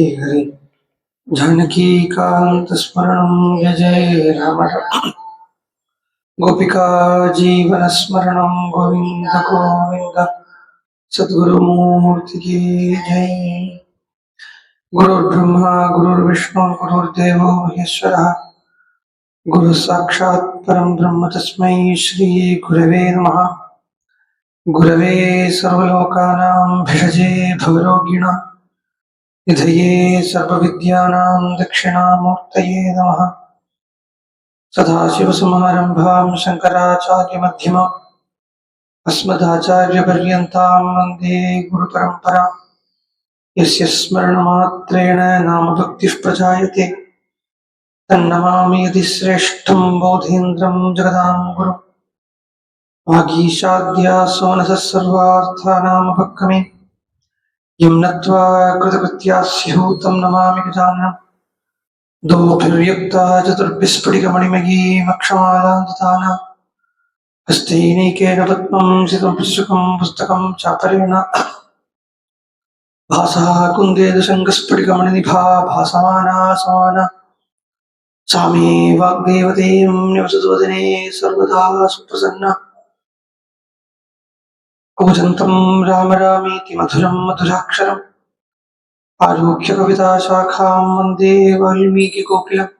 हरि जानकीकान्तस्मरणं जय जय राम राम। गोपिका जीवनस्मरणं गोविन्द गोविन्द। सद्गुरुमूर्ति की जय। गुरुर्ब्रह्मा गुरुर्विष्णु गुरुर्देवो महेश्वरः। गुरु साक्षात् परं ब्रह्म तस्मै श्री गुरवे नमः। गुरवे सर्वलोकानां भिषजे भवरोगिणां निधये सर्वविद्यानां दक्षिणामूर्तये नमः। सदाशिवसमारम्भां शङ्कराचार्यमध्यमाम् अस्मदाचार्यपर्यन्तां वन्दे गुरुपरम्पराम्। यस्य स्मरणमात्रेण नामभक्तिः प्रजायते तन्नमामि यतिश्रेष्ठं बोधीन्द्रं जगदां गुरुम्। वागीशाद्या मनसः सर्वार्थानामुपक्रमे यं नत्वा कृतकृत्याः स्युः तं नमामि गजाननम्। दोभिर्युक्ता चतुर्भिस्फटिकमणिमयीमक्षमालां दधाना हस्तैनेकेन पद्मं सितं पुस्तकं पुस्तकं चापरेण भासा कुन्देदुशङ्कस्फटिकमणिनिभा भासमाना समाना सा मे वाग्देवतेयं निवसतु वदने सर्वदा सुप्रसन्ना। कूजन्तं राम रामेति मधुरं मधुराक्षरम् आरुह्य कविताशाखां वन्दे वाल्मीकिकोकिलम्।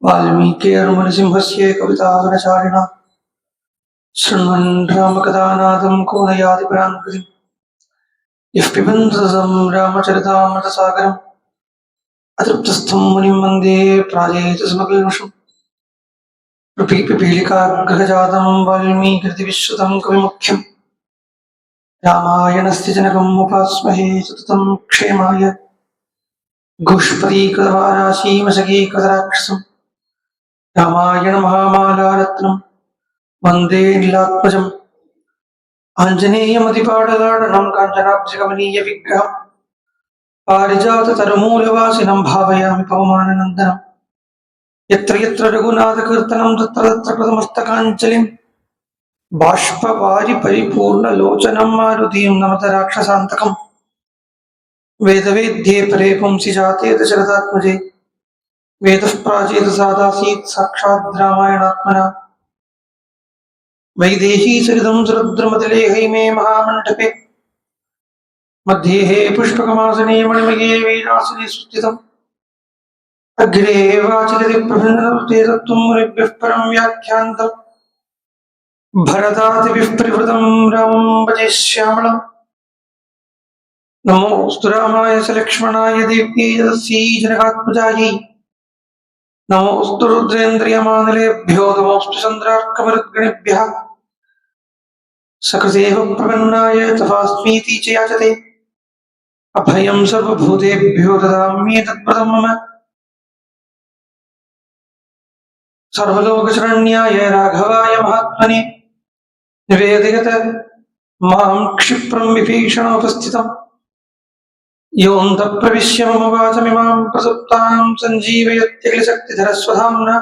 वाल्मीकिर्मुनिसिंहस्य कवितावनचारिणा शृण्वन् रामकथानादं को न याति पराङ्गतिम्। यः पिबन्ति सततं रामचरितामृतसागरम् अतृप्तस्थं मुनिं वन्दे प्राजेतसमकल्मषम्। पिपीलिकाग्रहजातं वाल्मीकिर्दिविश्रुतं कविमुख्यम् रामायणस्य जनकम् उपास्महे सततं क्षेमाय। गोष्पदीकृतवाराशीमशकीकृतराक्षसम् रामायणमहामालारत्नं वन्दे नीलात्मजम्। आञ्जनेयमतिपाटलाडनं काञ्चनाब्जगमनीयविग्रहम् पारिजाततरुमूलवासिनं भावयामि पवमाननन्दनम्। यत्र यत्र रघुनाथकीर्तनं तत्र तत्र कृतमस्तकाञ्जलिं बाष्पवारि परिपूर्णलोचनं मारुतिं नमत राक्षसान्तकम्। वेदवेद्ये परे पुंसि जाते दशरथात्मजे वेदः प्राचीनसादासीत् साक्षात् रामायणात्मना। वैदेही सरिदं सरुद्रमतले हैमे महामण्डपे मध्ये पुष्पकमासने मणिमये वीरासने सुस्थितम्। अग्रे वाचिकदिप्रभृते तत्त्वं मुनिभ्यः परं व्याख्यान्तम्। भरतादिभिः परिवृतं रामं भजे श्यामलम्। नमोऽस्तु रामाय सलक्ष्मणाय देव्यै यदस्यै जनकात्मजायै। नमोऽस्तु रुद्रेन्द्रियमानिलेभ्यो नमोऽस्तु चन्द्रार्कमरुद्गणेभ्यः। सकृदेव प्रपन्नाय तवास्मीति च याचते अभयं सर्वभूतेभ्यो ददाम्येतत्प्रदं मम। सर्वलोकशरण्याय राघवाय महात्मने निवेदयत मां क्षिप्रं विभीषणोपस्थितम्। योऽन्तःप्रविश्य मम वाचमिमां प्रसुप्तां सञ्जीवयत्यखिलशक्तिधरस्वधाम्ना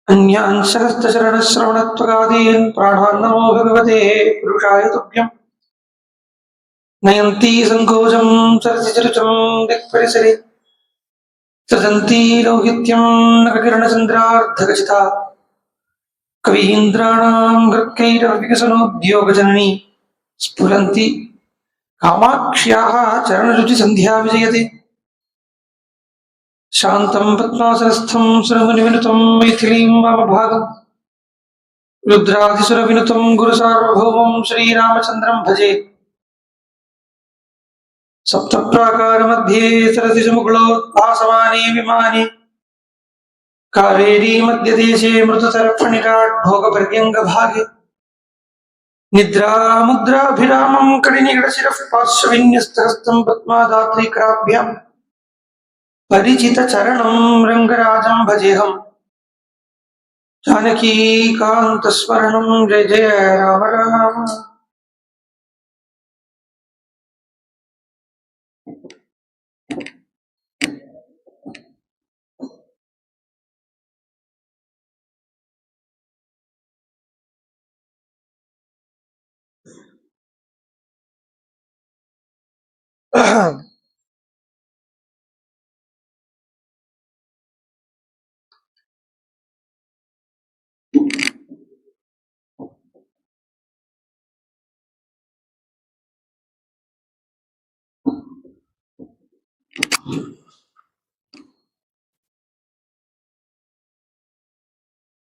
अन्यान् सहस्रशरणश्रवणत्वगादीन् प्राणान् नमो भगवते पुरुषाय तुभ्यम्। नयन्ती सङ्कोचं सरसिजरुचं दिक्परिसरे सृजन्ती लौहित्यं नखकिरणचन्द्रार्धगचिता कवीन्द्राणां हृत्कैरविकसनोद्योगजननी स्फुरन्ती कामाक्ष्याः चरणरुचिसन्ध्या विजयते। शान्तं पद्मासनस्थं सुरमुनिविनुतं मैथिलीं वामभागं रुद्रादिसुरविनुतं गुरुसार्वभौमं श्रीरामचन्द्रं भजे। सप्तप्राकारमध्ये सरसिजमुकुलोद्भासमाने विमाने कावेरी मध्यदेशे मृततरफणिराट् भोगपर्यङ्गभागे निद्रामुद्राभिरामं कडिनिगडशिरः पार्श्वविन्यस्तहस्तं पद्मादात्रीकराभ्यां परिचितचरणं रङ्गराजं भजेऽहम्। जानकीकान्तस्मरणं जय जय राम राम।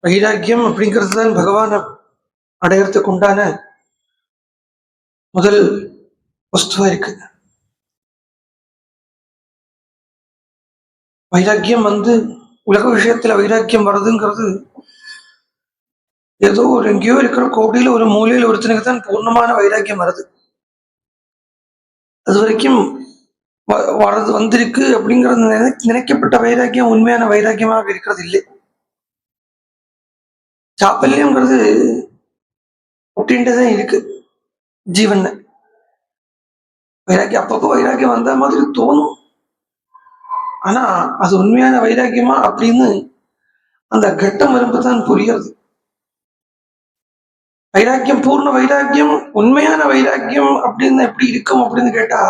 வைராக்கியம் அப்படிங்கிறது தான் பகவானை அடையறதுக்கு உண்டான முதல் வஸ்துவா இருக்கு. வைராக்கியம் உலக விஷயத்துல வைராக்கியம் வர்றதுங்கிறது ஏதோ ஒரு எங்கேயோ இருக்கிற கோடியில ஒரு மூலையில ஒருத்தனுக்கு தான் பூர்ணமான வைராக்கியம் வருது. அது வரைக்கும் வர்றது வந்திருக்கு அப்படிங்கிறது நினைக்கப்பட்ட வைராக்கியம் உண்மையான வைராக்கியமாக இருக்கிறது இல்லை. சாப்பல்யம்ங்கிறது ஒட்டின்ட்டுதான் இருக்கு ஜீவன். வைராக்கியம் அப்பப்போ வைராக்கியம் வந்த மாதிரி தோணும். ஆனா அது உண்மையான வைராக்கியமா அப்படின்னு அந்த கட்டம் வரும்போதுதான் புரியுது. வைராக்கியம் பூர்ண வைராக்கியம் உண்மையான வைராக்கியம் அப்படின்னு எப்படி இருக்கும் அப்படின்னு கேட்டா,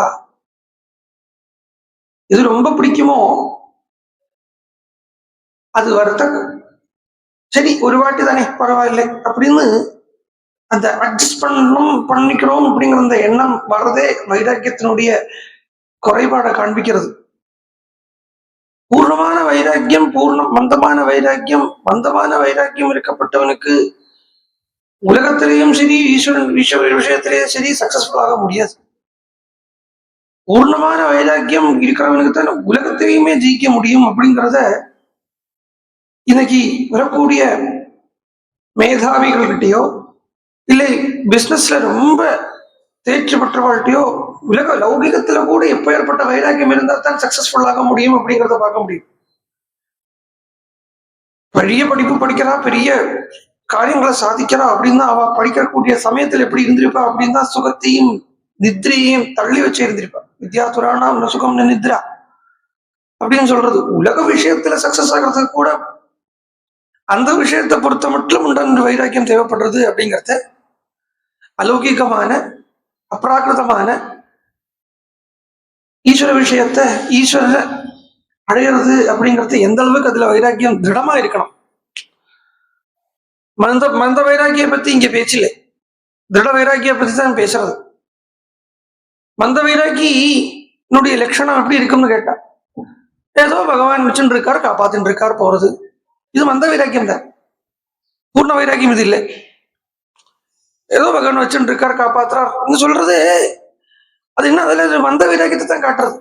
எது ரொம்ப பிடிக்குமோ அது வரத்தக்க சரி ஒரு வாட்டி தானே பரவாயில்லை அப்படின்னு அந்த அட்ஜஸ்ட் பண்ணிக்கிறோம் அப்படிங்கிற அந்த எண்ணம் வர்றதே வைராக்கியத்தினுடைய குறைபாடை காண்பிக்கிறது. பூர்ணமான வைராக்கியம் மந்தமான வைராக்கியம் இருக்கப்பட்டவனுக்கு உலகத்திலேயும் சரி ஈஸ்வரன் விஷயத்திலேயும் சரி சக்சஸ்ஃபுல் ஆக முடியாது. பூர்ணமான வைராக்கியம் இருக்கிறவனுக்கு தான் உலகத்திலையுமே ஜெயிக்க முடியும் அப்படிங்கிறத இன்னைக்கு வரக்கூடிய மேதாவிகள்கிட்டயோ இல்லை பிசினஸ்ல ரொம்ப தேர்ச்சி பெற்றவாழ்கிட்டயோ உலக லௌகிகத்துல கூட எப்ப ஏற்பட்ட வைராக்கியம் இருந்தால் தான் சக்சஸ்ஃபுல் ஆக முடியும் அப்படிங்கிறத பார்க்க முடியும். பெரிய படிப்பு படிக்கிறா, பெரிய காரியங்களை சாதிக்கிறா அப்படின்னா அவ படிக்கக்கூடிய சமயத்தில் எப்படி இருந்திருப்பா அப்படின்னா சுகத்தையும் நித்ரையும் தள்ளி வச்சு இருந்திருப்பா. வித்யா துரானா சுகம் நித்ரா அப்படின்னு சொல்றது. உலக விஷயத்துல சக்சஸ் ஆகிறதுக்கு கூட அந்த விஷயத்தை பொறுத்த மட்டும் உண்டான வைராக்கியம் தேவைப்படுறது அப்படிங்கிறத அலௌகிகமான அப்ராகிருதமான ஈஸ்வர விஷயத்த ஈஸ்வரரை அடையிறது அப்படிங்கிறது எந்த அளவுக்கு அதுல வைராக்கியம் திடமா இருக்கணும். மந்த வைராக்கிய பத்தி இங்க பேச்சில்லை, திருட வைராக்கிய பத்தி தான் பேசுறது. மந்த வைராக்கியினுடைய லட்சணம் எப்படி இருக்கும்னு கேட்டா, ஏதோ பகவான் வச்சுட்டு இருக்காரு, காப்பாத்தின்னு இருக்காரு போறது, இது மந்த வைராக்கியம் தான். பூர்ண வைராக்கியம் இது இல்லை. ஏதோ பகவான் வச்சுட்டு இருக்காரு, காப்பாத்துறாரு சொல்றது அது என்ன, அதுல மந்த வைராக்கியத்தை தான் காட்டுறது.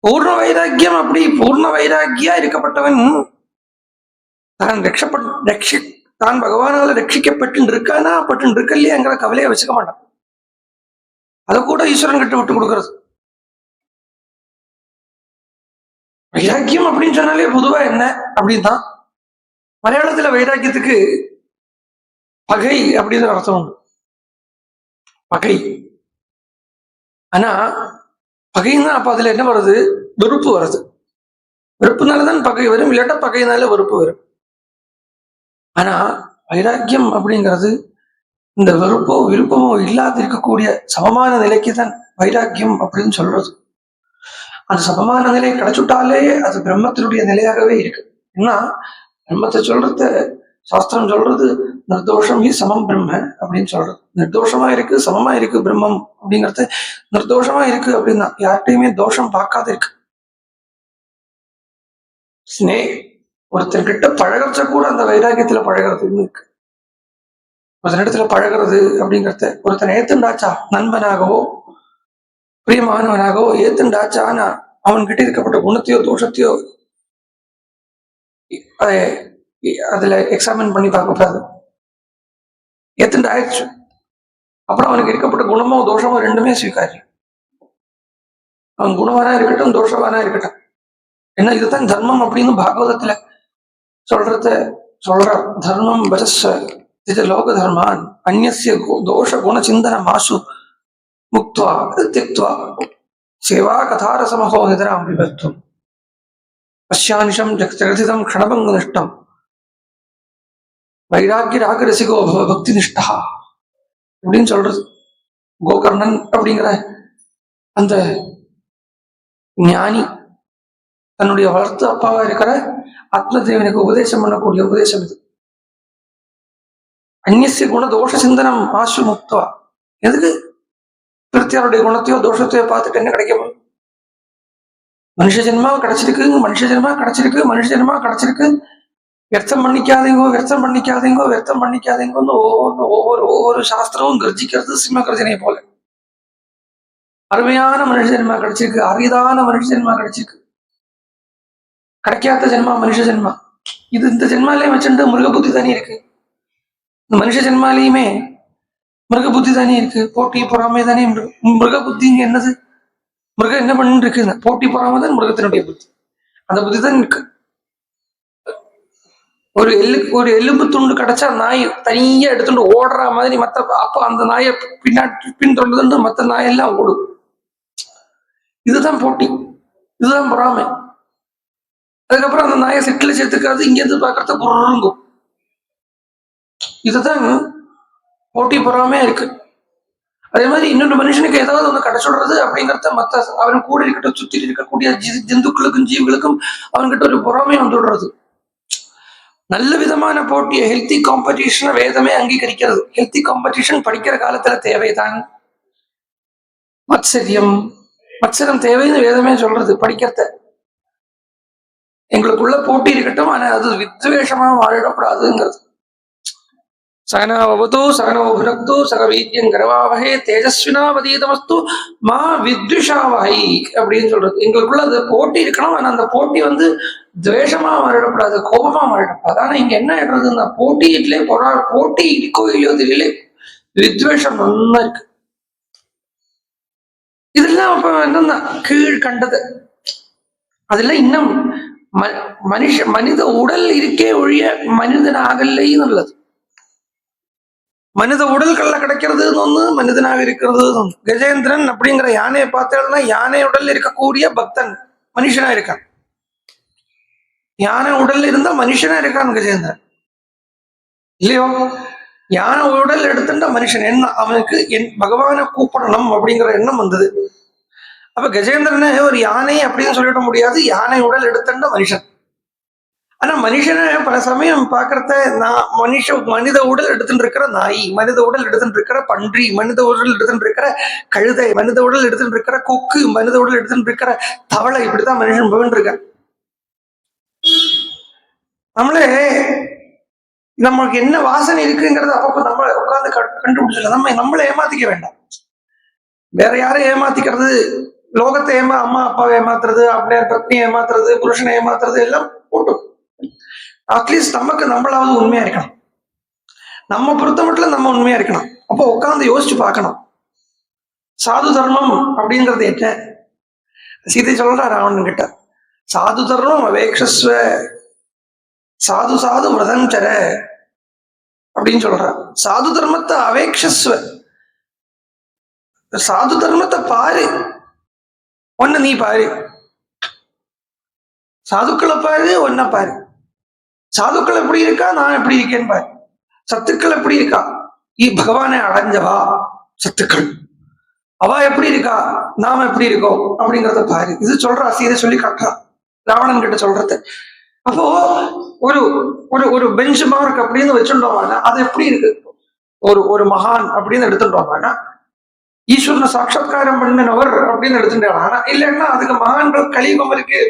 பூர்ண வைராக்கியம் அப்படி பூர்ண வைராக்கியா இருக்கப்பட்டவன் தான் பகவானால ரட்சிக்கப்பட்டு இருக்கானா பட்டு இருக்கலையாங்கிற கவலையை வச்சுக்க மாட்டான். அதை கூட ஈஸ்வரன் கிட்ட விட்டு கொடுக்கறது. வைராக்கியம் அப்படின்னு சொன்னாலே பொதுவா என்ன அப்படின்னா, மலையாளத்துல வைராக்கியத்துக்கு பகை அப்படின்னு அர்த்தம் உண்டு. பகை. ஆனா பகைன்னா அப்ப அதுல என்ன வருது, வெறுப்பு வருது. வெறுப்புனாலதான் பகை வரும், இல்லாட்டா பகையினால வெறுப்பு வரும். ஆனா வைராக்கியம் அப்படிங்கிறது இந்த வெறுப்போ விருப்பமோ இல்லாத இருக்கக்கூடிய சமமான நிலைக்கு தான் வைராக்கியம் அப்படின்னு சொல்றது. அந்த சமமான நிலை கிடைச்சுட்டாலே அது பிரம்மத்தினுடைய நிலையாகவே இருக்கு. ஏன்னா பிரம்மத்தை சொல்றது சாஸ்திரம் சொல்றது நிர்தோஷம் சமம் பிரம்ம அப்படின்னு சொல்றது. நிர்தோஷமா இருக்கு, சமமா இருக்கு பிரம்மம் அப்படிங்கிறது. நிர்தோஷமா இருக்கு அப்படின்னா யார்கிட்டையுமே தோஷம் பார்க்காத இருக்கு. ஒருத்தர்கிட்ட பழகிறச்ச கூட அந்த வைராக்கியத்துல பழகிறதுன்னு இருக்கு. ஒருத்தனிடத்துல பழகிறது அப்படிங்கிறத ஒருத்தனை ஏத்துண்டாச்சா நண்பனாகவோ பிரியமானவனாகவோ ஏத்துண்டாச்சானா அவன்கிட்ட இருக்கப்பட்ட குணத்தையோ தோஷத்தையோ அதுல எக்ஸாமின் பண்ணி பார்க்கக்கூடாது. ஏத்துண்டு ஆயிடுச்சு அப்புறம் அவனுக்கு இருக்கப்பட்ட குணமோ தோஷமோ ரெண்டுமே ஸ்வீகாரியம். அவன் குணவானா இருக்கட்டும் தோஷவானா இருக்கட்டும். ஏன்னா இதுதான் தர்மம் அப்படின்னு பாகவதத்துல சொல்ற தர்மம் பஜஸ்வ இது லோக தர்மான் அந்நிய தோஷ குண சிந்தன மாசு முக்துவா திக்துவா சேவா கதாரசமஹோ நிதராம் விபத்தும் பஷ்யானிஷம் ஜகதிதம் க்ஷணபங்க நிஷ்டம் வைராக்கிய ராகரசிகோ பக்தி நிஷ்டா அப்படின்னு சொல்றது. கோகர்ணன் அப்படிங்கிற அந்த ஞானி தன்னுடைய வளர்த்து அப்பாவா இருக்கிற ஆத்மதேவனுக்கு உபதேசம் பண்ணக்கூடிய உபதேசம் இது. அந்நிய குண தோஷ சிந்தனம் ஆசு முக்துவா. எதுக்கு கிருத்தியாருடைய குணத்தையோ தோஷத்தையோ பார்த்துட்டு என்ன கிடைக்கும்? மனுஷ ஜென்மா கிடைச்சிருக்கு, மனுஷ ஜென்மா கிடைச்சிருக்கு, மனுஷ ஜென்மா கிடைச்சிருக்கு. வியர்த்தம் பண்ணிக்காதீங்கோ, வியர்த்தம் பண்ணிக்காதீங்கோ, வியர்த்தம் பண்ணிக்காதீங்கன்னு ஒவ்வொரு சாஸ்திரமும் கர்ஜிக்கிறது சிம்ம கர்ஜனை போல. அருமையான மனுஷ ஜென்மா கிடைச்சிருக்கு, அரிதான மனுஷ ஜென்மா கிடைச்சிருக்கு, கிடைக்காத ஜென்மா மனுஷ ஜென்மா. இந்த ஜென்மாலே வச்சுட்டு மிருக புத்தி தானே இருக்கு. இந்த மனுஷ ஜென்மாலையுமே மிருக புத்தி தானே இருக்கு. போட்டி பொறாமை தானே மிருக புத்திங்க. என்னது மிருகம் என்ன பண்ணிட்டு இருக்குங்க? போட்டி பொறாமை தான் மிருகத்தினுடைய புத்தி. அந்த புத்தி தான் இருக்கு. ஒரு எலும்பு துண்டு கிடைச்சா நாய் தனியா எடுத்துட்டு ஓடுற மாதிரி அப்ப அந்த நாயை பின்தொடர்ந்து மற்ற நாயெல்லாம் ஓடும். இதுதான் போட்டி, இதுதான் பொறாமை. அதுக்கப்புறம் அந்த நாயை செட்டில் சேர்த்துக்காது, இங்கேருந்து பார்க்கறத குறுங்கும். இதுதான் போட்டி பொறாமையா இருக்கு. அதே மாதிரி இன்னொரு மனுஷனுக்கு ஏதாவது ஒன்று கிடைச்சுடுறது அப்படிங்கிறத மற்ற அவன் கூட இருக்கட்டும் சுத்தி இருக்கக்கூடிய ஜந்துக்களுக்கும் ஜீவிகளுக்கும் அவன்கிட்ட ஒரு பொறாமை வந்துடுறது. நல்ல விதமான போட்டியை, ஹெல்த்தி காம்படிஷனை வேதமே அங்கீகரிக்கிறது. ஹெல்த்தி காம்படிஷன் படிக்கிற காலத்துல தேவைதான். மத்சரம் தேவைன்னு வேதமே சொல்றது. படிக்கிறத எங்களுக்குள்ள போட்டி இருக்கட்டும், ஆனா அது வித்வேஷமா மாறிடக்கூடாதுங்கிறது. சகனவது சகனோ புனக்து சகவீத்யம் கரவாவகே தேஜஸ்வினாவதீதமஸ்து மா வித்விஷாவகை அப்படின்னு சொல்றது. எங்களுக்குள்ள அது போட்டி இருக்கணும், ஆனா அந்த போட்டி துவேஷமா மாறிடக்கூடாது, கோபமா மாறிடக்கூடாது. ஆனா இங்க என்ன ஆயிடுறது, இந்த போட்டியிலே போட்டி இருக்கோ இல்லையோ தெரியல, வித்வேஷம் நல்லா இருக்கு. இதெல்லாம் அப்ப என்னன்னா கீழ் கண்டது. அதெல்லாம் இன்னும் மனித உடல் இருக்கே ஒழிய மனிதன் ஆகலைன்னு உள்ளது. மனித உடல்கள்ல கிடைக்கிறதுன்னு ஒண்ணு, மனிதனாக இருக்கிறது ஒண்ணு. கஜேந்திரன் அப்படிங்கிற யானையை பார்த்தேன்னா யானை உடல் இருக்கக்கூடிய பக்தன் மனுஷனா இருக்கான். யானை உடல் இருந்தா மனுஷனா இருக்கான் கஜேந்திரன், இல்லையோ? யானை உடல் எடுத்துட்டா மனுஷன். என்ன அவனுக்கு பகவானை கூப்பிடணும் அப்படிங்கிற எண்ணம் வந்தது. அப்ப கஜேந்திரனை ஒரு யானை அப்படின்னு சொல்லிட முடியாது, யானை உடல் எடுத்துட்டா மனுஷன். ஆனா மனுஷனை பல சமயம் பாக்குறத மனித உடல் எடுத்துட்டு இருக்கிற நாய், மனித உடல் எடுத்துட்டு இருக்கிற பன்றி, மனித உடல் எடுத்துட்டு இருக்கிற கழுதை, மனித உடல் எடுத்துட்டு இருக்கிற கொக்கு, மனித உடல் எடுத்துட்டு இருக்கிற தவளை, இப்படித்தான் மனுஷன் போயிட்டு இருக்க. நம்மளே நமக்கு என்ன வாசனை இருக்குங்கிறத அப்பப்போ நம்ம உட்காந்து கண்டுபிடிச்சிடலாம். நம்மளை ஏமாத்திக்க வேண்டாம். வேற யாரும் ஏமாத்திக்கிறது, லோகத்தை அம்மா அப்பாவை ஏமாத்துறது, அப்படியே பத்னியை ஏமாத்துறது, புருஷனை ஏமாத்துறது எல்லாம் போட்டும். அட்லீஸ்ட் நமக்கு நம்மளாவது உண்மையா இருக்கணும். நம்ம பொறுத்த மட்டும் நம்ம உண்மையா இருக்கணும். அப்போ உட்காந்து யோசிச்சு பார்க்கணும், சாது தர்மம் அப்படிங்கிறது என்ன. சீதை சொல்றா ராவணன் கிட்ட, சாது தர்மம் அவேக்ஷஸ்வ சாது சாது விரதஞ்சர அப்படின்னு சொல்ற. சாது தர்மத்தை அவேக்ஷஸ்வ, சாது தர்மத்தை பாரு, ஒன்னு நீ பாரு, சாதுக்களை பாரு, ஒன்ன பாரு. சாதுக்கள் எப்படி இருக்கா, நான் எப்படி இருக்கேன்னு பாரு. சத்துக்கள் எப்படி இருக்கா, பகவானை அடைஞ்சவா சத்துக்கள், அவ எப்படி இருக்கா, நாம எப்படி இருக்கோம் அப்படிங்கிறத பாரு. இது சொல்றா சீதை, சொல்லி காட்டுறா ராவணன் கிட்ட சொல்றது. அப்போ ஒரு ஒரு ஒரு பெஞ்ச் மார்க் அப்படின்னு வச்சுட்டோம்னா அது எப்படி இருக்கு, ஒரு மகான் அப்படின்னு எடுத்துட்டோம்னா ஈஸ்வரனை சாட்சாத்காரம் பண்ணினவர் அப்படின்னு எடுத்துட்டானா, இல்லைன்னா அதுக்கு மகான்கள் கலியுகம் இருக்கு,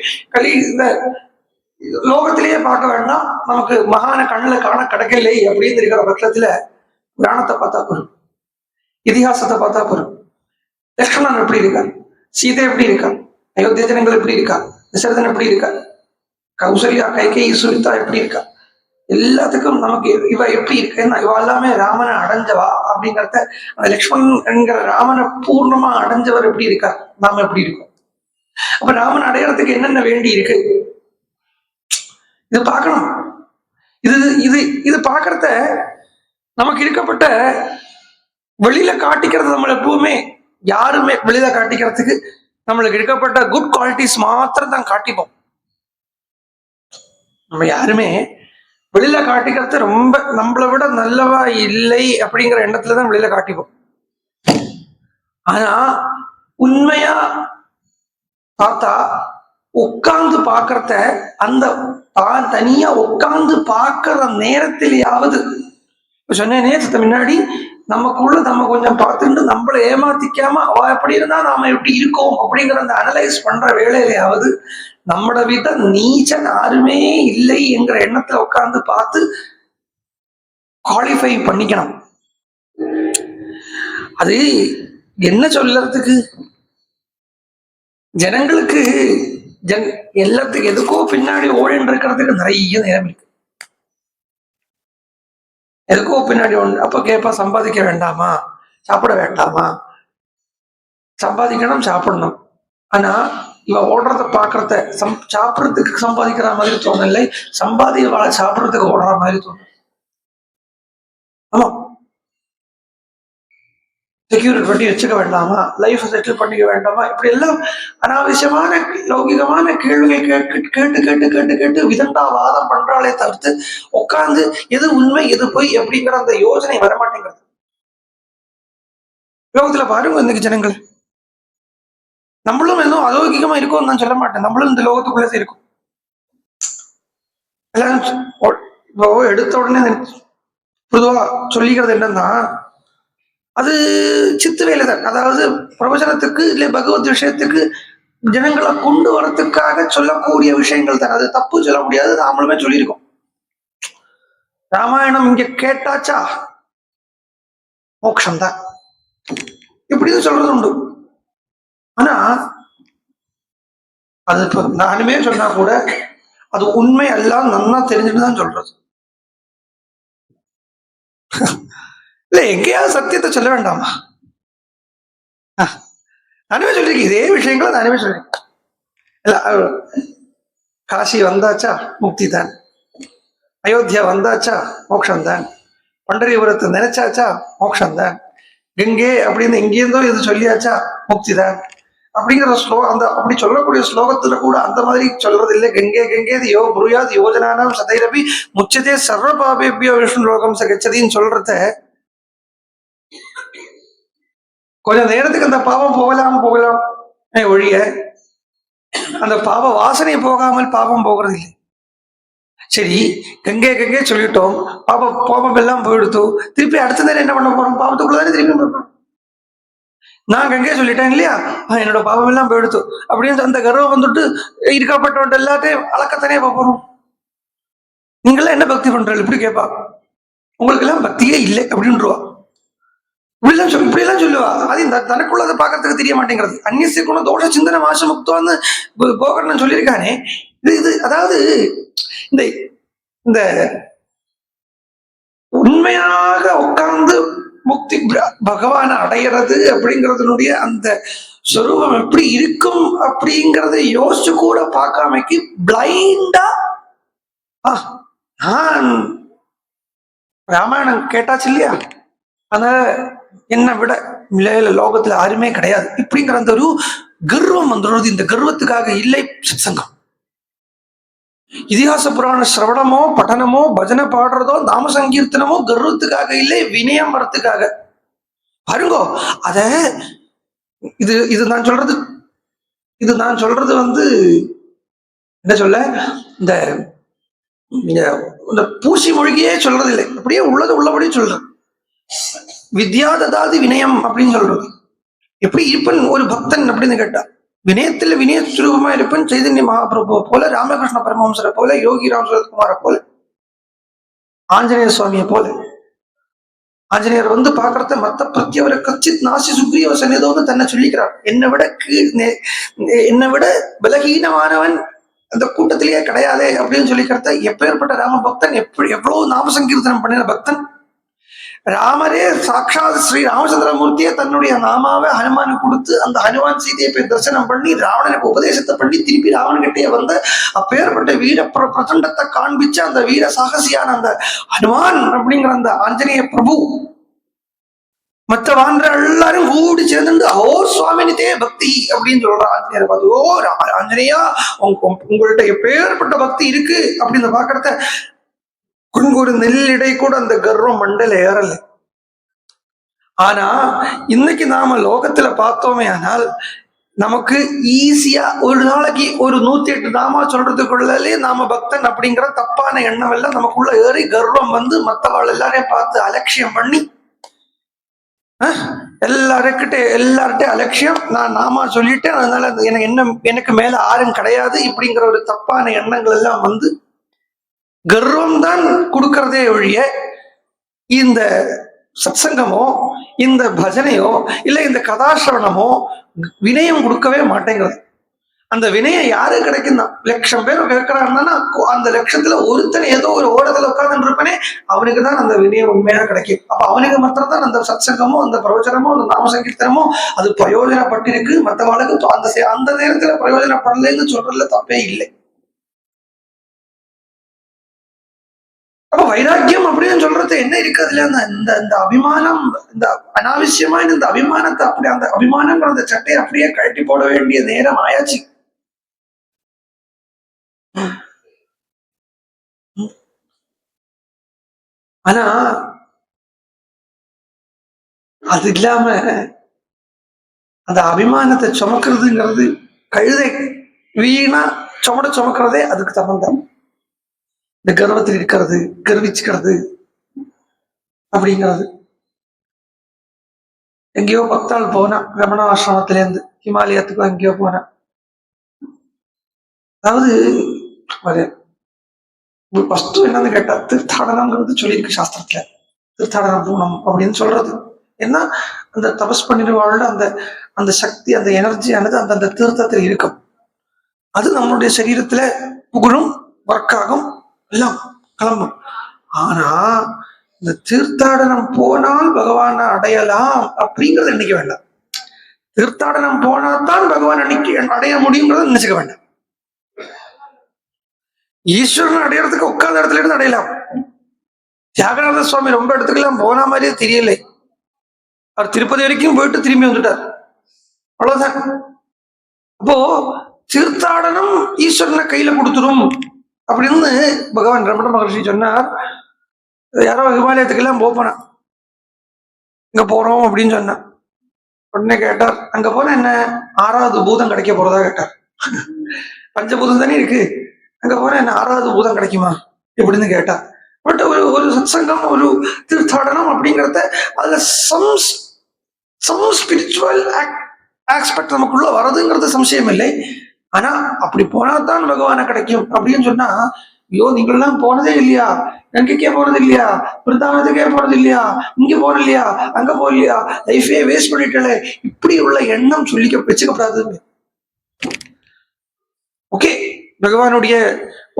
இந்த லோகத்திலேயே பார்க்க வேண்டாம், நமக்கு மகான கண்ணுல காண கிடைக்கலை அப்படின்னு இருக்கிற பட்சத்துல புராணத்தை பார்த்தா போறோம், இதிகாசத்தை பார்த்தா போறோம். லக்ஷ்மணன் எப்படி இருக்கா, சீதை எப்படி இருக்கா, அயோத்திய ஜனங்கள் எப்படி இருக்கா, தசரதன் எப்படி இருக்கா, கௌசல்யா கைகேயி சுமிதா எப்படி இருக்கா, எல்லாத்துக்கும் நமக்கு இவ எப்படி இருக்குன்னா இவ எல்லாமே ராமனை அடைஞ்சவா அப்படிங்கிறத, அந்த லக்ஷ்மணன் என்கிற ராமனை பூர்ணமா அடைஞ்சவர் எப்படி இருக்கா, நாம எப்படி இருக்கோம். அப்ப ராமன் அடையறதுக்கு என்னென்ன வேண்டி இருக்கு, இது பார்க்கணும். இது இது இது பார்க்கறத நமக்கு இருக்கப்பட்ட வெளியில காட்டிக்கிறது, நம்ம எப்பவுமே யாருமே வெளியில காட்டிக்கிறதுக்கு நம்மளுக்கு இருக்கப்பட்ட குட் குவாலிட்டிஸ் மாத்திரம் தான் காட்டிப்போம். நம்ம யாருமே வெளியில காட்டிக்கிறது ரொம்ப நம்மளை விட நல்லவா இல்லை அப்படிங்கிற எண்ணத்துலதான் வெளியில காட்டிப்போம். ஆனா உண்மையா பார்த்தா உட்கார்ந்து பாக்குறத, அந்த தான் தனியா உட்கார்ந்து பார்க்கிற நேரத்திலேயாவது, சொன்னேனே முன்னாடி நமக்குள்ள நம்ம கொஞ்சம் பார்த்துட்டு நம்மளை ஏமாத்திக்காம அவ எப்படி இருந்தா நாம எப்படி இருக்கோம் அப்படிங்கிற அந்த அனலைஸ் பண்ற வேலையிலையாவது நம்மள விட நீச்சன் யாருமே இல்லை என்கிற எண்ணத்துல உட்கார்ந்து பார்த்து குவாலிஃபை பண்ணிக்கணும். அது என்ன சொல்லறதுக்கு, ஜனங்களுக்கு எல்லாத்துக்கும் எதுக்கோ பின்னாடி ஓடின்னு இருக்கிறதுக்கு நிறைய நேரம் இருக்கு. எதுக்கோ பின்னாடி ஒன்று அப்ப கேட்பா, சம்பாதிக்க வேண்டாமா, சாப்பிட வேண்டாமா? சம்பாதிக்கணும், சாப்பிடணும். ஆனா இவ ஓடுறத பாக்குறத சாப்பிடறதுக்கு சம்பாதிக்கிற மாதிரி தோணலை, சாப்பிடறதுக்கு ஓடுற மாதிரி தோணும். ஆமா, செக்யூரிட்டி பண்ணி வச்சுக்க வேண்டாமா, லைஃப் செட்டில் பண்ணிக்க வேண்டாமா, இப்படி எல்லாம் அனாவசியமான லௌகிகமான கேள்விகள் கேட்டு கேட்டு கேட்டு கேட்டு கேட்டு விதண்டாவாதம் பண்றாலே தவிர்த்து உட்கார்ந்து எது உண்மை எது பொய் அப்படிங்கிற அந்த யோசனை வரமாட்டேங்கிறது. லோகத்துல பாருங்க இன்னைக்கு ஜனங்கள், நம்மளும் எதுவும் அலௌகிகமா இருக்கும் நான் சொல்ல மாட்டேன், நம்மளும் இந்த லோகத்துக்குள்ளே இருக்கும். எல்லாரும் எடுத்த உடனே பொதுவா சொல்லிக்கிறது என்னன்னா, அது சித்து வேலை தான். அதாவது பிரவச்சனத்துக்கு இல்லை பகவத் விஷயத்துக்கு ஜனங்களை கொண்டு வரத்துக்காக சொல்லக்கூடிய விஷயங்கள் தான். அது தப்பு சொல்ல முடியாது, நாமளுமே சொல்லியிருக்கோம். ராமாயணம் இங்க கேட்டாச்சா மோட்சம்தான் இப்படின்னு சொல்றது உண்டு. ஆனா அது இப்ப நானுமே சொன்னா கூட அது உண்மை எல்லாம் நல்லா தெரிஞ்சுட்டு தான் சொல்றது. இல்ல எங்கேயாவது சத்தியத்தை சொல்ல வேண்டாமா? நானுமே சொல்லிருக்கேன், இதே விஷயங்களை நானுமே சொல்லிருக்கேன். இல்ல காசி வந்தாச்சா முக்தி தான், அயோத்தியா வந்தாச்சா மோட்சம்தான், பண்டரிபுரத்தை நினைச்சாச்சா மோட்சம்தான், கங்கை அப்படின்னு எங்கேருந்தோ இது சொல்லியாச்சா முக்தி தான் அப்படிங்கிற ஸ்லோகம். அந்த அப்படி சொல்லக்கூடிய ஸ்லோகத்துல கூட அந்த மாதிரி சொல்றது இல்லை. கங்கே கங்கே யோ புரியாது யோஜனானாம் சதைரபி முச்சதே சர்வ பாபேபியோ விஷ்ணு லோகம் சகச்சதின்னு சொல்றத கொஞ்சம் நேரத்துக்கு அந்த பாவம் போகலாம் ஒழிய அந்த பாவ வாசனை போகாமல் பாவம் போகிறது இல்லை. சரி, கங்கே சொல்லிட்டோம், பாவம் எல்லாம் போயிடுத்து, திருப்பி அடுத்த நேரம் என்ன பண்ண போறோம்? பாவத்துக்குள்ளதானே திருப்பி போறோம். நான் கங்கே சொல்லிட்டேன் இல்லையா, என்னோட பாவம் எல்லாம் போயிடுத்து அப்படின்னு அந்த கர்வம் வந்துட்டு இருக்கப்பட்டவன் எல்லாத்தையும் அளக்கத்தானே போறோம். நீங்களாம் என்ன பக்தி பண்றீங்க இப்படி கேட்பா, உங்களுக்கு எல்லாம் பக்தியே இல்லை அப்படின்றவா. இப்படிலாம் சொல்லுவா. அது தனக்குள்ளதை பார்க்கறதுக்கு தெரிய மாட்டேங்கிறது. அந்நிய குண தோஷ சிந்தனை மாச முக்தம்னு போகர்ணன் சொல்லியிருக்கானே. இது அதாவது இந்த இந்த உண்மையாக உட்கார்ந்து முக்தி பகவானை அடையிறது அப்படிங்கிறதுனுடைய அந்த சொரூபம் எப்படி இருக்கும் அப்படிங்கிறத யோசிச்சு கூட பார்க்காமக்கு பிளைண்டா ராமாயணம் கேட்டாச்சு இல்லையா, அதனால என்னை விட லோகத்துல யாருமே கிடையாது இப்படிங்கிற அந்த ஒரு கர்வம் வந்துடுறது. இந்த கர்வத்துக்காக இல்லை சத்சங்கம், இதிகாச புராண சிரவணமோ பட்டனமோ பஜனை பாடுறதோ நாம சங்கீர்த்தனமோ கர்வத்துக்காக இல்லை, வினயம் வரத்துக்காக. பாருங்கோ அத இது நான் சொல்றது வந்து என்ன சொல்ல, இந்த பூசி மொழிகையே சொல்றது இல்லை, அப்படியே உள்ளது உள்ளபடியே சொல்றேன். வித்யா ததாதி வினயம் அப்படின்னு சொல்றது. எப்படி இருப்பன் ஒரு பக்தன் அப்படின்னு கேட்டா, வினயத்துல வினய சுரூபமா இருப்பன் சைதன்ய மகாபிரபு போல, ராமகிருஷ்ண பரமஹம்சரை போல, யோகி ராம் சரத்குமாரை போல, ஆஞ்சநேய சுவாமியை போல. ஆஞ்சநேயர் வந்து பாக்குறத மத்த பிரத்யவரை கச்சித் நாசி சுக்ரீவ சன்னிதோன்னு தன்னை சொல்லிக்கிறார். என்னை விட பலகீனமானவன் அந்த கூட்டத்திலேயே கிடையாதே அப்படின்னு சொல்லிக்கிறத எப்பேற்பட்ட ராம பக்தன், எவ்வளவு நாம சங்கீர்த்தனம் பண்ணின பக்தன். ராமரே சாட்சாத் ஸ்ரீ ராமச்சந்திரமூர்த்தியை தன்னுடைய நாமாவை ஹனுமானு கொடுத்து அந்த ஹனுமான் சீதையை போய் தரிசனம் பண்ணி ராவணனுக்கு உபதேசத்தை பண்ணி திருப்பி ராவணகிட்டே வந்த அப்பேற்பட்ட வீர பிரச்சண்டத்தை காண்பிச்ச அந்த வீர சாகசியான அந்த ஹனுமான் அப்படிங்கிற அந்த ஆஞ்சநேய பிரபு மற்ற வான்ற எல்லாரும் கூடி சேர்ந்து ஓ சுவாமினிதே பக்தி அப்படின்னு சொல்ற ஆஞ்சநேயர் பார்த்து, ஓ ஆஞ்சநேயா உங்கள்கிட்ட எப்பேற்பட்ட பக்தி இருக்கு அப்படின்னு பாக்குறத ஒரு நெல்லிடை கூட அந்த கர்வம் மண்டல ஏறல. ஆனா இன்னைக்கு நாம லோகத்துல பார்த்தோமே ஆனால் நமக்கு ஈஸியா ஒரு நாளைக்கு ஒரு 108 நாமா சொல்றதுக்குள்ளே நாம பக்தன் அப்படிங்கிற தப்பான எண்ணம் எல்லாம் நமக்குள்ள ஏறி கர்வம் வந்து மற்றவாள் எல்லாரையும் பார்த்து அலட்சியம் பண்ணி எல்லார்கிட்ட அலட்சியம், நான் நாமா சொல்லிட்டேன், அதனால எனக்கு மேல ஆரும் கிடையாது இப்படிங்கிற ஒரு தப்பான எண்ணங்கள் எல்லாம் வந்து கர்வம் தான் கொடுக்கறதே ஒழிய இந்த சத்சங்கமோ இந்த பஜனையோ இல்ல இந்த கதாசிரவணமோ வினயம் கொடுக்கவே மாட்டேங்கிறது. அந்த வினயம் யாரு கிடைக்குன்னா, 1,00,000 பேர் கேட்கிறாருன்னா அந்த லட்சத்துல ஒருத்தன் ஏதோ ஒரு ஓரத்துல உட்கார்ந்து இருப்பனே அவனுக்கு தான் அந்த வினயம் உண்மையா கிடைக்கும். அப்ப அவனுக்கு மாத்திரம் தான் அந்த சத்சங்கமோ அந்த பிரவச்சனமோ அந்த நாம சங்கீர்த்தனமோ அது பிரயோஜனப்பட்டிருக்கு. மற்றவர்களுக்கு அந்த நேரத்துல பிரயோஜனப்படலைன்னு சொல்றதுல தப்பே இல்லை. அப்ப வைராக்கியம் அப்படின்னு சொல்றது என்ன இருக்கு அதுல? இந்த அபிமானம், இந்த அனாவசியமான இந்த அபிமானத்தை அப்படி அந்த அபிமானங்கிற அந்த சட்டையை அப்படியே கழட்டி போட வேண்டிய நேரம் ஆயாச்சு. ஆனா அது இல்லாம அந்த அபிமானத்தை சுமக்கிறதுங்கிறது கழுதை வீணா சுமக்கிறதே அதுக்கு சம்பந்தம். இந்த கர்வத்தில் இருக்கிறது, கர்விச்சுக்கிறது அப்படிங்கிறது. எங்கேயோ பக்தாள் போனா, ரமண ஆசிரமத்திலேருந்து ஹிமாலயத்துக்கும் எங்கேயோ போனா, அதாவது ஃபர்ஸ்ட் என்னன்னு கேட்டா தீர்த்தாடனம்ங்கிறது சொல்லியிருக்கு சாஸ்திரத்துல. தீர்த்தாடனம் பூணம் அப்படின்னு சொல்றது என்ன, அந்த தபஸ் பண்ணிடுவாழ அந்த அந்த சக்தி, அந்த எனர்ஜியானது அந்த தீர்த்தத்தில் இருக்கும். அது நம்மளுடைய சரீரத்துல புகழும் ஒர்க்காகும் எல்லாம் கிளம்பும். ஆனா இந்த தீர்த்தாடனம் போனால் பகவானை அடையலாம் அப்படிங்கறத நினைக்க வேண்டாம். தீர்த்தாடனம் போனால்தான் பகவான் அடைய முடியுங்கிறத நினைச்சுக்க வேண்டாம். ஈஸ்வரன் அடையறதுக்கு உட்கார்ந்த இடத்துல இருந்து அடையலாம். தியாகராஜ சுவாமி ரொம்ப இடத்துக்கெல்லாம் போன மாதிரியே தெரியலை. அவர் திருப்பதி வரைக்கும் போயிட்டு திரும்பி வந்துட்டார், அவ்வளவுதான். அப்போ தீர்த்தாடனம் ஈஸ்வரனை கையில கொடுத்துரும் அப்படின்னு பகவான் ரமண மகர்ஷி சொன்னார். யாரோ ஹிமாலயத்துக்கெல்லாம் போனா, இங்க போறோம் அப்படின்னு சொன்ன உடனே கேட்டார், அங்க போனா என்ன 6வது பூதம் கிடைக்க போறதா கேட்டார். பஞ்சபூதம் தானே இருக்கு, அங்க போனா என்ன 6வது பூதம் கிடைக்குமா எப்படின்னு கேட்டா. பட் ஒரு சத்சங்கம், ஒரு தீர்த்தாடனம் அப்படிங்கிறத அதுல சம் ஸ்பிரிச்சுவல் ஆஸ்பெக்ட் நமக்குள்ள வரதுங்கிறது சம்சயம் இல்லை. ஆனா அப்படி போனாதான் பகவானை கிடைக்கும் அப்படின்னு சொன்னா, ஐயோ நீங்கள்லாம் போனதே இல்லையா, கங்கைக்கே போனது இல்லையா, பிருந்தாவனத்துக்கே போனது இல்லையா, இங்க போன இல்லையா, அங்க போகலையா, லைஃபே வேஸ்ட் பண்ணிட்டே, இப்படி உள்ள எண்ணம் வச்சுக்கப்படாது. ஓகே, பகவானுடைய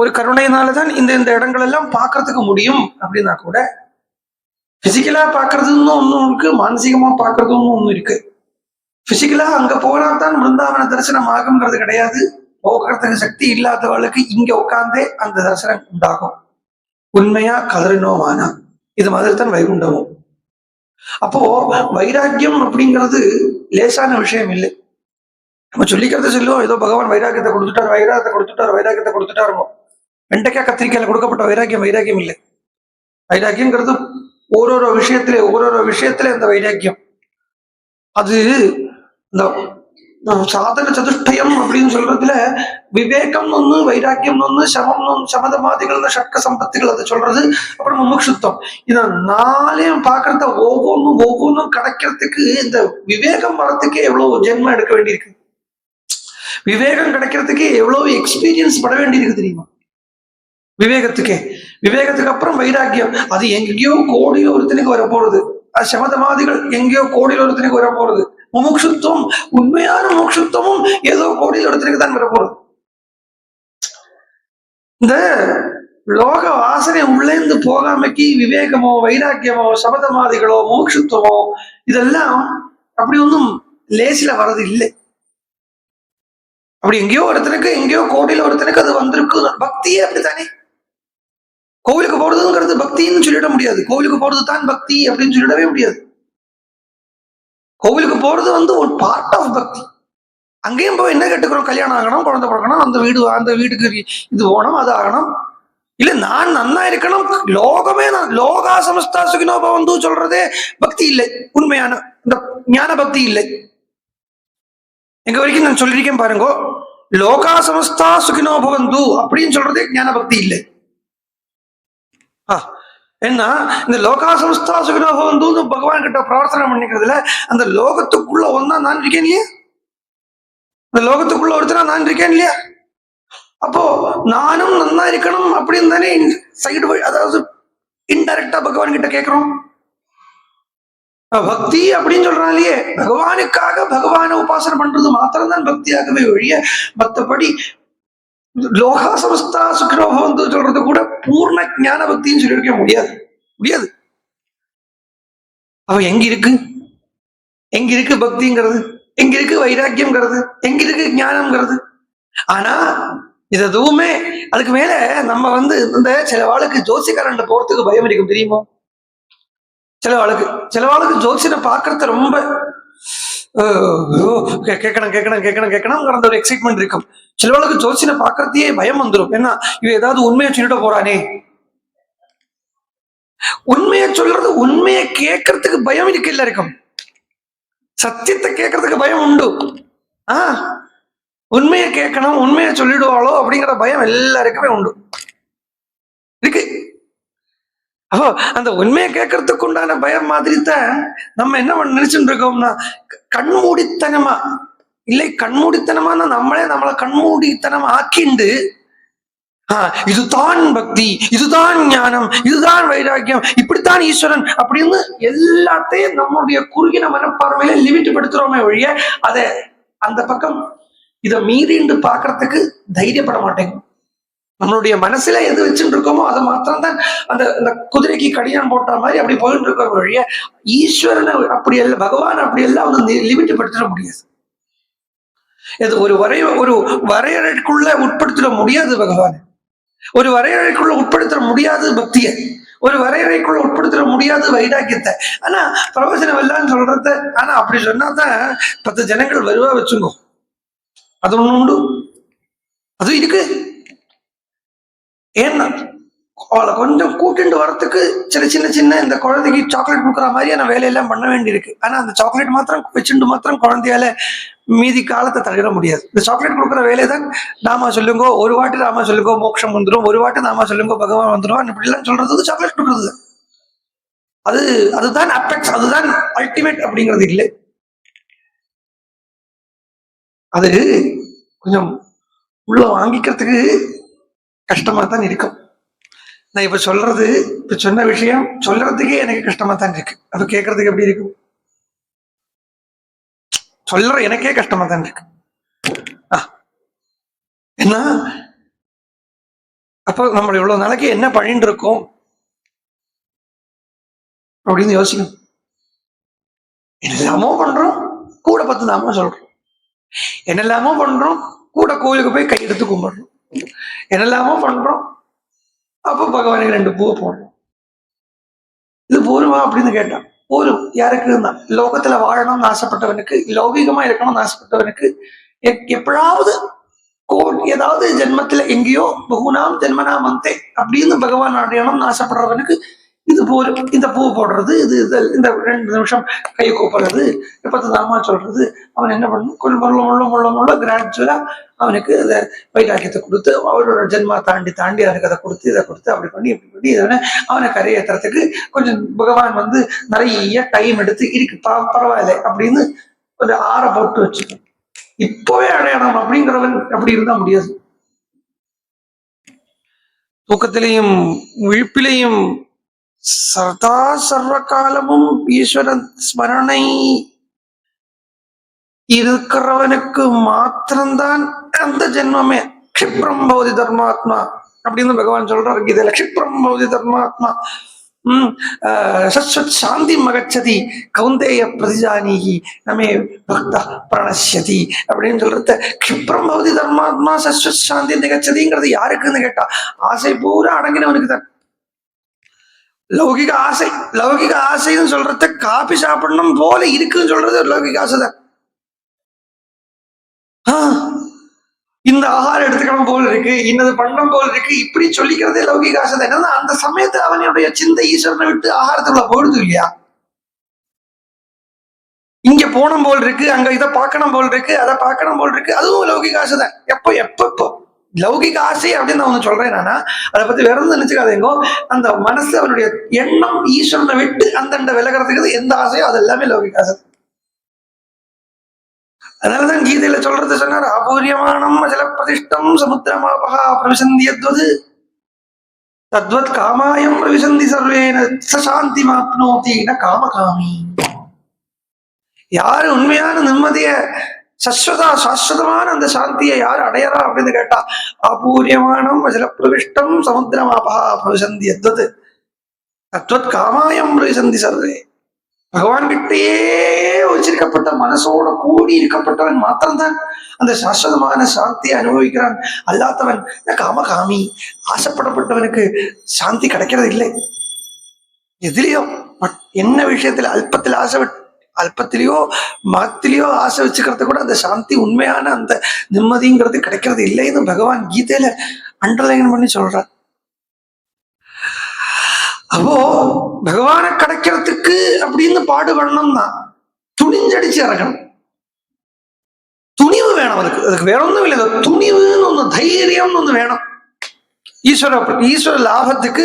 ஒரு கருணையினாலதான் இந்த இடங்கள் எல்லாம் பார்க்கறதுக்கு முடியும் அப்படின்னா கூட, பிசிக்கலா பார்க்கறதுன்னு ஒன்னும் இருக்கு, மானசீகமா பார்க்கறதுன்னு ஒண்ணு இருக்கு. பிசிக்கலா அங்க போனால்தான் பிருந்தாவன தரிசனம் ஆகுங்கிறது கிடையாது. போக்குறதுக்கு சக்தி இல்லாதவர்களுக்கு இங்க உட்கார்ந்தே அந்த தரிசனம் உண்டாகும். உண்மையா கதறினோமானா இது மாதிரி தான் வைகுண்டமும். அப்போ வைராக்கியம் அப்படிங்கிறது லேசான விஷயம் இல்லை. நம்ம சொல்லிக்கிறத சொல்லுவோம், ஏதோ பகவான் வைராக்கியத்தை கொடுத்துட்டாருமோ. வெண்டைக்காய் கத்திரிக்காயில கொடுக்கப்பட்ட வைராக்கியம் இல்லை. வைராக்கியங்கிறது ஓரொரு விஷயத்துல இந்த வைராக்கியம் அது இந்த சாதன சதுஷ்டயம் அப்படின்னு சொல்றதுல விவேகம் ஒண்ணு, வைராக்கியம் ஒண்ணு, சமதமாதிகள், ஷட்க சம்பத்திகள் அதை சொல்றது, அப்புறம் முமுட்சுத்தம். இத 4ஐயும் பாக்குறத ஒவ்வொன்னும் கிடைக்கிறதுக்கு இந்த விவேகம் வரத்துக்கே எவ்வளவு ஜென்மம் எடுக்க வேண்டியிருக்கு. விவேகம் கிடைக்கிறதுக்கு எவ்வளவு எக்ஸ்பீரியன்ஸ் பட வேண்டியிருக்கு தெரியுமா? விவேகத்துக்கு அப்புறம் வைராக்கியம், அது எங்கேயோ கோடியில் ஒருத்தனுக்கு வரப்போறது. அது சமதமாதிகள் எங்கேயோ கோடியில் ஒருத்தனுக்கு வரப்போறது. முமுட்சுத்துவம், உண்மையான முமுட்சுத்துவமும் ஏதோ கோடியில் ஒருத்தனுக்கு தான் வரப்போறது. இந்த லோக வாசனை உள்ளேந்து போகாமைக்கு விவேகமோ வைராக்கியமோ சமதமாதிகளோ முமுட்சுத்துவமோ இதெல்லாம் அப்படி ஒன்றும் லேசில வர்றது இல்லை. அப்படி எங்கேயோ கோடியில் ஒருத்தனுக்கு அது வந்திருக்கு. பக்தியே அப்படித்தானே. கோவிலுக்கு போறதுங்கிறது பக்தின்னு சொல்லிட முடியாது. கோவிலுக்கு போறது தான் பக்தி அப்படின்னு சொல்லிடவே முடியாது. கோவிலுக்கு போறது ஒரு பார்ட் ஆஃப் பக்தி. அங்கேயும் போய் என்ன கேட்டுக்கிறோம், கல்யாணம் ஆகணும், குழந்தை பிறக்கணும், அந்த வீட்டுக்கு இது போகணும், அது ஆகணும், இல்ல நான் நன்னா இருக்கணும், லோகமே லோகா சமஸ்தா சுகினோ பவந்து சொல்றதே பக்தி இல்லை. உண்மையான இந்த ஞான பக்தி இல்லை. எங்க வரைக்கும் நான் சொல்லியிருக்கேன் பாருங்க, லோகா சமஸ்தா சுகினோ பவந்து அப்படின்னு சொல்றதே ஞான பக்தி இல்லை. ஏன்னா இந்த லோகா சம்ஸ்தா சுகினோபவந்து பகவான் கிட்ட பிரார்த்தனை பண்ணிக்கிறதுல அந்த லோகத்துக்குள்ள ஒன்னா நான் இருக்கேன் இல்லையா, இந்த லோகத்துக்குள்ள ஒருத்தரா நான் இருக்கேன் இல்லையா, அப்போ நானும் நன்னா இருக்கணும் அப்படின்னு தானே சைடு வழி, அதாவது இன்டைரக்டா பகவான் கிட்ட கேட்கிறோம். பக்தி அப்படின்னு சொல்றாங்களே, பகவானுக்காக பகவானை உபாசனை பண்றது மாத்திரம் தான் பக்தியாகவே ஒழிய மற்றபடி லோகா சமஸ்தா சுக்கிரோபவந்து சொல்றது கூட பூர்ண ஞான பக்தின்னு சொல்லியிருக்க முடியாது முடியாது. அவ எங்க இருக்கு பக்திங்கிறது, எங்க இருக்கு வைராக்கியம்ங்கிறது, எங்க இருக்கு ஞானம்ங்கிறது. ஆனா இது எதுவுமே அதுக்கு மேல நம்ம இந்த சில ஆளுக்கு ஜோசிக்காரன் போறதுக்கு பயம் இருக்கும் தெரியுமோ. சில ஆளுக்கு ஜோசியனை பார்க்கறத ரொம்ப கேட்கணும் ஒரு எக்ஸைட்மெண்ட் இருக்கும். சில ஆளுக்கு ஜோசியனை பார்க்கறதையே பயம் வந்துடும். ஏன்னா இவ ஏதாவது உண்மையை சொல்லிட்டு போறானே. உண்மையை சொல்றது, உண்மையை கேட்கறதுக்கு பயம் இருக்கு எல்லாருக்கும். சத்தியத்தை கேட்கறதுக்கு பயம் உண்டு. உண்மையை கேட்கணும், உண்மையை சொல்லிடுவாளோ அப்படிங்கிற பயம் எல்லாருக்குமே உண்டு இருக்கு. அப்போ அந்த உண்மையை கேட்கறதுக்கு உண்டான பயம் மாதிரி தான் நம்ம என்ன நினைச்சுட்டு இருக்கோம்னா, கண்மூடித்தனமா இல்லை, கண்மூடித்தனமா நம்மளை கண்மூடித்தனமா ஆக்கிண்டு இதுதான் பக்தி, இதுதான் ஞானம், இதுதான் வைராக்கியம், இப்படித்தான் ஈஸ்வரன் அப்படின்னு எல்லாத்தையும் நம்மளுடைய குறுகின மனப்பார்வையில லிமிட் படுத்துறோமே ஒழிய அதை அந்த பக்கம் இதை மீறிண்டு பாக்குறதுக்கு தைரியப்பட மாட்டேங்கும். நம்மளுடைய மனசுல எது வச்சுட்டு இருக்கோமோ அதை மாத்திரம் தான் அந்த குதிரைக்கு கடியான் போட்ட மாதிரி அப்படி போயிட்டு இருக்க வழிய ஈஸ்வரனை அப்படி அல்ல, பகவான் அப்படி எல்லாம் லிமிட் படுத்திட முடியாது. இது ஒரு வரையறைக்குள்ள உட்படுத்திட முடியாது பகவான், ஒரு வரையறைக்குள்ள உட்படுத்த முடியாது பக்தியை, ஒரு வரையறைக்குள்ள உட்படுத்த முடியாது வைராக்கியத்தை. ஆனா பிரவச்சனம் எல்லாம் சொல்றத, ஆனா அப்படி சொன்னாதான் 10 ஜனங்கள் வருவா வச்சுங்கோ, அது ஒண்ணு உண்டு, அது இருக்கு. ஏன்னா அவளை கொஞ்சம் கூட்டிட்டு வரத்துக்கு சின்ன இந்த குழந்தைக்கு சாக்லேட் கொடுக்குற மாதிரியான வேலையெல்லாம் பண்ண வேண்டியிருக்கு. ஆனா அந்த சாக்லேட் மாத்திரம் வச்சுட்டு மாத்திரம் குழந்தையால மீதி காலத்தை தள்ளிட முடியாது. இந்த சாக்லேட் கொடுக்குற வேலையை தான் நாம சொல்லுங்கோ, ஒரு வாட்டி நாம சொல்லுங்கோ மோட்சம் வந்துடும், ஒரு வாட்டி நாம சொல்லுங்கோ பகவான் வந்துடுவான், இப்படி எல்லாம் சொல்றது சாக்லேட் கொடுக்குறது. அதுதான் அப்பெக்ஸ், அதுதான் அல்டிமேட் அப்படிங்கிறது இல்லை. அது கொஞ்சம் உள்ள வாங்கிக்கிறதுக்கு கஷ்டமா தான் இருக்கும். நான் இப்ப சொன்ன விஷயம் சொல்றதுக்கே எனக்கு கஷ்டமா தான் இருக்கு. அது கேட்கறதுக்கு எப்படி இருக்கும், சொல்ற எனக்கே கஷ்டமா தான் இருக்கு. என்ன அப்போ நம்ம இவ்வளவு நாளைக்கு என்ன பண்ணிட்டு இருக்கோம் அப்படின்னு யோசிக்கணும். என்னெல்லாமோ பண்றோம், கூட 10 நாம சொல்றோம், என்னெல்லாமோ பண்றோம், கூட கோயிலுக்கு போய் கையெடுத்து கும்பிடுறோம், என்னெல்லாமோ பண்றோம், அப்போ பகவானுக்கு 2 பூவை போடுறோம். இது போருமா அப்படின்னு கேட்டான். போரும் யாருக்கு தான் லோகத்துல வாழணும்னு ஆசைப்பட்டவனுக்கு, லௌகிகமா இருக்கணும்னு ஆசைப்பட்டவனுக்கு, எப்படாவது ஏதாவது ஜென்மத்துல எங்கேயோ பகுனாம் ஜென்மனாம் அந்தே அப்படின்னு பகவான் அடையணும்னு ஆசைப்படுறவனுக்கு இது போரும். இந்த பூ போடுறது, இந்த 2 நிமிஷம் கை கூப்பிடுறது, 10 நாமா சொல்றது, அவன் என்ன பண்ணணும், கொஞ்சம் முள்ள கிராஜுவலா அவனுக்கு அதை வைராக்கியத்தை கொடுத்து, அவரோட ஜென்மா தாண்டி அவனுக்கு அதை கொடுத்து இதை கொடுத்து அப்படி பண்ணி இப்படி பண்ணி இதை அவனை கரையேற்றுறதுக்கு கொஞ்சம் பகவான் நிறைய டைம் எடுத்து இருக்கு, பரவாயில்ல அப்படின்னு ஒரு ஆற போட்டு வச்சுக்கணும். இப்பவே அடையணும் அப்படிங்கிறவன் அப்படி இருந்தா முடியாது. தூக்கத்திலையும் விழிப்பிலையும் சதா சர்வ காலமும் ஈஸ்வரன் ஸ்மரணை இருக்கிறவனுக்கு மாத்திரம்தான் அந்த ஜென்மமே க்ஷிப்ரம் பவதி தர்மாத்மா அப்படின்னு பகவான் சொல்றாரு கீதையில. க்ஷிப்ரம் பவதி தர்மாத்மா சஸ்வத் சாந்தி மகச்சதி கௌந்தேய பிரதிஜானீகி நமே பக்தா பிரணஷ்யதி அப்படின்னு சொல்றது. க்ஷிப்ரம் பவதி தர்மாத்மா சஸ்வத் சாந்தி நிகச்சதிங்கிறது யாருக்குன்னு கேட்டா ஆசை பூரா அடங்கினவனுக்கு தான். லௌகிக ஆசைன்னு சொல்றத காபி சாப்பிடணும் போல இருக்குன்னு சொல்றது லௌகிக ஆசைதான். இந்த ஆகாரம் எடுத்துக்கணும் போல் இருக்கு, இன்னது பண்ணணும் போல் இருக்கு, இப்படி சொல்லிக்கிறதே லௌகிக ஆசை தான். என்னன்னா அந்த சமயத்துல அவனுடைய சிந்தை ஈஸ்வரனை விட்டு ஆகாரத்துக்குள்ள போயிடுது இல்லையா. இங்க போனம் போல் இருக்கு, அங்க இதை பார்க்கணும் போல் இருக்கு, அதை பார்க்கணும் போல் இருக்கு, அதுவும் லௌகிக ஆசை தான். எப்போ லௌகிக ஆசை அப்படின்னு நான் ஒண்ணு சொல்றேன். நானா அதை பத்தி வேற ஒன்றும் நினைச்சுக்காதீங்கோ. அந்த மனசு அவனுடைய எண்ணம் ஈஸ்வரனை விட்டு அந்தண்ட விலகிறதுக்கு எந்த ஆசையோ அது எல்லாமே லௌகிக ஆசை. அதனாலதான் கீதையில சொல்றது சொன்னார், அபூரியமானம் அஜல பிரதிஷ்டம் சமுத்திரமாபகா பிரவிசந்தியத்வது தத்வத் காமாயம் பிரவிசந்தி சர்வேன சாந்தி மாப்னோதி ந காமகாமி. யாரு உண்மையான நிம்மதிய சாஸ்வதமான அந்த சாந்தியை யார் அடையறா அப்படின்னு கேட்டா, அபூரியமானம் அஜல பிரவிஷ்டம் சமுத்திரமாபகா பிரவிசந்தி எத்வது தத்வத் காமாயம் பிரவிசந்தி சர்வே. பகவான் கிட்டேயே வச்சிருக்கப்பட்ட மனசோட கூடி இருக்கப்பட்டவன் மாத்திரம்தான் அந்த சாஸ்வதமான சாந்தியை அனுபவிக்கிறான். அல்லாதவன் காமகாமி, ஆசைப்படப்பட்டவனுக்கு சாந்தி கிடைக்கிறது இல்லை. எதுலயோ என்ன விஷயத்துல அல்பத்தில் அல்பத்திலேயோ மகத்திலேயோ ஆசை வச்சுக்கிறது கூட அந்த சாந்தி உண்மையான அந்த நிம்மதிங்கிறது கிடைக்கிறது இல்லைன்னு பகவான் கீதையில அண்டர்லைன் பண்ணி சொல்றார். அப்போ பகவானை கிடைக்கிறதுக்கு அப்படின்னு பாடுபடணும்னா துணிஞ்சடிச்சு இறக்கணும். துணிவு வேணும். அதுக்கு வேற ஒன்றும் இல்லை. துணிவுன்னு ஒண்ணு, தைரியம்னு ஒண்ணு வேணும். ஈஸ்வர லாபத்துக்கு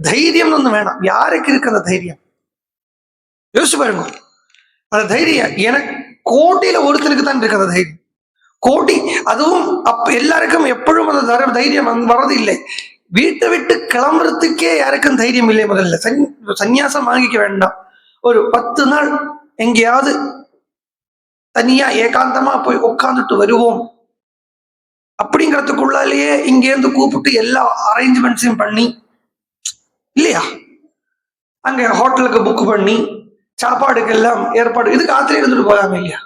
தைரியம்னு ஒண்ணு வேணும். யாருக்கு இருக்கு அந்த தைரியம்? யோசிச்சு பாருங்க. அந்த தைரியம் எனக்கு கோட்டியில ஒருத்தருக்கு தான் இருக்கு அந்த தைரியம். கோட்டி, அதுவும் எல்லாருக்கும் எப்பொழுதும் அந்த தைரியம் வர்றது இல்லை. வீட்டை விட்டு கிளம்புறதுக்கே யாருக்கும் தைரியம் இல்லை. முதல்ல சந்நியாசம் வாங்கிக்க வேண்டாம், ஒரு 10 நாள் எங்கேயாவது தனியா ஏகாந்தமா போய் உட்காந்துட்டு வருவோம் அப்படிங்கிறதுக்குள்ளாலேயே இங்கேருந்து கூப்பிட்டு எல்லா அரேஞ்ச்மெண்ட்ஸையும் பண்ணி இல்லையா, அங்க ஹோட்டலுக்கு புக் பண்ணி சாப்பாடுக்கு எல்லாம் ஏற்பாடு, இதுக்கு ஆத்திரம் இருந்துட்டு போகாம இல்லையா?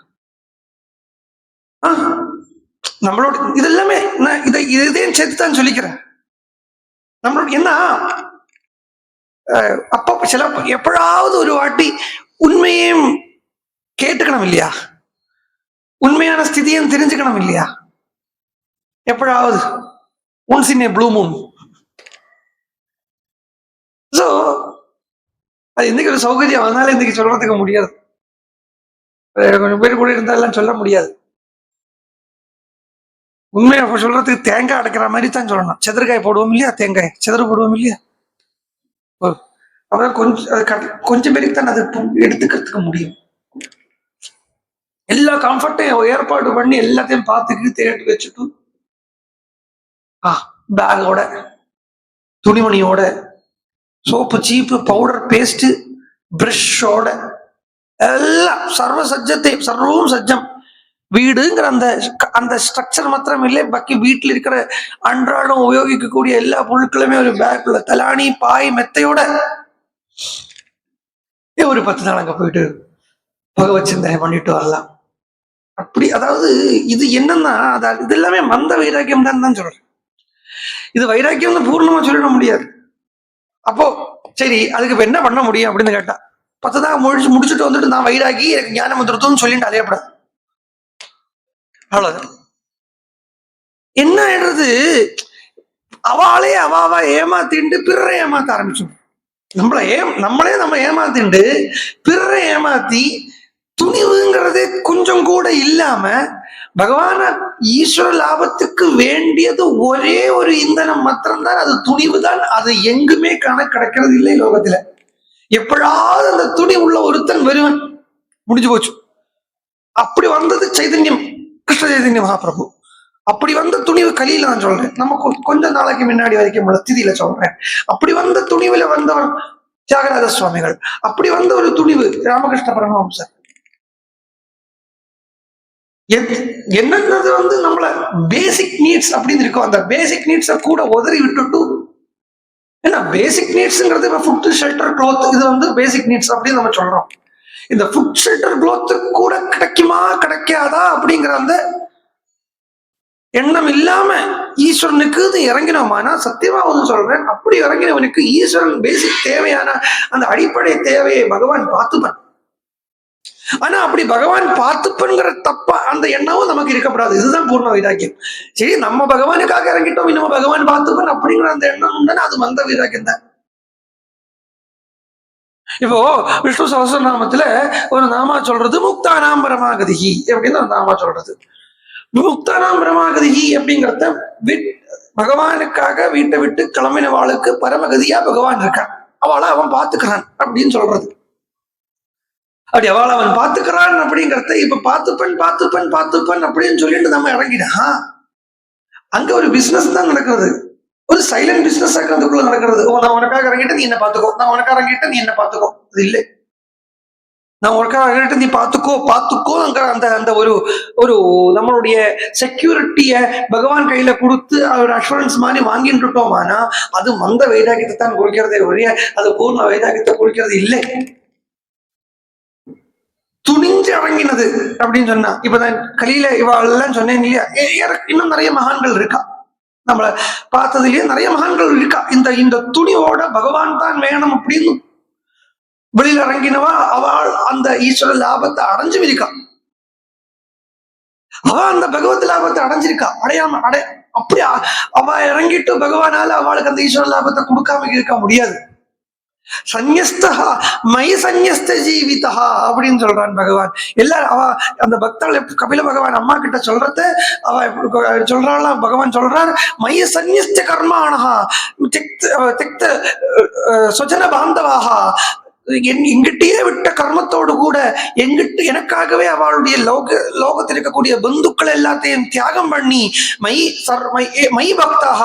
நம்மளோட இது எல்லாமே நான் இதையும் சேர்த்து தான் சொல்லிக்கிறேன். நம்மளோட என்ன அப்ப சில எப்படாவது ஒரு வாட்டி உண்மையும் கேட்டுக்கணும் இல்லையா, உண்மையான ஸ்திதியும் தெரிஞ்சுக்கணும் இல்லையா? எப்படாவது once in a blue moon. So அது இன்னைக்கு ஒரு சௌகரியம், அதனால இன்னைக்கு சொல்றதுக்கு முடியாது. கொஞ்சம் பேர் கூட இருந்தா எல்லாம் சொல்ல முடியாது. உண்மையை சொல்றதுக்கு தேங்காய் அடைக்கிற மாதிரி தான் சொல்லணும். செதற்காய் போடுவோம் இல்லையா, தேங்காய் செதறு போடுவோம் இல்லையா, அப்புறம் கொஞ்சம் பேருக்கு தான் அது எடுத்துக்கிறதுக்கு முடியும். எல்லா கம்ஃபர்ட்டையும் ஏற்பாடு பண்ணி எல்லாத்தையும் பார்த்துக்கிட்டு தேடி வச்சுட்டு பேகோட துணிமணியோட சோப்பு சீப்பு பவுடர் பேஸ்ட் பிரஷோட எல்லாம் சர்வம் சஜ்ஜம். வீடுங்கிற அந்த ஸ்ட்ரக்சர் மாத்திரம் இல்லை, பாக்கி வீட்டில் இருக்கிற அன்றாடம் உபயோகிக்கக்கூடிய எல்லா பொருட்களுமே ஒரு பேக்குள்ள, தலாணி பாய் மெத்தையோட ஒரு 10 நாள் அங்க போயிட்டு பகவத் சிந்தனை பண்ணிட்டு வரலாம். அப்படி அதாவது இது என்னன்னா இது எல்லாமே மந்த வைராக்கியம் தான் சொல்றேன். இது வைராக்கியம் பூர்ணமா சொல்லிட முடியாது. அப்போ சரி, அதுக்கு இப்ப என்ன பண்ண முடியும் அப்படின்னு கேட்டா, 10 நாள் முடிச்சுட்டு வந்துட்டு நான் வைராகி எனக்கு ஞானம் வந்துருத்தோம்னு சொல்லிட்டு அலையப்படாது. அவ்வளவு என்ன ஆயிடுறது, அவாளே அவாவா ஏமாத்திண்டு பிறரை ஏமாத்த ஆரம்பிச்சோம். நம்மளே நம்ம ஏமாத்திண்டு பிறரை ஏமாத்தி துணிவுங்கிறதே கொஞ்சம் கூட இல்லாம பகவான ஈஸ்வர லாபத்துக்கு வேண்டியது ஒரே ஒரு இந்தனம் மாத்திரம்தான், அது துணிவு தான். அது எங்குமே கிடைக்கிறது இல்லை லோகத்துல. எப்படாவது அந்த துணி உள்ள ஒருத்தன் வருவன், முடிஞ்சு போச்சு. அப்படி வந்தது சைதன்யம், கிருஷ்ண சைதன்ய மகாபிரபு. அப்படி வந்த துணிவு கலியில நான் சொல்றேன், நமக்கு கொஞ்ச நாளைக்கு முன்னாடி வரைக்கும் உள்ள திதியில சொல்றேன். அப்படி வந்த துணிவுல வந்தவர் தியாகராஜ சுவாமிகள். அப்படி வந்த ஒரு துணிவு ராமகிருஷ்ண பரமஹம்சர். என்னன்றது நம்மள பேசிக் நீட்ஸ் அப்படின்னு இருக்கும். அந்த பேசிக் நீட்ஸை கூட உதறி விட்டுட்டு, ஏன்னா பேசிக் நீட்ஸ்ங்கிறது ஃபுட் ஷெல்டர் க்ளோத், இது பேசிக் நீட்ஸ் அப்படின்னு நம்ம சொல்றோம். இந்த ஃபுட் ஷெல்டர் க்ளோத் கூட கிடைக்குமா கிடைக்காதா அப்படிங்கிற அந்த எண்ணம் இல்லாம ஈஸ்வரனுக்கு இறங்கினோமானா, சத்தியமா சொல்றேன், அப்படி இறங்கினவனுக்கு ஈஸ்வரன் பேசிக் தேவையான அந்த அடிப்படை தேவையை பகவான் பார்த்துப்பான். ஆனா அப்படி பகவான் பார்த்துப்பன்கிற தப்பா அந்த எண்ணமும் நமக்கு இருக்கப்படாது. இதுதான் பூர்ண வைராக்கியம். சரி, நம்ம பகவானுக்காக இறங்கிட்டோம், நம்ம பகவான் பார்த்துப்பன் அப்படிங்கிற அந்த எண்ணம் உண்டுன்னா அது மந்த வைராக்கியம் தான். இப்போ விஷ்ணு சஹஸ்ரநாமத்துல ஒரு நாமா சொல்றது முக்தானாம் பரமாகதிஹி அப்படின்னு ஒரு நாமா சொல்றது. விமுக்தானாம் பிரமாகதி அப்படிங்கிறத பகவானுக்காக வீட்டை விட்டு கிளம்பினவாளுக்கு பரமகதியா பகவான் இருக்கான், அவளை அவன் பாத்துக்கிறான் அப்படின்னு சொல்றது. அப்படி அவளை அவன் பாத்துக்கிறான் அப்படிங்கிறத இப்ப பார்த்துப்பன் அப்படின்னு சொல்லிட்டு நம்ம இறங்கினா அங்க ஒரு பிசினஸ் தான் நடக்கிறது, ஒரு சைலண்ட் பிசினஸ் அதுக்குள்ள நடக்கிறது. நான் உனக்காக இறங்கிட்டு நீ என்ன பாத்துக்கோ, நான் உனக்காக இறங்கிட்டு நீ என்ன பாத்துக்கோ, அது இல்லை. நான் உனக்காக இறங்கிட்டு நீ பாத்துக்கோங்கிற அந்த அந்த ஒரு ஒரு நம்மளுடைய செக்யூரிட்டிய பகவான் கையில கொடுத்து ஒரு அஷூரன்ஸ் மாதிரி வாங்கிட்டுட்டோமானா அது மந்த வைராக்கியத்தை தான் குறிக்கிறதே ஒழிய அது பூர்ண வைராக்கியத்தை குறிக்கிறது இல்லை. துணிஞ்சு இறங்கினது அப்படின்னு சொன்னா இப்பதான் கலியில இவாளெல்லாம் சொன்னேன் இல்லையா, இன்னும் நிறைய மகான்கள் இருக்கா, நம்மள பார்த்ததுலயே நிறைய மகான்கள் இருக்கா. இந்த இந்த துணியோட பகவான் தான் வேணும் அப்படின்னு வெளியில இறங்கினவா அவள் அந்த ஈஸ்வர லாபத்தை அடைஞ்சும் இருக்கா, அவ அந்த பகவத் லாபத்தை அடைஞ்சிருக்கா, அடையாம அப்படி அவ இறங்கிட்டு பகவானால அவளுக்கு அந்த ஈஸ்வர லாபத்தை கொடுக்காம இருக்க முடியாது. சந்யஸ்தா மயி சந்யஸ்த ஜீவிதா அப்படின்னு சொல்றான் பகவான். எல்லாரும் அவ அந்த பக்தர்கள் கபில பகவான் அம்மா கிட்ட சொல்றத அவ சொல்றாள், பகவான் சொல்றார் மயி சந்யஸ்த கர்மாணஹா திக்த சுஜன பாந்தவாஹா, எங்கிட்டே விட்ட கர்மத்தோடு கூட எனக்காகவே அவளுடைய லோகத்தில் இருக்கக்கூடிய பந்துக்கள் எல்லாத்தையும் தியாகம் பண்ணி மை பக்தாக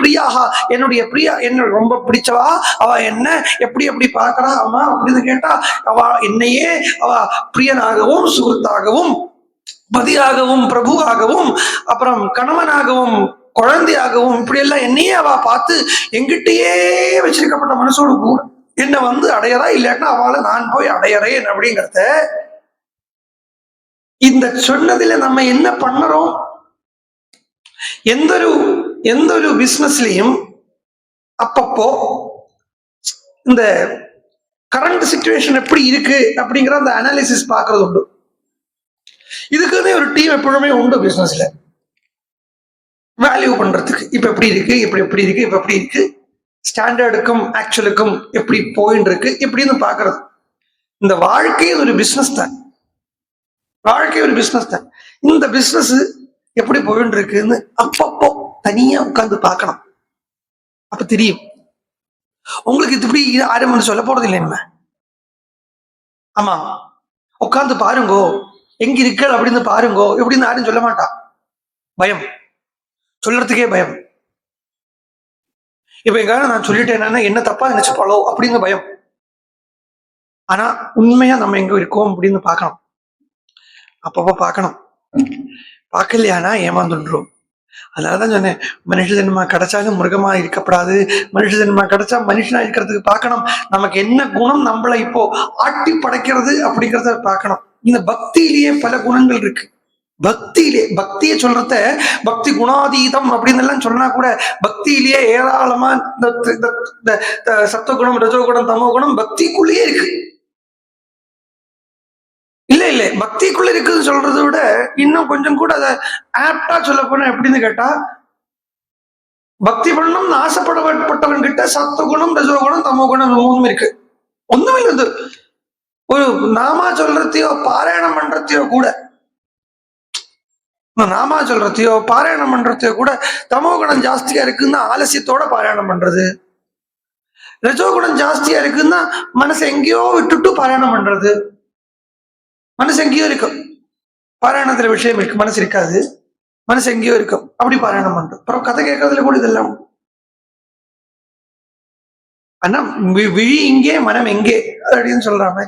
பிரியாக என்னுடைய பிரியா என்ன ரொம்ப பிடிச்சவா, அவ என்ன எப்படி எப்படி பார்க்கறா அம்மா அப்படின்னு கேட்டா அவ என்னையே அவ பிரியனாகவும் சுகத்தாகவும் பதியாகவும் பிரபுவாகவும் அப்புறம் கணவனாகவும் குழந்தையாகவும் இப்படி எல்லாம் என்னையே அவ பார்த்து எங்கிட்டயே வச்சிருக்கப்பட்ட மனசோடு கூட என்ன வந்து அடையறா, இல்லாட்டினா அவளை நான் போய் அடையறேன் அப்படிங்கிறத. இந்த சொன்னதுல நம்ம என்ன பண்ணறோம், எந்த ஒரு பிசினஸ்லயும் அப்பப்போ இந்த கரண்ட் சிச்சுவேஷன் எப்படி இருக்கு அப்படிங்கிற அந்த அனாலிசிஸ் பார்க்கறது உண்டு. இதுக்குன்னே ஒரு டீம் எப்பவுமே உண்டு பிசினஸ்ல, வேல்யூ பண்றதுக்கு. இப்ப எப்படி இருக்கு, எப்படி இருக்கு, இப்ப எப்படி இருக்கு, ஸ்டாண்டர்டுக்கும் ஆக்சுவலுக்கும் எப்படி போயின்னு இருக்கு இப்படின்னு பாக்குறது. இந்த வாழ்க்கையே ஒரு பிசினஸ் தான், வாழ்க்கை ஒரு பிசினஸ் தான். இந்த பிசினஸ் எப்படி போயின்னு இருக்குன்னு அப்பப்போ தனியா உட்கார்ந்து பார்க்கணும், அப்ப தெரியும். உங்களுக்கு இது இப்படி ஆரம்பம் சொல்ல போறது இல்லை நம்ம. ஆமா, உட்கார்ந்து பாருங்கோ எங்க இருக்கல் அப்படின்னு பாருங்கோ எப்படின்னு யாரும் சொல்ல மாட்டா, பயம், சொல்றதுக்கே பயம். இப்ப எங்காவது நான் சொல்லிட்டேன்னா என்ன தப்பா நினைச்சுப்பாளோ அப்படின்னு பயம். ஆனா உண்மையா நம்ம எங்க இருக்கோம் அப்படின்னு பார்க்கணும், அப்பப்போ பார்க்கணும். பார்க்கலையானா ஏமாந்துன்றோம். அதனாலதான் சொன்னேன், மனுஷ ஜென்மா கிடைச்சாலும் மிருகமா இருக்கப்படாது, மனுஷ ஜென்மா கிடைச்சா மனுஷனா இருக்கிறதுக்கு பார்க்கணும். நமக்கு என்ன குணம் நம்மளை இப்போ ஆட்டி படைக்கிறது அப்படிங்கிறத பார்க்கணும். இந்த பக்தியிலேயே பல குணங்கள் இருக்கு. பக்தியை சொல்றத பக்தி குணாதீதம் அப்படின்னு எல்லாம் சொன்னா கூட பக்தியிலேயே ஏராளமா இந்த சத்துவகுணம் ரஜோகுணம் தமோகுணம் பக்திக்குள்ளேயே இருக்கு. இல்ல பக்திக்குள்ள இருக்குன்னு சொல்றதை விட இன்னும் கொஞ்சம் கூட அதை ஆப்டா சொல்ல போனா எப்படின்னு கேட்டா, பக்தி பண்ணணும்னு ஆசைப்படப்பட்டவன் கிட்ட சத்துவகுணம் ரஜோகுணம் தமோகுணம் மூணும் இருக்கு. ஒண்ணுமே இல்லை, ஒரு நாமா சொல்றதையோ பாராயணம் பண்றதையோ கூட, நாமா சொல்றதையோ பாராயணம் பண்றதையோ கூட தமோகுணம் ஜாஸ்தியா இருக்குன்னா ஆலசியத்தோட பாராயணம் பண்றது, ரஜோகுணம் ஜாஸ்தியா இருக்குன்னா மனசு எங்கேயோ விட்டுட்டு பாராயணம் பண்றது. மனசு எங்கேயோ இருக்கும், பாராயணத்துல விஷயம் இருக்கு, மனசு இருக்காது, மனசு எங்கேயோ இருக்கும், அப்படி பாராயணம் பண்றோம். அப்புறம் கதை கேட்கறதுல கூட இதெல்லாம். ஆனா விழி இங்கே மனம் எங்கே அப்படின்னு சொல்றாம,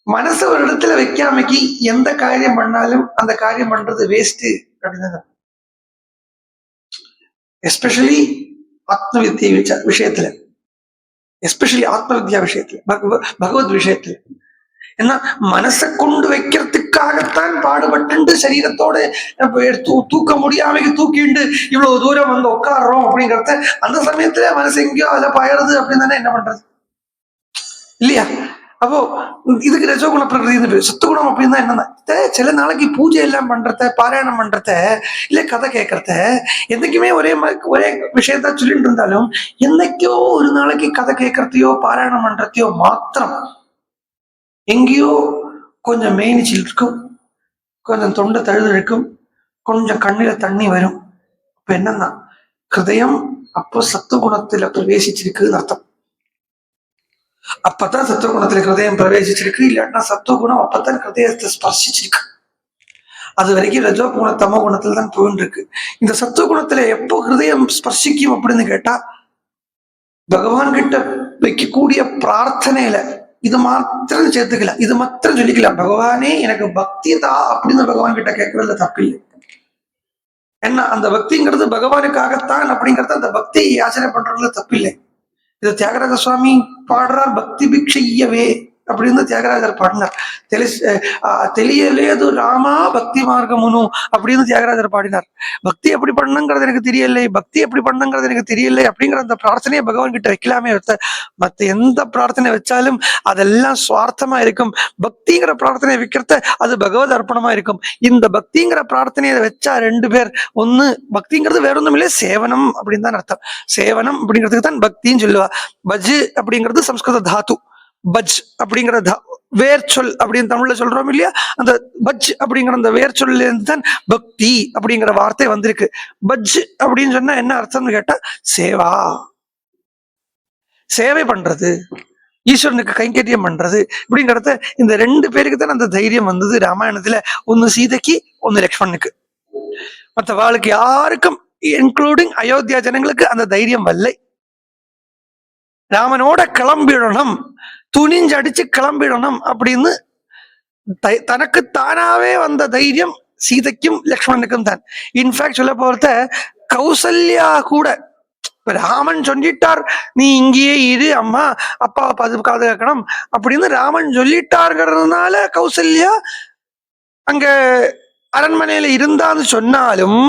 மனசு ஒரு இடத்துல வைக்காமக்கி எந்த காரியம் பண்ணாலும் அந்த காரியம் பண்றது வேஸ்ட் அப்படின்னு. எஸ்பெஷலி ஆத்ம வித்யா விஷயத்துல, எஸ்பெஷலி ஆத்ம வித்யா விஷயத்துல, பகவத் விஷயத்துல. ஏன்னா மனசை கொண்டு வைக்கிறதுக்காகத்தான் பாடுபட்டு சரீரத்தோட தூக்க முடியாம தூக்கிண்டு இவ்வளவு தூரம் வந்து உட்காடுறோம் அப்படிங்கிறத அந்த சமயத்துல மனசு எங்கேயோ அதுல பாயறது அப்படின்னு தானே என்ன பண்றது இல்லையா? அப்போ இதுக்கு ரஜோகுண பிரகிருதி, சத்துகுணம் அப்படின்னா என்னன்னா, சில நாளைக்கு பூஜை எல்லாம் பண்றத, பாராயணம் பண்றத, இல்ல கதை கேட்கறத, என்னைக்குமே ஒரே விஷயத்த சொல்லிட்டு இருந்தாலும் என்னைக்கோ ஒரு நாளைக்கு கதை கேட்கறதையோ பாராயணம் பண்றதையோ மாத்திரம் எங்கேயோ கொஞ்சம் மேனிச்சில் இருக்கும், கொஞ்சம் தொண்டை தழுதழுக்கும், கொஞ்சம் கண்ணில தண்ணி வரும். இப்ப என்னன்னா ஹிருதயம் அப்போ சத்துவகுணத்துல பிரவேசிச்சிருக்குன்னு அர்த்தம். அப்பதான் சத்துவகுணத்துல ஹிருதயம் பிரவேசிச்சிருக்கு, இல்லாட்டினா சத்துவகுணம் அப்பதான் ஹிருதயத்தை ஸ்பர்சிச்சிருக்கு. அது வரைக்கும் ரஜோ குண தமோ குணத்துல தான் போயின்னு இருக்கு. இந்த சத்துவ குணத்துல எப்போ ஹிருதயம் ஸ்பர்சிக்கும் அப்படின்னு கேட்டா, பகவான் கிட்ட வைக்கக்கூடிய பிரார்த்தனையில இது மாத்திரம் சேர்த்துக்கல, இது மாத்திரம் சொல்லிக்கலாம், பகவானே எனக்கு பக்தி தான் அப்படின்னு பகவான் கிட்ட கேட்கறதுல தப்பில்லை. ஏன்னா அந்த பக்திங்கிறது பகவானுக்காகத்தான் அப்படிங்கறது, அந்த பக்தியை யாசனை பண்றதுல தப்பில்லை. இது தியாகராஜ சுவாமி பாடுறார், பக்தி பிக்ஷையவே அப்படின்னு தியாகராஜர் பாடினார். தெரியலேது ராமா பக்தி மார்க்கமுனு அப்படின்னு தியாகராஜர் பாடினார். பக்தி எப்படி பண்ணணுங்கிறது எனக்கு தெரியலை, பக்தி எப்படி பண்ணணுங்கிறது எனக்கு தெரியலை அப்படிங்கிற அந்த பிரார்த்தனையை பகவான் கிட்ட வைக்கலாமே வைத்த, மற்ற எந்த பிரார்த்தனை வச்சாலும் அதெல்லாம் சுவார்த்தமா இருக்கும். பக்திங்கிற பிரார்த்தனையை வைக்கிறத அது பகவத் அர்ப்பணமா இருக்கும். இந்த பக்திங்கிற பிரார்த்தனையை வச்சா ரெண்டு பேர், ஒண்ணு பக்திங்கிறது வேற ஒண்ணும் இல்லை, சேவனம் அப்படின்னு தான் அர்த்தம். சேவனம் அப்படிங்கிறதுக்கு தான் பக்தின்னு சொல்லுவா. பஜ் அப்படிங்கிறது சம்ஸ்கிருத தாத்து, பஜ் அப்படிங்கிற வேர் சொல் அப்படின்னு தமிழ்ல சொல்றோம் இல்லையா, அந்த பஜ் அப்படிங்கிற அந்த வேர் சொல்ல இருந்து தான் பக்தி அப்படிங்கிற வார்த்தை வந்திருக்கு. பஜ் அப்படின்னு சொன்னா என்ன அர்த்தம்னு கேட்டா, சேவா, சேவை பண்றது, ஈஸ்வரனுக்கு கைங்கரியம் பண்றது இப்படிங்கிறத. இந்த ரெண்டு பேருக்கு தான் அந்த தைரியம் வந்தது ராமாயணத்துல. ஒன்னு சீதைக்கு, ஒன்னு லக்ஷ்மணனுக்கு. மற்ற வாழ்க்கை யாருக்கும் இன்க்ளூடிங் அயோத்தியா ஜனங்களுக்கு அந்த தைரியம் வரலை. ராமனோட கிளம்பிடணும், துணிஞ்சு அடிச்சு கிளம்பிடணும் அப்படின்னு தனக்கு தானாவே வந்த தைரியம் சீதைக்கும் லக்ஷ்மணனுக்கும் தான். இன்ஃபேக்ட் சொல்ல போறத கௌசல்யா கூட, ராமன் சொல்லிட்டார் நீ இங்கேயே இரு அம்மா, அப்பா பாதுகாக்கணும் அப்படின்னு ராமன் சொல்லிட்டாருங்கிறதுனால கௌசல்யா அங்க அரண்மனையில இருந்தான்னு சொன்னாலும்,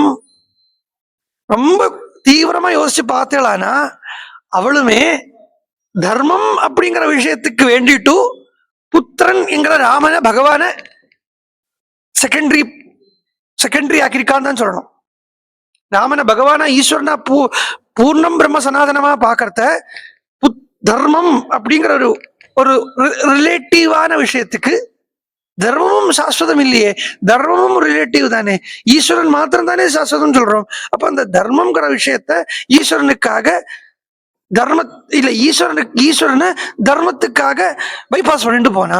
ரொம்ப தீவிரமா யோசிச்சு பார்த்தேளானா அவளுமே தர்மம் அப்படிங்கிற விஷயத்துக்கு வேண்டிட்டு புத்திரன் என்கிற ராமன பகவான செகண்டரி ஆக்கிருக்கான்னு தான் சொல்லணும். ராமன பகவானா ஈஸ்வரனா பூர்ணம் பிரம்ம சனாதனமா பாக்கிறத தர்மம் அப்படிங்கிற ஒரு ரிலேட்டிவான விஷயத்துக்கு, தர்மமும் சாஸ்வதம் இல்லையே, தர்மமும் ரிலேட்டிவ் தானே, ஈஸ்வரன் மாத்திரம் தானே சாஸ்வதம் சொல்றோம். அப்ப அந்த தர்மம்ங்கிற விஷயத்த ஈஸ்வரனுக்காக தர்ம இல்ல, ஈஸ்வரனை தர்மத்துக்காக பைபாஸ் பண்ணிட்டு போனா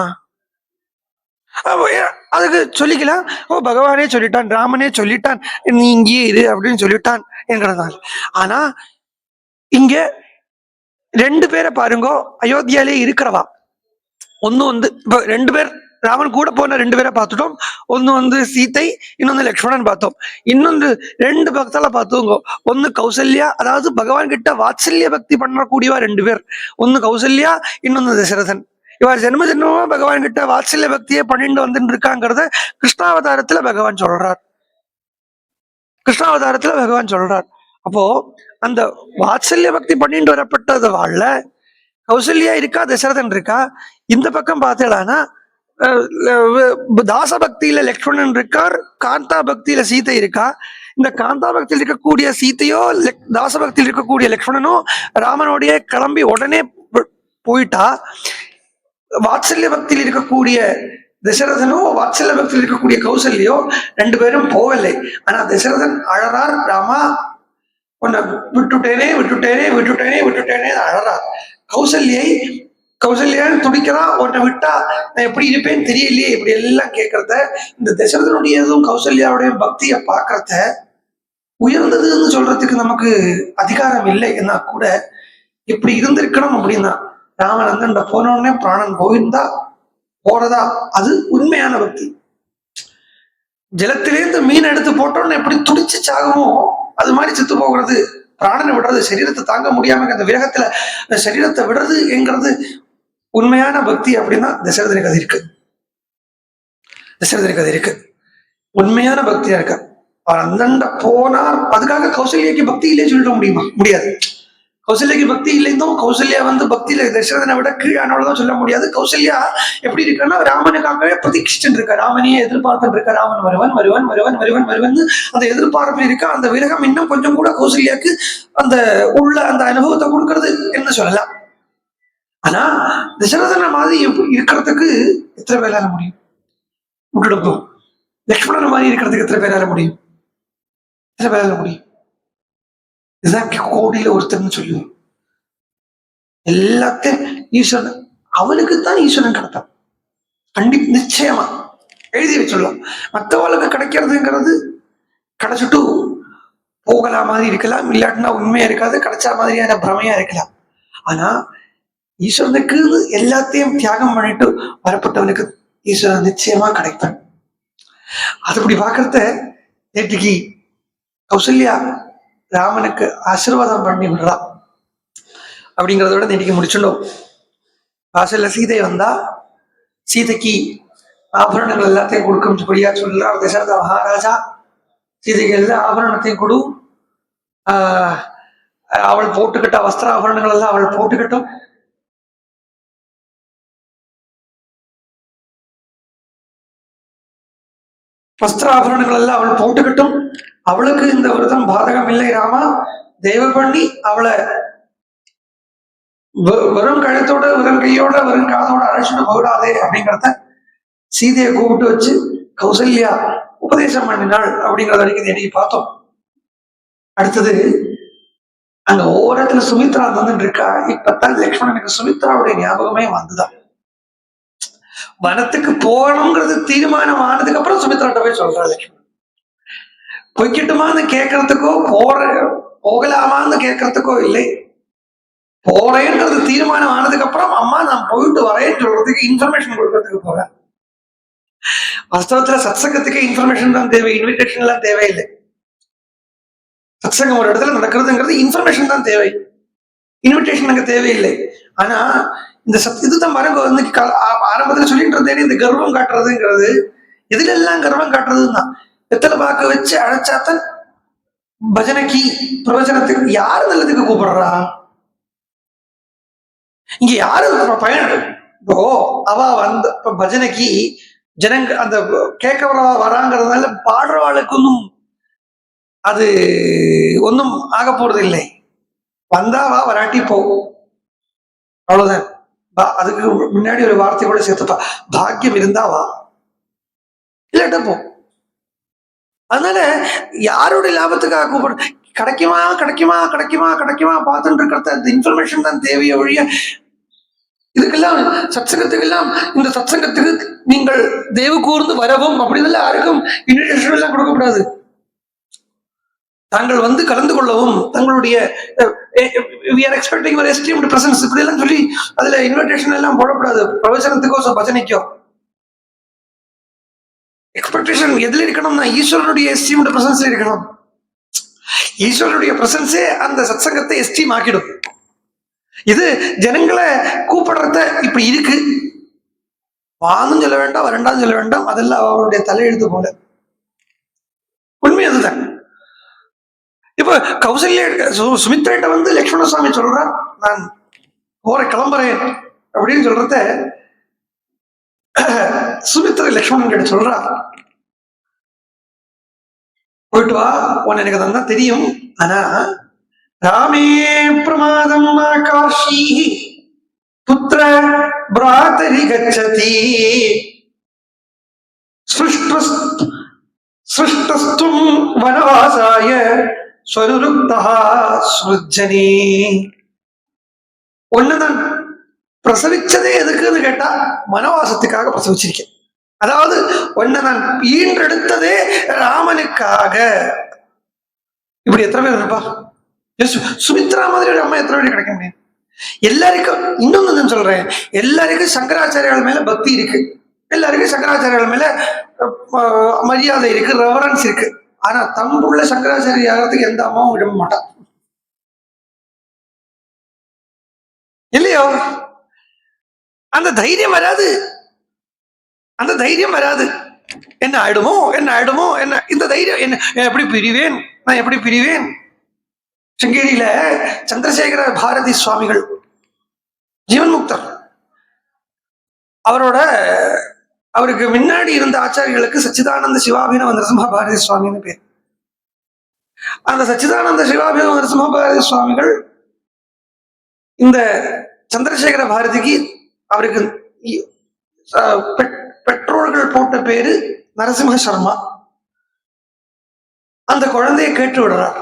அதுக்கு சொல்லிக்கலாம், ஓ பகவானே சொல்லிட்டான், ராமனே சொல்லிட்டான், நீ இங்கேயே இரு அப்படின்னு சொல்லிட்டான் என்கிறதால. ஆனா இங்க ரெண்டு பேரை பாருங்க, அயோத்தியாலே இருக்கிறவா. ஒண்ணு இப்ப ரெண்டு பேர் ராமன் கூட போன ரெண்டு பேரை பார்த்துட்டோம். ஒன்னு சீதை, இன்னொன்னு லக்ஷ்மணன் பார்த்தோம். இன்னொன்று ரெண்டு பக்தால பார்த்தோங்க. ஒன்னு கௌசல்யா, அதாவது பகவான் கிட்ட வாத்சல்ய பக்தி பண்ணக்கூடியவா ரெண்டு பேர். ஒன்னு கௌசல்யா, இன்னொன்னு தசரதன். இவர் ஜென்ம ஜென்மமா பகவான் கிட்ட வாத்சல்ய பக்தியை பண்ணிட்டு வந்துட்டு இருக்காங்கிறத கிருஷ்ணாவதாரத்துல பகவான் சொல்றார். கிருஷ்ணாவதாரத்துல பகவான் சொல்றார். அப்போ அந்த வாத்சல்ய பக்தி பண்ணிட்டு வரப்பட்டது வாழ கௌசல்யா இருக்கா, தசரதன் இருக்கா. இந்த பக்கம் பார்த்தேன்னா தாச பக்தியில லக்ஷ்மணன் இருக்கார், காந்தா பக்தியில சீதை இருக்கா. இந்த காந்தா பக்தியில் இருக்கக்கூடிய சீதையோ தாச பக்தியில் இருக்கக்கூடிய லக்ஷ்மணனோ ராமனோடைய கிளம்பி உடனே போயிட்டா, வாத்சல்ய பக்தியில் இருக்கக்கூடிய தசரதனோ வாத்சல்ய பக்தியில் இருக்கக்கூடிய கௌசல்யோ ரெண்டு பேரும் போகலை. ஆனா தசரதன் அழறார், ராமா உன்னை விட்டுட்டேனே விட்டுட்டேனே விட்டுட்டேனே விட்டுட்டேனே அழறார். கௌசல்யான்னு துடிக்கிறா, உன்னை விட்டா நான் எப்படி இருப்பேன்னு தெரியலையே இப்படி எல்லாம் கேட்கறத. இந்த தசரதனுடையதும் கௌசல்யாவுடைய பக்தியை பார்க்கறத உயர்ந்ததுன்னு சொல்றதுக்கு நமக்கு அதிகாரம் இல்லை. என்ன கூட இப்படி இருந்திருக்கணும் அப்படின்னா, ராமன் அந்த போன உடனே பிராணன் போயிருந்தா போறதா, அது உண்மையான பக்தி. ஜலத்திலேருந்து மீன் எடுத்து போட்டோன்னு எப்படி துடிச்சு சாகுமோ அது மாதிரி செத்து போகிறது, பிராணனை விடுறது, சரீரத்தை தாங்க முடியாம அந்த விரகத்துல சரீரத்தை விடுறது என்கிறது உண்மையான பக்தி. அப்படின்னா தசரதனுக்கு அது இருக்கு, தசரதனுக்கு அது இருக்கு, உண்மையான பக்தியா இருக்க. அவர் அந்தண்ட போனார். அதுக்காக கௌசல்யாக்கு பக்தி இல்லைன்னு சொல்லிட முடியுமா? முடியாது. கௌசல்யாக்கு பக்தி இல்லைந்தும் கௌசல்யா பக்தியில தசரதனை விட கீழானவளதான் சொல்ல முடியாது. கௌசல்யா எப்படி இருக்குன்னா ராமனுக்காகவே பிரதீட்சிச்சுட்டு இருக்க, ராமனையே எதிர்பார்த்துட்டு இருக்க. ராமன் வருவன் வருவன் வருவன் வருவன் வருவன் அந்த எதிர்பார்ப்பு இருக்கா. அந்த விரகம் இன்னும் கொஞ்சம் கூட கௌசல்யாக்கு அந்த உள்ள அந்த அனுபவத்தை கொடுக்கறது என்ன சொல்லலாம். ஆனா தசரதனை மாதிரி இருக்கிறதுக்கு எத்தனை பேரால முடியும்? விட்டுடுப்போம். லக்ஷ்மணன் மாதிரி இருக்கிறதுக்கு எத்தனை பேரால முடியும்? எத்தனை பேரால முடியும்? இதுதான் கோடியில ஒருத்தர்னு சொல்லுவோம். எல்லாத்தையும் ஈஸ்வரன், அவனுக்குத்தான் ஈஸ்வரன் கிடைத்தான். நிச்சயமா எழுதி வச்சுடலாம். மற்றவளுக்கு கிடைக்கிறதுங்கிறது கிடைச்சிட்டு போகலாம் மாதிரி இருக்கலாம், இல்லாட்டினா உண்மையா இருக்காது, கிடைச்சா மாதிரியான பிரமையா இருக்கலாம். ஆனா ஈஸ்வரனுக்கு எல்லாத்தையும் தியாகம் பண்ணிட்டு வரப்பட்டவனுக்கு ஈஸ்வரன் நிச்சயமா கிடைப்பான். அது அப்படி பாக்குறத நேற்றுக்கு கௌசல்யா ராமனுக்கு ஆசீர்வாதம் பண்ணி விடுறா அப்படிங்கிறத விட நேற்றுக்கு முடிச்சுட்டோம். வாசல்ல சீதை வந்தா சீதைக்கு ஆபரணங்கள் எல்லாத்தையும் கொடுக்கும்படியா சொல்றா. தசரத மகாராஜா சீதைக்கு எல்லா ஆபரணத்தையும் கொடு, அவள் போட்டுக்கிட்ட வஸ்திர ஆபரணங்கள் எல்லாம் அவள் போட்டுக்கிட்டோம். வஸ்திர ஆபரணங்கள் எல்லாம் அவள் போட்டுக்கிட்டும். அவளுக்கு இந்த விரதம் பாதகம் இல்லை ராமா, தெய்வ பண்ணி அவளை வெறும் கழுத்தோட வெறும் கையோட வெறும் காதோட அழைச்சிட்டு போயிடாதே அப்படிங்கிறத சீதையை கூப்பிட்டு வச்சு கௌசல்யா உபதேசம் பண்ணினாள் அப்படிங்கிறத வரைக்கும் இன்னைக்கு பார்த்தோம். அடுத்தது அங்க ஓரத்துல சுமித்ரா வந்துட்டு இருக்கா. இப்பத்தான் லக்ஷ்மணனுக்கு சுமித்ராவுடைய ஞாபகமே வந்துதான். வனத்துக்கு போகணுங்கிறது தீர்மானம் ஆனதுக்கு அப்புறம் சுமித்ராட்ட போய் சொல்றா லக்ஷ்மணன். பொய்க்கிட்டுமான்னு கேட்கறதுக்கோ போகலாமான்னு கேட்கறதுக்கோ இல்லை, போறேன்றது தீர்மானம் ஆனதுக்கு அப்புறம் அம்மா நான் போயிட்டு வரேன்னு சொல்றதுக்கு இன்ஃபர்மேஷன் கொடுக்கறதுக்கு போக. வாஸ்தவத்துல சத்சங்கத்துக்கு இன்ஃபர்மேஷன் தான் தேவை, இன்விடேஷன் எல்லாம் தேவையில்லை. சத்சங்கம் ஒரு இடத்துல நடக்கிறதுங்கிறது இன்ஃபர்மேஷன் தான் தேவை, இன்விடேஷன் அங்க தேவையில்லை. ஆனா இந்த இதுதான் மரங்க வந்து ஆரம்பத்துல சொல்லிட்டு இருந்தேன். இந்த கர்வம் காட்டுறதுங்கிறது எதுல எல்லாம் கர்வம் காட்டுறதுன்னா, வெத்தலை பாக்க வச்சு அழைச்சாத்தன் பஜனைக்கு பிரவச்சனத்துக்கு யாரு நல்லதுக்கு கூப்பிடுறா? இங்க யாரு பயன்? இப்போ அவ வந்து பஜனைக்கு ஜனங்க அந்த கேட்கவரவா வராங்கிறதுனால பாடுறவாளுக்கு ஒன்னும் அது ஒன்னும் ஆக போறது இல்லை. வந்தாவா வராட்டி போகும், அவ்வளவுதான். அதுக்கு முன்னாடி ஒரு வார்த்தை கூட சேர்த்துப்பா, பாக்கியம் இருந்தாவா இல்லாட்ட போ. அதனால யாருடைய லாபத்துக்காக கூப்பிடு, கிடைக்குமா கிடைக்குமா கிடைக்குமா கிடைக்குமா பார்த்துட்டு இருக்கிறத அந்த இன்ஃபர்மேஷன் தான் தேவையை ஒழிய இதுக்கெல்லாம் சத்சங்கத்துக்கெல்லாம் இந்த சத்சங்கத்துக்கு நீங்கள் தேவ கூர்ந்து வரவும் அப்படின்னு யாருக்கும் இன்விடேஷன் எல்லாம் கொடுக்கக்கூடாது. தாங்கள் வந்து கலந்து கொள்ளவும் தங்களுடைய பிரசன்ஸ் இப்படி எல்லாம் சொல்லி அதுல இன்விடேஷன் எல்லாம் போடக்கூடாது. பிரவச்சனத்துக்கோ பஜனைக்கோ எக்ஸ்பெக்டேஷன் எதுல இருக்கணும்னா ஈஸ்வரனுடைய எஸ்டீம்டு பிரசன்ஸ்ல இருக்கணும். ஈஸ்வரனுடைய பிரசன்ஸே அந்த சத்சங்கத்தை எஸ்டீம் ஆக்கிடும். இது ஜனங்களை கூப்பிடுறத இப்படி இருக்கு, வானும் சொல்ல வேண்டாம் வரண்டாம் சொல்ல வேண்டாம், அதெல்லாம் அவருடைய தலையெழுத்து போல. உண்மை அதுதான். இப்ப கௌசல்யா சுமித்ரேட்ட வந்து லக்ஷ்மண சுவாமி சொல்றார், நான் போற கிளம்புறேன் அப்படின்னு சொல்றத சுமித்ரா லக்ஷ்மணன் கிட்ட சொல்றா, போயிட்டு வா, உன்னை எனக்கு தான் தெரியும். ஆனா ராமே பிரமாதம் ஆகாஷி புத்திர பிராதரி கச்சதி சிருஷ்டஸ்தும் வனவாசாய ஸ்வருக்தா ஸ்ருஜனே. ஒண்ணுதான் பிரசவிச்சதே எதுக்குன்னு கேட்டா வனவாசத்துக்காக பிரசவிச்சிருக்கேன். அதாவது ஒன்ன நான் ஈன்றெடுத்ததே ராமனுக்காக. இப்படி எத்தனை பேர் இருப்பா? சுமித்ரா மாதிரி ஒரு அம்மா எத்தனை பேர் கிடைக்க முடியும்? எல்லாருக்கும் இன்னொன்னு நான் சொல்றேன், எல்லாருக்கும் சங்கராச்சாரியால் மேல பக்தி இருக்கு, எல்லாருக்கும் சங்கராச்சாரியால் மேல மரியாதை இருக்கு, ரெவரன்ஸ் இருக்கு. ஆனா தம்புள்ள சங்கராச்சாரிய ஆகிறதுக்கு எந்த அம்மாவும் விட மாட்டான், இல்லையோ? அந்த தைரியம் வராது, அந்த தைரியம் வராது. என்ன ஆயிடுமோ என்ன ஆயிடுமோ என்ன, இந்த தைரியம் என்ன, எப்படி பிரிவேன் நான், எப்படி பிரிவேன்? சிங்கேரியில சந்திரசேகர பாரதி சுவாமிகள் ஜீவன் முக்தர், அவருக்கு முன்னாடி இருந்த ஆச்சாரியர்களுக்கு சச்சிதானந்த சிவாபினவ நரசிம்ம பாரதி சுவாமின்னு பேர். அந்த சச்சிதானந்த சிவாபினவ நரசிம்ம பாரதி சுவாமிகள் இந்த சந்திரசேகர பாரதிக்கு அவருக்கு பெற்றோர் பெற்றோர்கள் போட்ட பேரு நரசிம்ம சர்மா. அந்த குழந்தைய கேட்டு விடுறார்.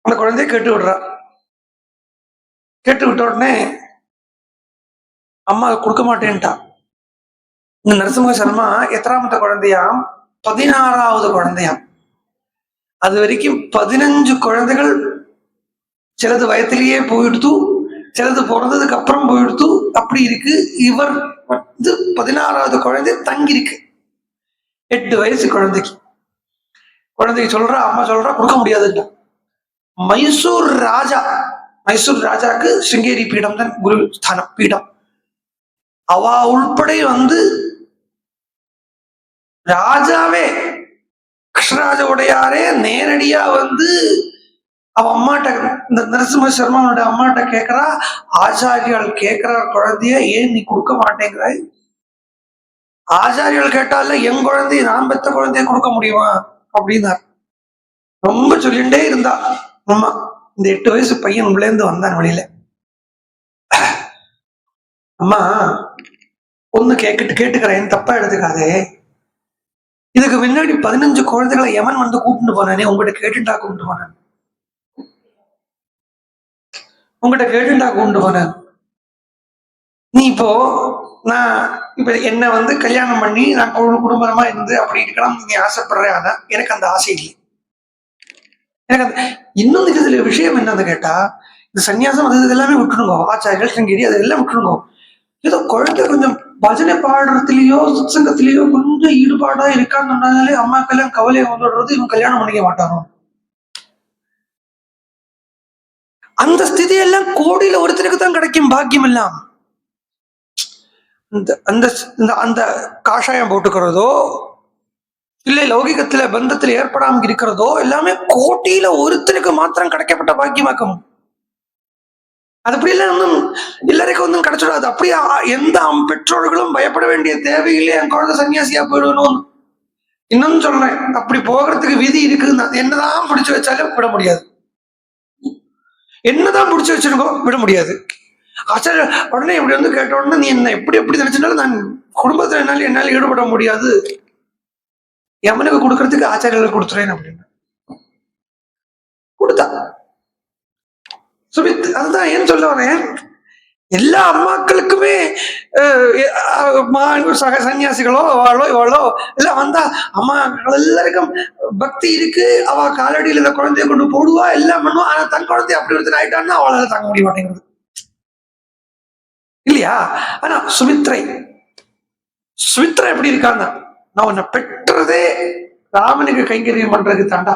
அந்த குழந்தைய கேட்டு விடுறார். கேட்டு விட்ட உடனே அம்மா கொடுக்க மாட்டேன்ட்டா. இந்த நரசிம்ம சர்மா எத்தனாமத்த குழந்தையாம்? 16வது குழந்தையாம். அது வரைக்கும் 15 குழந்தைகள், சிலது வயத்திலேயே போயிடுத்து, சிலது பிறந்ததுக்கு அப்புறம் போயிடுத்து, அப்படி இருக்கு. இவர் 16வது குழந்தை தங்கி இருக்கு. 8 வயசு குழந்தைக்கு. குழந்தைக்கு சொல்றா, அம்மா சொல்றா கொடுக்க முடியாதுன்ற. மைசூர் ராஜா, மைசூர் ராஜாக்கு சிங்கேரி பீடம் தான் குரு ஸ்தானம், பீடம். அவ உள்படை ராஜாவே கிருஷ்ணராஜ உடையாரே நேரடியா அவ அம்மாட்ட, இந்த நரசிம்ம சர்மாவோட அம்மாட்ட கேட்கிறா, ஆச்சாரியால் கேட்கிற குழந்தைய ஏன் நீ கொடுக்க மாட்டேங்கிறாய்? ஆச்சாரியால் கேட்டால என் குழந்தைய, நான் பெத்த குழந்தைய கொடுக்க முடியுமா அப்படின்னார். ரொம்ப சொல்லிண்டே இருந்தா அம்மா. இந்த 8 வயசு பையன் உள்ளேந்து வந்தான் வெளியில. அம்மா ஒண்ணு கேட்டுக்கிறேன், தப்பா எடுத்துக்காதே. இதுக்கு முன்னாடி 15 குழந்தைகளை யமன் கூப்பிட்டு போனானே, உங்ககிட்ட கேட்டுட்டா கூப்பிட்டு போனான். உங்ககிட்ட கேட்டுட்டா கூப்பிட்டு போனான். நீ இப்போ நான் இப்ப என்ன கல்யாணம் பண்ணி நான் குடும்பமா இருந்து அப்படி இருக்கலாம் நீ ஆசைப்படுறேன். ஆனா எனக்கு அந்த ஆசை இல்லை. எனக்கு அந்த இன்னொன்று இதுல விஷயம் என்னன்னு கேட்டா, இந்த சன்னியாசம் அது எல்லாமே விட்டுருங்கோ, ஆச்சாரியர்கள் சிங்கேரி அதெல்லாம் விட்டுருங்கோ. ஏதோ குழந்தை கொஞ்சம் பஜனை பாடுறதுலயோ சத்சங்கத்திலேயோ கொஞ்சம் ஈடுபாடா இருக்கான்னு சொன்னாலே அம்மாக்கெல்லாம் கவலையை வந்துடுறது, இவன் கல்யாணம் பண்ணிக்க மாட்டானோ. அந்த ஸ்திதி எல்லாம் கோடியில ஒருத்தருக்கு தான் கிடைக்கும் பாக்கியம் எல்லாம். அந்த காஷாயம் போட்டுக்கிறதோ இல்லை லௌகிகத்துல பந்தத்துல ஏற்படாம இருக்கிறதோ எல்லாமே கோட்டியில ஒருத்தருக்கு மாத்திரம் கிடைக்கப்பட்ட பாக்கியமாக்கும். அது அப்படி எல்லாம் எல்லாருக்கும் கிடைச்சிடாது. அப்படியே எந்த பெற்றோர்களும் பயப்பட வேண்டிய தேவையில்லை, என் குழந்தை சன்னியாசியா போயிடணும். இன்னொன்னு சொல்றேன், அப்படி போகிறதுக்கு விதி இருக்குன்னா என்னதான் பிடிச்சு வச்சாலும் விட முடியாது. என்னதான் பிடிச்சு வச்சிருக்கோ விட முடியாது. ஆச்சாரிய உடனே இப்படி கேட்ட உடனே நீ என்ன எப்படி நினைச்சினாலும் நான் குடும்பத்துல என்னால ஈடுபட முடியாது, எவனுக்கு கொடுக்கறதுக்கு ஆச்சாரியர்கள் கொடுத்துறேன் அப்படின்னு கொடுத்தா. அதுதான் ஏன் சொல்ல வரேன், எல்லா அம்மாக்களுக்குமே சன்னியாசிகளோ அவளோ இவளோ எல்லாம் வந்தா அம்மா எல்லாருக்கும் பக்தி இருக்கு, அவ காலடியில் இந்த குழந்தைய கொண்டு போடுவா, எல்லாம் பண்ணுவா. ஆனா தன் குழந்தை அப்படி ஒருத்தர் ஆயிட்டான்னா அவளால தாங்க முடிய மாட்டேங்கிறது இல்லையா? ஆனா சுமித்ரை எப்படி இருக்காங்க, நான் உன்னை பெற்றதே ராமனுக்கு கைங்கரியம் பண்றதுக்கு தாண்டா.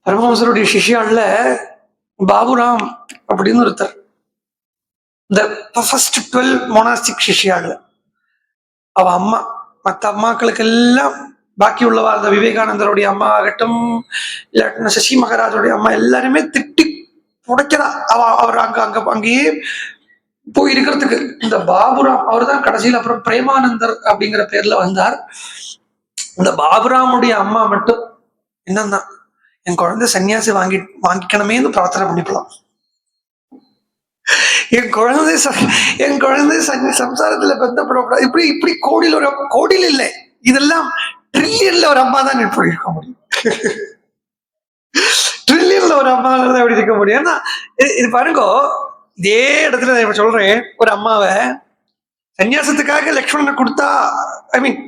பரமஹம்சருடைய சிஷ்யாள்ல பாபுராம் அப்படின்னு ஒருத்தர், இந்த ஃபர்ஸ்ட் 12 மொனாஸ்டிக் சிஷ்யாள்ல அவ அம்மா, மற்ற அம்மாக்களுக்கு எல்லாம் பாக்கி உள்ளவா, அந்த விவேகானந்தருடைய அம்மா ஆகட்டும், இல்லாட்டின சசி மகாராஜோடைய அம்மா எல்லாருமே திட்டி புடைக்கிறா. அவர் அங்கேயே போய் இருக்கிறதுக்கு. இந்த பாபுராம் அவர் தான் கடைசியில் அப்புறம் பிரேமானந்தர் அப்படிங்கிற பேர்ல வந்தார். இந்த பாபுராமுடைய அம்மா மட்டும் என்னன்னா, என் குழந்தை சன்னியாசி வாங்கிக்கணுமேன்னு பிரார்த்தனை பண்ணிக்கலாம். என் குழந்தை சம்சாரத்துல பந்தப்படக்கூடாது. இப்படி கோடியில் இல்லை, இதெல்லாம் ட்ரில்லியன்ல ஒரு அம்மா தான் இப்படி இருக்க முடியும். ட்ரில்லியன்ல ஒரு அம்மா தான் எப்படி இருக்க முடியும். ஏன்னா இது பாருங்க, இதே இடத்துல நான் இப்ப சொல்றேன், ஒரு அம்மாவை சன்னியாசத்துக்காக லக்ஷ்மணனை கொடுத்தா, ஐ மீன்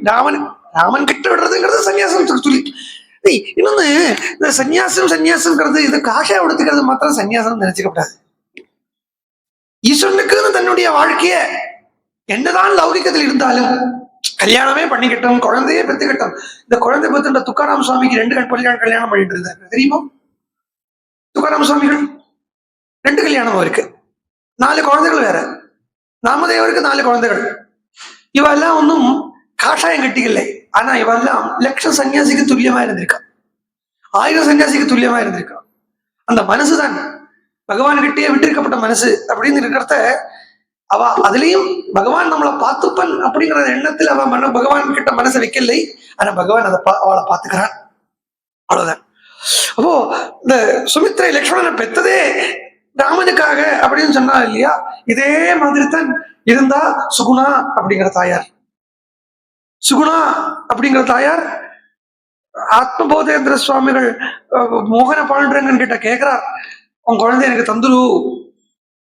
ராமன் கிட்ட விடுறதுங்கிறது சன்னியாசம் சொல்லி. இன்னொன்னு, இந்த சன்னியாசம்ங்கிறது இது காஷாயம் எடுத்துக்கிறது மாத்திரம் சன்னியாசம் நினைச்சுக்கப்படாது. ஈஸ்வரனுக்கு தன்னுடைய வாழ்க்கைய என்னதான் லௌகிக்கத்தில் இருந்தாலும் கல்யாணமே பண்ணிக்கிட்டோம், குழந்தையே பெற்றுக்கிட்டோம். இந்த குழந்தை பெற்றுட்ட துக்காராம் சுவாமிக்கு 2 கல்யாணம் பண்ணிட்டு இருந்தாங்க தெரியுமா? துக்காராம் சுவாமிகள் 2 கல்யாணம் இருக்கு, 4 குழந்தைகள் வேற. நாமதேவருக்கு 4 குழந்தைகள். இவெல்லாம் ஒன்றும் காஷாயம் கட்டிக்கலை. ஆனா இவெல்லாம் லட்சம் சன்னியாசிக்கு துல்லியமா இருந்திருக்கா, 1000 சன்னியாசிக்கு துல்லியமா இருந்திருக்கா. அந்த மனசுதான் பகவான் கிட்டே விட்டிருக்கப்பட்ட மனசு அப்படின்னு இருக்கிறத அவ அதுலயும் பகவான் நம்மளை பார்த்துப்பன் அப்படிங்கிற எண்ணத்தில் அவ பகவான் கிட்ட மனசை வைக்கலை. ஆனா பகவான் அவளை பார்த்துக்கிறான், அவ்வளவுதான். அப்போ இந்த சுமித்ரை லக்ஷ்மணனை பெற்றதே ராமனுக்காக அப்படின்னு சொன்னா இல்லையா, இதே மாதிரி தான் இருந்தா சுகுணா அப்படிங்கிற தாயார். சுகுணா அப்படிங்கிற தாயார் ஆத்மபோதேந்திர சுவாமிகள் மோகன பாண்டுரங்கன் கிட்ட கேட்கிறார், உன் குழந்தை எனக்கு தந்துரு,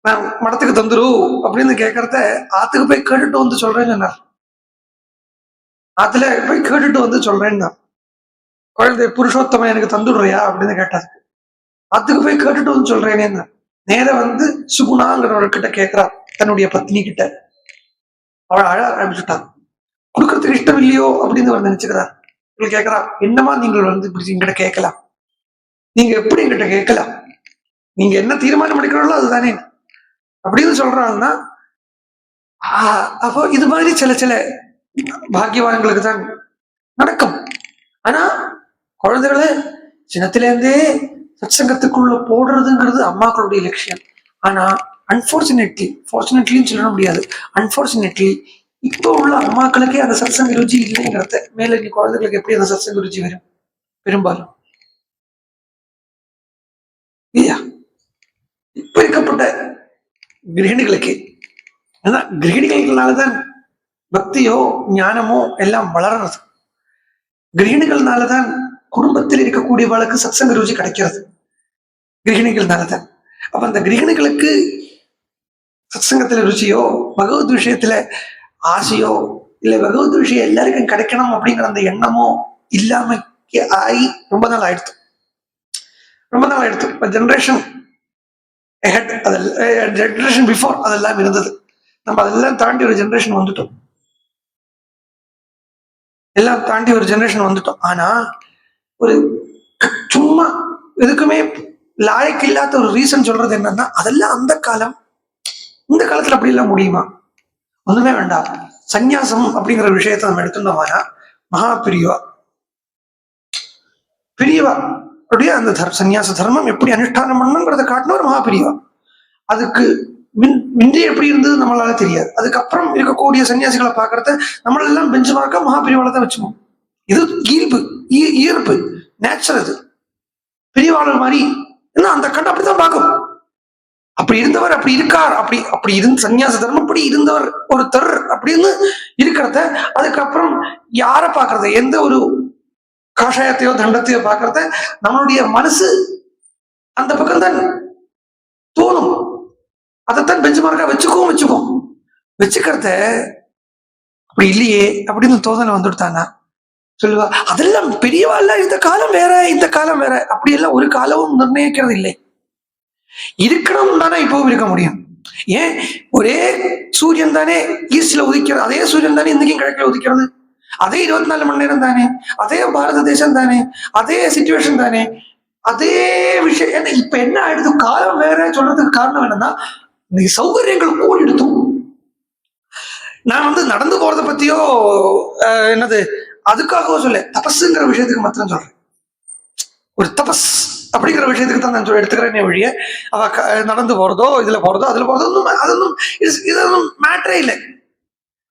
நான் மடத்துக்கு தந்துரு அப்படின்னு கேட்கறத ஆத்துக்கு போய் கேட்டுட்டு வந்து சொல்றேன்னு சொன்னார். ஆத்துல போய் கேட்டுட்டு வந்து சொல்றேன்னா, குழந்தை புருஷோத்தமன் எனக்கு தந்துடுறியா அப்படின்னு கேட்டார். ஆத்துக்கு போய் கேட்டுட்டு வந்து சொல்றேனே. நேர வந்து சுகுணாங்கிறவர்கிட்ட கேட்கிறார், தன்னுடைய பத்னி கிட்ட. அவள் அழ ஆரம்பிச்சுட்டான். கொடுக்கறதுக்கு இஷ்டம் இல்லையோ அப்படின்னு அவர் நினைச்சுக்கிறார். கேட்கிறா, என்னமா நீங்கள் வந்து இப்படி எங்கிட்ட கேட்கலாம், நீங்க எப்படி எங்கிட்ட கேட்கலாம், நீங்க என்ன தீர்மானம் எடுக்கிறீங்களோ அதுதானே அப்படின்னு சொல்றாங்கன்னா, அப்போ இது மாதிரி சில சில பாக்கியவான்களுக்கு தான் நடக்கும். ஆனா குழந்தைகளை சின்னத்திலேருந்தே சத்சங்கத்துக்குள்ள போடுறதுங்கிறது அம்மாக்களுடைய லட்சியம். ஆனா ஃபார்ச்சுனேட்லின்னு சொல்ல முடியாது, அன்பார்ச்சுனேட்லி இப்போ உள்ள அம்மாக்களுக்கே அந்த சத்சங்க ருச்சி இல்லைங்கிறத மேல நீ குழந்தைகளுக்கு எப்படி அந்த சத்சங்க ருச்சி வரும்? பெரும்பாலும் இல்லையா? இப்ப இருக்கப்பட்ட கிரகிணிகளுக்கு, ஏன்னா கிரகிணிகள்னாலதான் பக்தியோ ஞானமோ எல்லாம் வளர்றது. கிரகிணிகள்னாலதான் குடும்பத்தில் இருக்கக்கூடியவளுக்கு சத்சங்க ருச்சி கிடைக்கிறது, கிரகிணிகள்னாலதான். அப்ப அந்த கிரகிணிகளுக்கு சத்சங்கத்துல ருச்சியோ பகவத் விஷயத்துல ஆசையோ இல்ல பகவத் விஷயம் எல்லாருக்கும் கிடைக்கணும் அப்படிங்கிற அந்த எண்ணமோ இல்லாம ஆகி ரொம்ப நாள் ஆயிடுத்து. இப்ப ஜெனரேஷன் ஜெனரேஷன் பிஃபோர் அதெல்லாம் இருந்தது. நம்ம அதெல்லாம் தாண்டி ஒரு ஜெனரேஷன் வந்துட்டோம், எல்லாம் தாண்டி ஒரு ஜெனரேஷன் வந்துட்டோம். ஆனா ஒரு சும்மா எதுக்குமே லாயக்கு இல்லாத ஒரு ரீசன் சொல்றது என்னன்னா, அதெல்லாம் அந்த காலம், இந்த காலத்துல அப்படி எல்லாம் முடியுமா? ஒண்ணுமே வேண்டாம். சந்நியாசம் அப்படிங்கிற விஷயத்த நம்ம எடுத்துட்டோம்னா, மகா பிரிவா அப்படியே அந்த சந்நியாச தர்மம் எப்படி அனுஷ்டானம் பண்ணணுங்கிறத காட்டின ஒரு மகா பிரிவா. அதுக்கு முந்தி எப்படி இருந்தது நம்மளால தெரியாது. அதுக்கப்புறம் இருக்கக்கூடிய சன்னியாசிகளை பாக்குறத நம்மளெல்லாம் பெஞ்ச் மார்க்கா மகாபிரிவால தான் வச்சுப்போம். இது ஈர்ப்பு நேச்சர். அது பெரியவாளர் மாதிரி அந்த கண்டு அப்படித்தான் பார்க்கும். அப்படி இருந்தவர் அப்படி இருக்கார், அப்படி இருந்து சன்னியாச தர்மம் அப்படி இருந்தவர் ஒருத்தர் அப்படின்னு இருக்கிறத, அதுக்கப்புறம் யார பாக்குறத, எந்த ஒரு காஷாயத்தையோ தண்டத்தையோ பாக்குறத நம்மளுடைய மனசு அந்த பக்கம் தான் தோணும். அதைத்தான் பெஞ்ச் மார்க்கா வச்சுக்கிறத அப்படி இல்லையே அப்படின்னு தோதனை வந்துடுத்தானா சொல்லுவா. அதெல்லாம் பெரியவா இல்ல, இந்த காலம் வேற இந்த காலம் வேற அப்படி எல்லாம் ஒரு காலமும் நிர்ணயிக்கிறது இல்லை. இருக்கணும் தானே இப்பவும் இருக்க முடியும். ஏன் ஒரே சூரியன் தானே ஈஸ்ட்ல உதிக்கிறது, அதே சூரியன் தானே இன்னைக்கும் கிழக்கில் உதிக்கிறது, அதே 24 மணி நேரம் தானே, அதே பாரத தேசம் தானே, அதே சிச்சுவேஷன் தானே, அதே விஷயம். ஏன்னா இப்ப என்ன ஆயிடுது, காலம் வேற சொல்றதுக்கு காரணம் என்னன்னா, இன்னைக்கு சௌகரியங்கள் கூடி எடுத்தோம். நான் வந்து நடந்து போறதை பத்தியோ என்னது அதுக்காக சொல்ல, தபஸுங்கிற விஷயத்துக்கு மாத்திரம் சொல்றேன். ஒரு தபஸ் அப்படிங்கிற விஷயத்துக்கு தான் நான் எடுத்துக்கிறேன் ஒழிய அவ நடந்து போறதோ இதுல போறதோ அதுல போறதோ அதொன்னும் இதொன்னும் மேட்டரே இல்லை.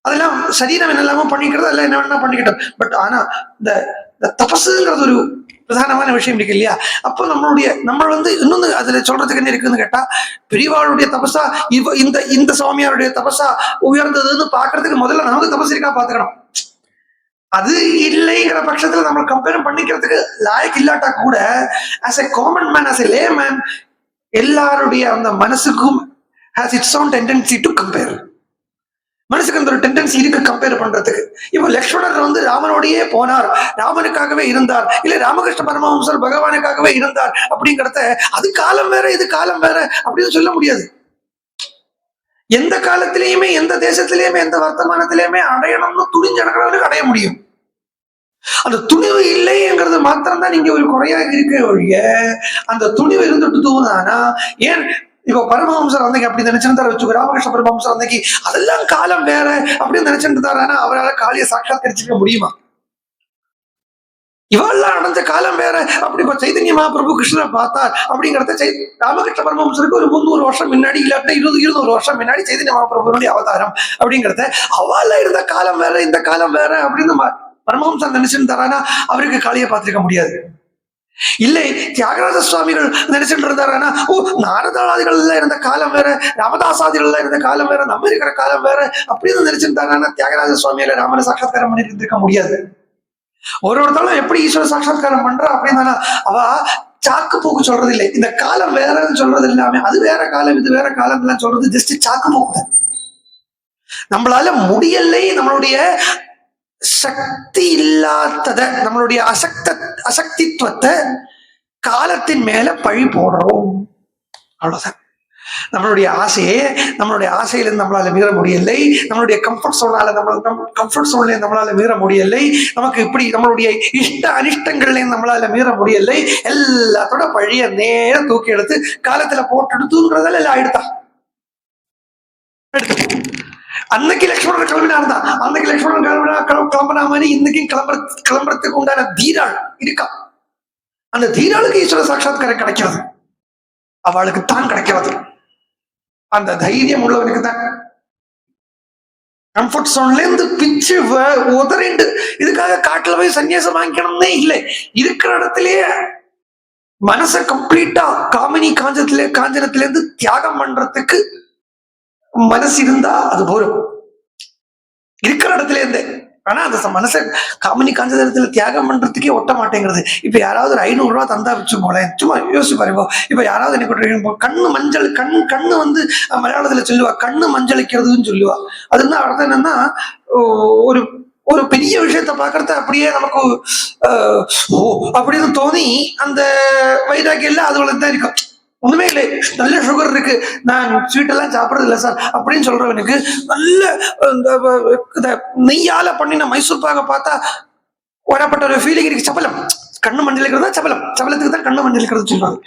அதெல்லாம் சரீரம் என்னெல்லாமோ பண்ணிக்கிறது, அதெல்லாம் என்ன வேணா பண்ணிக்கிட்டோம். பட் ஆனா இந்த தபஸுங்கிறது ஒரு பிரதானமான விஷயம் இருக்கு இல்லையா? அப்போ நம்ம வந்து இன்னொன்னு அதுல சொல்றதுக்கு என்ன இருக்குன்னு கேட்டா, பெரியவாளுடைய தபசா இந்த சுவாமியாருடைய தபசா உயர்ந்ததுன்னு பாக்குறதுக்கு முதல்ல நமக்கு தபஸ் இருக்கா பாத்துக்கணும். அது இல்லைங்கிற பட்சத்துல நம்ம கம்பேர் பண்ணிக்கிறதுக்கு லாயக்கு இல்லாட்டா கூட, as a common man, as a layman, எல்லாருடைய அந்த மனசுக்கும் has its own tendency to compare. மனசுக்கு அந்த ஒரு டெண்டன்சி இருக்கு கம்பேர் பண்றதுக்கு. இப்போ லக்ஷ்மணர் வந்து ராமனோடையே போனார், ராமனுக்காகவே இருந்தார், இல்ல ராமகிருஷ்ண பரமஹம்சர் பகவானுக்காகவே இருந்தார் அப்படிங்கிறத அது காலம் வேற இது காலம் வேற அப்படின்னு சொல்ல முடியாது. எந்த காலத்திலேயுமே எந்த தேசத்திலேயுமே எந்த வர்த்தமானத்திலேயுமே அடையணும்னு துணிஞ்சு அடைய முடியும். அந்த துணிவு இல்லைங்கிறது மாத்திரம் தான் நீங்க ஒரு குறையாக இருக்க ஒழிய, அந்த துணிவு இருந்துட்டு தூணானா ஏன் இப்போ பரமஹம்சர் அன்னைக்கு அப்படி நினைச்சிருந்தாரு வச்சுக்கோ, ராமகிருஷ்ண பரமஹம்சர் அன்னைக்கு அதெல்லாம் காலம் வேற அப்படின்னு நினைச்சிருந்தாரு. ஆனா அவரால் காளியை சாட்சாத்கரிச்சுக்க முடியுமா? இவெல்லாம் நடந்த காலம் வேற. அப்படி இப்ப சைதன்ய மகாபிரபு கிருஷ்ணரை பார்த்தார் அப்படிங்கறத ராமகிருஷ்ண பரமஹம்சருக்கு ஒரு 300 வருஷம் முன்னாடி இல்லாட்ட 200 வருஷம் முன்னாடி சைதன்ய மகாபிரபுடைய அவதாரம் அப்படிங்கறத, அவள இருந்த காலம் வேற இந்த காலம் வேற அப்படின்னு பரமஹம்சர் நினைச்சிருந்தாரா அவருக்கு காளியை பார்த்திருக்க முடியாது. இல்லை தியாகராஜ சுவாமிகள் நினைச்சிட்டு இருந்தாருன்னா, ஓ நாரதாதிகள்ல இருந்த காலம் வேற, ராமதாசாதிகள்ல இருந்த காலம் வேற, நம்ம இருக்கிற காலம் வேற அப்படின்னு நினைச்சிருந்தாங்கன்னா தியாகராஜ சுவாமியில ராமனை சாட்சாத்காரம் பண்ணிட்டு இருக்க முடியாது. ஒருத்தரும் எப்படி ஈஸ்வர சாட்சாத்காரம் பண்றா அப்படின்னா, அவ சாக்கு போக்கு சொல்றது இல்லை. இந்த காலம் வேறன்னு சொல்றது இல்லாம அது வேற காலம் இது வேற காலம் எல்லாம் சொல்றது ஜஸ்ட் சாக்கு போக்கு தான். நம்மளால முடியலை, நம்மளுடைய சக்தி இல்லாதத, நம்மளுடைய அசக்தித்துவத்தை காலத்தின் மேல பழி போடுறோம், அவ்வளவுதான். நம்மளுடைய ஆசையிலிருந்து நம்மளால மீற முடியலை, நம்மளுடைய கம்ஃபர்ட் சோனால நம்மளால மீற முடியலை, நமக்கு இப்படி நம்மளுடைய இஷ்ட அனிஷ்டங்கள்லையும் நம்மளால மீற முடியலை. எல்லாத்தோட பழிய நேரம் தூக்கி எடுத்து காலத்துல போட்டு தூங்குறதால எல்லாம் ஆயிடுதான். அன்னைக்கு லட்சுமணன் கிளம்பினார் தான், அன்னைக்கு லட்சுமணன் கிளம்பினா மாதிரி இன்னைக்கும் கிளம்புறதுக்கு உண்டான தீராள் இருக்கா. அந்த தீராளுக்கு ஈஸ்வர சாட்சாத்காரம் கிடைக்கிறது, அவளுக்கு தான் கிடைக்கிறது. அந்த தைரியம் உள்ளவனுக்கு தான். கம்ஃபர்ட் சோன்ல இருந்து பிச்சு உதறிண்டு இதுக்காக காட்டுல போய் சன்னியாசம் வாங்கிக்கணும்னே இல்லை. இருக்கிற இடத்துலயே மனசை கம்ப்ளீட்டா காஞ்சனத்துல இருந்து தியாகம் பண்றதுக்கு மனசு இருந்தா அது போரும், இருக்கிற இடத்துல இருந்தே. ஆனா அந்த மனசை காஞ்சனத்துல தியாகம் பண்றதுக்கே ஒட்ட மாட்டேங்கிறது. இப்ப யாராவது ஒரு 500 ரூபாய் தந்தா வச்சு போல, சும்மா யோசிச்சு பாருங்க. இப்ப யாராவது எனக்கு கண்ணு மஞ்சள் கண்ணு வந்து மலையாளத்துல சொல்லுவா கண்ணு மஞ்சளிக்கிறதுன்னு சொல்லுவா. அதுன்னா அர்த்தம் என்னன்னா, ஒரு ஒரு பெரிய விஷயத்த பாக்குறத அப்படியே நமக்கு ஓ அப்படின்னு தோணி அந்த வைராக்கியம் இல்ல அதுவளை தான் இருக்கும். ஒண்ணுமே இல்லை, நல்ல சுகர் இருக்கு, நான் ஸ்வீட் எல்லாம் சாப்பிடறது இல்லை சார் அப்படின்னு சொல்றவனுக்கு நல்ல நெய்யால பண்ணின மைசூர் பாக பார்த்தா வரப்பட்ட ஒரு ஃபீலிங் இருக்கு. சபலம், கண்ணு மஞ்சளிக்கிறது தான் சபலம், சபலத்துக்கு தான் கண்ணு மஞ்சளிக்கிறது சொல்றாங்க.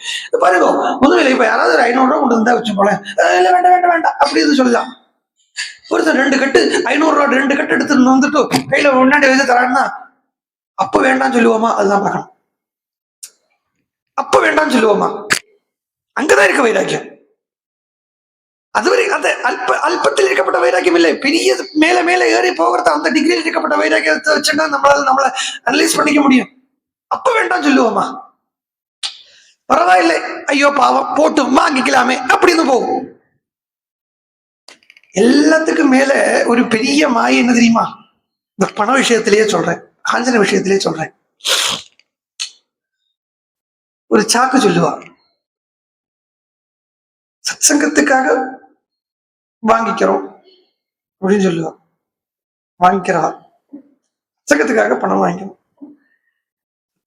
பாருங்க, ஒண்ணுமே இல்லை. இப்ப யாராவது ஒரு 500 ரூபாய் கொண்டு இருந்தா வச்சு போல, இல்ல வேண்டாம் வேண்டாம் வேண்டாம் அப்படின்னு சொல்லலாம். ஒருத்தர் 2 கட்டு 500 ரூபாய் 2 கட்டு எடுத்துட்டு வந்துட்டு கையில முன்னாடி வச்சு தரான்னா அப்ப வேண்டாம் சொல்லுவோமா? அதுதான் பார்க்கணும். அப்ப வேண்டாம் சொல்லுவோமா? அங்கதான் இருக்க வைராக்கியம். அதுவரை அந்த அல்பத்தில் இருக்கப்பட்ட வைராக்கியம் இல்லை, பெரிய மேல மேல ஏறி போகிறது அந்த டிகிரியில் இருக்கப்பட்ட வைராக்கியத்தை வச்சுன்னா நம்மள அனலைஸ் பண்ணிக்க முடியும். அப்ப வேண்டாம் சொல்லுவோமா? பரவாயில்லை, ஐயோ பாவம் போட்டு வாங்கிக்கலாமே அப்படின்னு போகும். எல்லாத்துக்கும் மேல ஒரு பெரிய மாயை என்ன தெரியுமா? இந்த பண விஷயத்திலேயே சொல்றேன், காஞ்சன விஷயத்திலேயே சொல்றேன். ஒரு சாக்கு சொல்லுவா, சத்சங்கத்துக்காக வாங்கிக்கிறோம் அப்படின்னு சொல்லுவா. வாங்கிக்கிறா, சங்கத்துக்காக பணம் வாங்கிக்கணும்.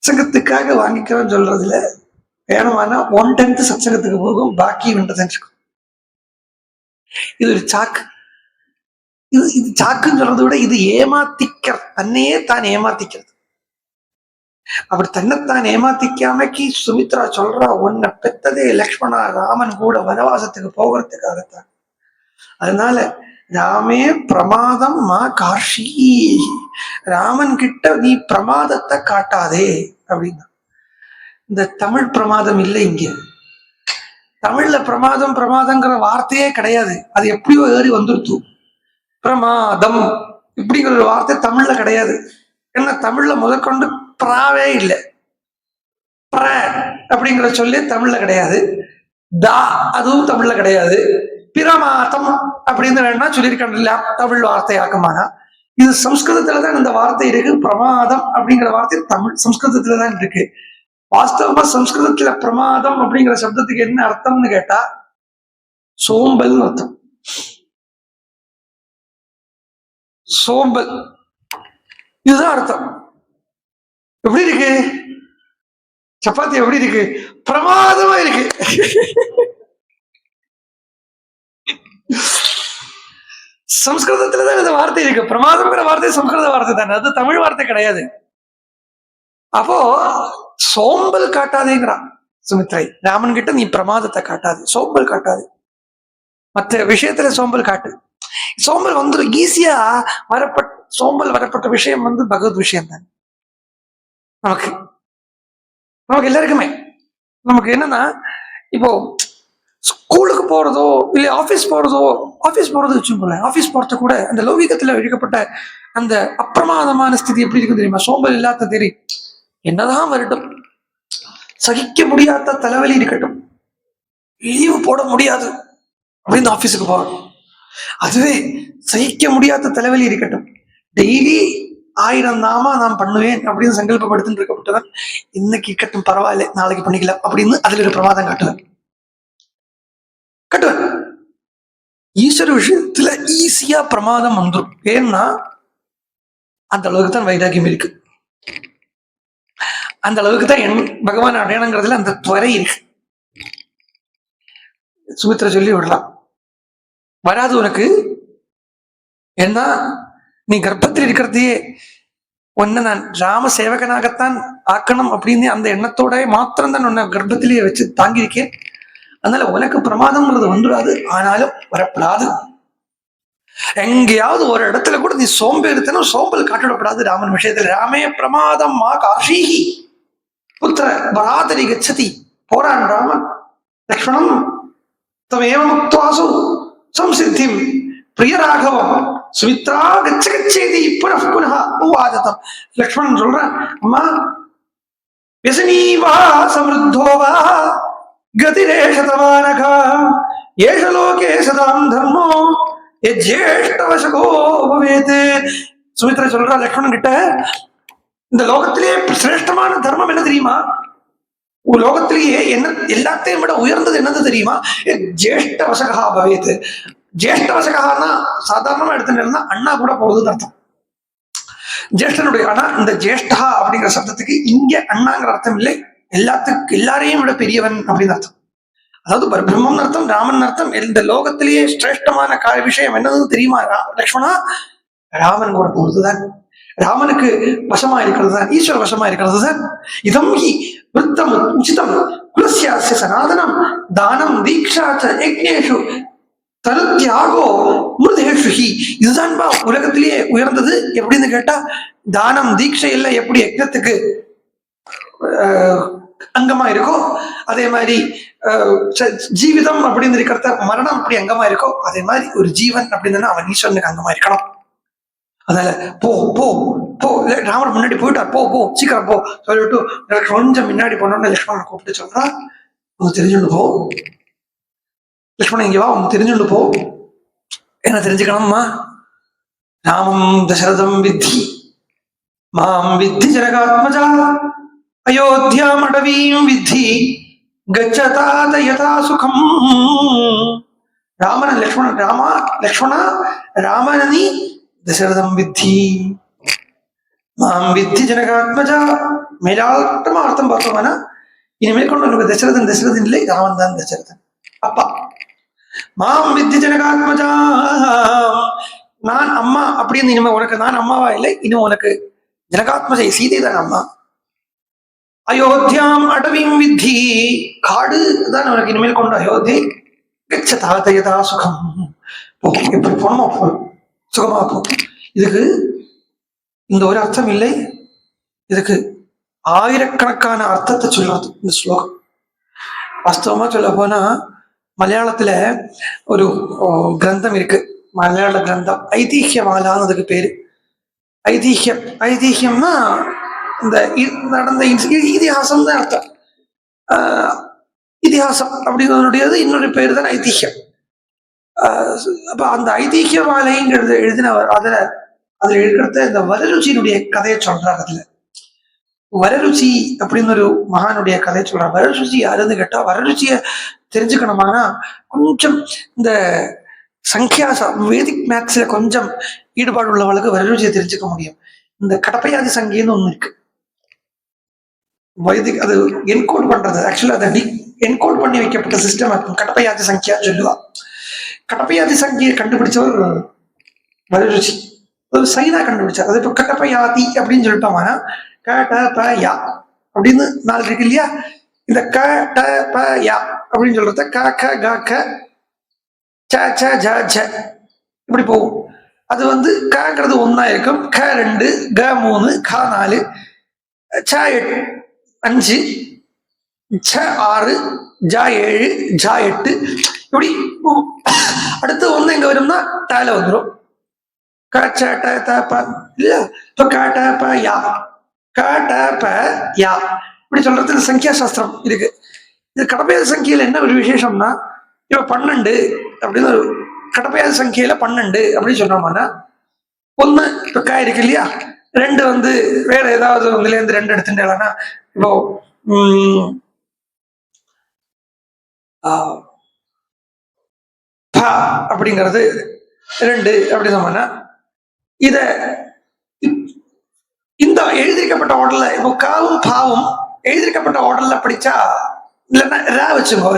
சங்கத்துக்காக வாங்கிக்கிறோம் சொல்றதுல வேணுமானா 1/10 சத்சங்கத்துக்கு போகும், பாக்கி தெரிஞ்சுக்கும். இது ஒரு சாக்கு. இது சாக்குன்னு சொல்றதை விட இது தன்னையே தான் ஏமாத்திக்கிறது. அப்படி தன்னைத்தான் ஏமாத்திக்காமக்கி சுமித்ரா சொல்றா, உன்னை பெத்ததே லக்ஷ்மணா ராமன் கூட வனவாசத்துக்கு போகிறதுக்காகத்தான். அதனால ராமே பிரமாதம் மா கார்ஷி, ராமன் கிட்ட நீ பிரமாதத்தை காட்டாதே அப்படின்னா. இந்த தமிழ் பிரமாதம் இல்லை இங்க. தமிழ்ல பிரமாதங்கிற வார்த்தையே கிடையாது. அது எப்படியோ ஏறி வந்துருத்து. பிரமாதம் இப்படிங்கிற ஒரு வார்த்தை தமிழ்ல கிடையாது. ஏன்னா தமிழ்ல முதற்கொண்டு பிராவே இல்லை, பிர அப்படிங்கிற சொல்லி தமிழ்ல கிடையாது. தா அதுவும் தமிழ்ல கிடையாது. பிரமாதம் அப்படின்னு வேணா சொல்லியிருக்காங்க தமிழ் வார்த்தையாக்கமானா. இது சம்ஸ்கிருதத்துலதான் இந்த வார்த்தை இருக்கு. பிரமாதம் அப்படிங்கிற வார்த்தை தமிழ் சம்ஸ்கிருதத்துலதான் இருக்கு. வாஸ்தவமா சம்ஸ்கிருதத்துல பிரமாதம் அப்படிங்கிற சப்தத்துக்கு என்ன அர்த்தம்னு கேட்டா சோம்பல் அர்த்தம். சோம்பல் இதுதான் அர்த்தம். எப்படி இருக்கு சப்பாத்தி? எப்படி இருக்கு? பிரமாதமா இருக்கு. சம்ஸ்கிருதத்துலதான் இந்த வார்த்தை இருக்கு. பிரமாதம்ங்கிற வார்த்தை சம்ஸ்கிருத வார்த்தை தானே, அது தமிழ் வார்த்தை கிடையாது. அப்போ சோம்பல் காட்டாதேங்கிறான் சுமித்ரை. ராமன் கிட்ட நீ பிரமாதத்தை காட்டாது, சோம்பல் காட்டாது, மற்ற விஷயத்துல சோம்பல் காட்டு. சோம்பல் வந்து ஈஸியா சோம்பல் வரப்பட்ட விஷயம் வந்து பகவத் விஷயம் தான். நமக்கு எல்லாருக்குமே நமக்கு என்னன்னா, இப்போ ஸ்கூலுக்கு போறதோ இல்ல ஆபீஸ் போறது வச்சுக்கோங்க. ஆபீஸ் போறது கூட அந்த லௌகிகத்துல இழுக்கப்பட்ட அந்த அப்பிரமாதமான ஸ்திதி எப்படி இருக்கும் தெரியுமா? சோம்பல் இல்லாத தெரியும். என்னதான் வரட்டும், சகிக்க முடியாத தலைவலி இருக்கட்டும், லீவு போட முடியாது அப்படின்னு ஆபீஸுக்கு போவாங்க. அதுவே சகிக்க முடியாத தலைவலி இருக்கட்டும், டெய்லி 1000 நாமா நான் பண்ணுவேன் அப்படின்னு சங்கல்பப்படுத்திட்டு இருக்கப்பட்டவன் இன்னைக்கு இருக்கட்டும் பரவாயில்ல நாளைக்கு பண்ணிக்கலாம் அப்படின்னு அதுல ஒரு பிரமாதம் காட்டுவேன். ஈஸ்வர விஷயத்துல ஈஸியா பிரமாதம் வந்துடும். ஏன்னா அந்த அளவுக்கு தான் வைராக்கியம் இருக்கு, அந்த அளவுக்கு தான் பகவான் அடையணுங்கிறதுல அந்த துறை இருக்கு. சுமித்ரா சொல்லி விடலாம், வராது உனக்கு. ஏன்னா நீ கர்ப்பத்தில் இருக்கிறதையே உன்னை நான் ராம சேவகனாகத்தான் ஆக்கணும் அப்படின்னு அந்த எண்ணத்தோட மாத்திரம் தான் உன்னை கர்ப்பத்திலேயே வச்சு தாங்கியிருக்கேன். அதனால உனக்கு பிரமாதம்ங்கிறது வந்துடாது, ஆனாலும் வரப்படாது. எங்கேயாவது ஒரு இடத்துல கூட நீ சோம்பேறித்தனம் சோம்பல் காட்டிடப்படாது ராமன் விஷயத்துல. ராமே பிரமாதம் மா காஷீஹி புத்திர பராதரி கச்சதி. போறான் ராமன், லக்ஷ்மணம் தமேவ முக்துவாசு சம்சித்திம் பிரியராகவம் சுமித்ரா கச்ச கச்சேதி புனః புனः உவாததம். லக்ஷ்மணன் சொல்றான், அம்மா வியசனீவா சமிருத்தோவா கதிரேஷதவானகா ஏஷ லோகே சதாம் தர்மோ ஜேஷ்டவசகோ பவேத். சுமித்ரா சொல்றா லக்ஷ்மணன் கிட்ட, இந்த லோகத்திலேயே சிரேஷ்டமான தர்மம் என்ன தெரியுமா? லோகத்திலேயே என்ன எல்லாத்தையும் விட உயர்ந்தது என்னது தெரியுமா? ஜேஷ்டவசகா பவேத். ஜேஷ்டவசகான்னா சாதாரணமா எடுத்துட்டா அண்ணா கூட போகுதுன்னு அர்த்தம். ஜேஷ்டனுடைய ஆனா இந்த ஜேஷ்டா அப்படிங்கிற சப்தத்துக்கு இங்க அண்ணாங்கிற அர்த்தம் இல்லை, எல்லாரையும் விட பெரியவன் அப்படின்னு அர்த்தம். அதாவது பிரம்மன் அர்த்தம், ராமன் அர்த்தம். இந்த லோகத்திலேயே சிரேஷ்டமான விஷயம் என்னதுன்னு தெரியுமா லக்ஷ்மணா? ராமன் கூட போறதுதான், ராமனுக்கு வசமா இருக்கிறது தான், ஈஸ்வர வசமா இருக்கிறது தான். இதம் ஹி விருத்தம் உச்சிதம் குலஸ்யாஸ்ய சனாதனம் தானம் தீக்ஷாச்ச யக்ஞேஷு தருத்யாகோ மிருதேஷு ஹி. இதுதான்பா உலகத்திலேயே உயர்ந்தது. எப்படின்னு கேட்டா, தானம் தீட்சை எல்லாம் எப்படி யக்ஞத்துக்கு அங்கமா இருக்கோ அதே மாதிரி ஜீவிதம் அப்படின்னு இருக்கிறத மரணம் அப்படி அங்கமா இருக்கோ அதே மாதிரி ஒரு ஜீவன் அப்படின்னு அவன் ஈஸ்வரனுக்கு அங்கமா இருக்கணும். அதனால போ போ போ, ராமர் முன்னாடி போயிட்டார், போ போ சீக்கிரம் போ சொல்லிவிட்டு கொஞ்சம் முன்னாடி போனோம்னு லக்ஷ்மணனை கூப்பிட்டு சொல்றா, உனக்கு தெரிஞ்சுண்டு போ லக்ஷ்மணன், இங்க வா, உனக்கு தெரிஞ்சுண்டு போ. என்ன தெரிஞ்சுக்கணும்மா? ராமம் தசரதம் வித்தி மாம் வித்தி ஜனகாத்மஜா அயோத்தியாம் அடவீம் வித்தி கச்சதாத யதா சுகம். ராமன் லக்ஷ்மணன், லக்ஷ்மணா ராமனி தசரதம் வித்தி மாம் வித்தி ஜனகாத்மஜா. மேலாட்டமா அர்த்தம் பார்த்தோம்னா இனிமேல் கொண்டு உனக்கு தசரதன் இல்லை, ராமன் தான் தசரதன் அப்பா. மாம் வித்தி ஜனகாத்மஜா, நான் அம்மா அப்படின்னு இனிமே உனக்கு நான் அம்மாவா இல்லை, இன்னும் உனக்கு ஜனகாத்மஜை சீதை தான் அம்மா. அயோத்தியாம் அடவீம் வித்தி, காடு தான் உனக்கு இனிமேல் கொண்டு அயோத்தி. கச்சதாதயதா சுகம், எப்படி போனோமோ சுகமா போ. இதுக்கு இந்த ஒரு அர்த்தம் இல்லை, இதுக்கு ஆயிரக்கணக்கான அர்த்தத்தை சொல்றது இந்த ஸ்லோகம். வாஸ்தவமா சொல்ல போனா மலையாளத்துல ஒரு கிரந்தம் இருக்கு, மலையாள கிரந்தம் ஐதிஹ்யமாலான்னு அதுக்கு பேரு. ஐதிஹ்யம்னா இந்த நடந்த இதிகாசம் தான் அர்த்தம். இதிகாசம் அப்படிங்கிறதுடையது இன்னொரு பேரு தான் ஐதிஹ்யம். அப்ப அந்த ஐதிஹ்ய மாலைங்கிறது எழுதினவர் அதுல எழுதுறத இந்த வரருச்சியினுடைய கதையை சொல்றாங்க. அதுல வரருச்சி அப்படின்னு ஒரு மகானுடைய கதையை சொல்றாங்க. வரருச்சி யாருன்னு கேட்டா, வரருச்சிய தெரிஞ்சுக்கணுமானா கொஞ்சம் இந்த சங்கியாசம் வேதிக் மேத்ஸ்ல கொஞ்சம் ஈடுபாடு உள்ளவளுக்கு வரருச்சியை தெரிஞ்சுக்க முடியும். இந்த கடப்பையாதி சங்கின்னு ஒண்ணு இருக்கு, வைதிக் அது என்கோட் பண்றது, ஆக்சுவலா அதை என்கோட் பண்ணி வைக்கப்பட்ட சிஸ்டம் இருக்கும். கடப்பையாதி சங்கியா சொல்லுவா. கடப்பையாதி சங்கியை கண்டுபிடிச்சவர் வரருச்சி, ஒரு சைனா கண்டுபிடிச்சார். அது இப்ப கடப்பையாதி அப்படின்னு சொல்லிட்டோம்னா கடபயா அப்படின்னு 4 இருக்கு இல்லையா? இந்த கடபயா அப்படின்னு சொல்றத க க க க ச ச ஜ ஜ இப்படி போகும். அது வந்து கங்கிறது 1 இருக்கும், க 2, க 3, க 4, ச 5, ச 6, ஜ 7, ஜ 8 இப்படி. அடுத்து 1 எங்க வரும்னா டால வந்துடும். க ச ட த ப இல்ல, இப்ப க ட ப யா க ட ப யா இப்படி சொல்றது இந்த சங்கியா சாஸ்திரம் இருக்கு. இது கடப்பையாதி சங்கியில என்ன ஒரு விசேஷம்னா, இப்ப 12 அப்படின்னு ஒரு கடப்பையாதி சங்கியில 12 அப்படின்னு சொன்னோம்னா, ஒண்ணு இப்ப காய் இருக்கு இல்லையா, 2 வந்து வேற ஏதாவது ஒண்ணுல இருந்து 2 எடுத்துட்டேன்னா, இப்போ அப்படிங்கிறது 2 அப்படின்னு சொன்னா, இத இந்த எழுதியிருக்கப்பட்ட ஆர்டர்ல இப்போ காவும் பாவும் எழுதியிருக்கப்பட்ட ஆர்டர்ல படிச்சா, இல்லைன்னா ரா வச்சுக்கோ,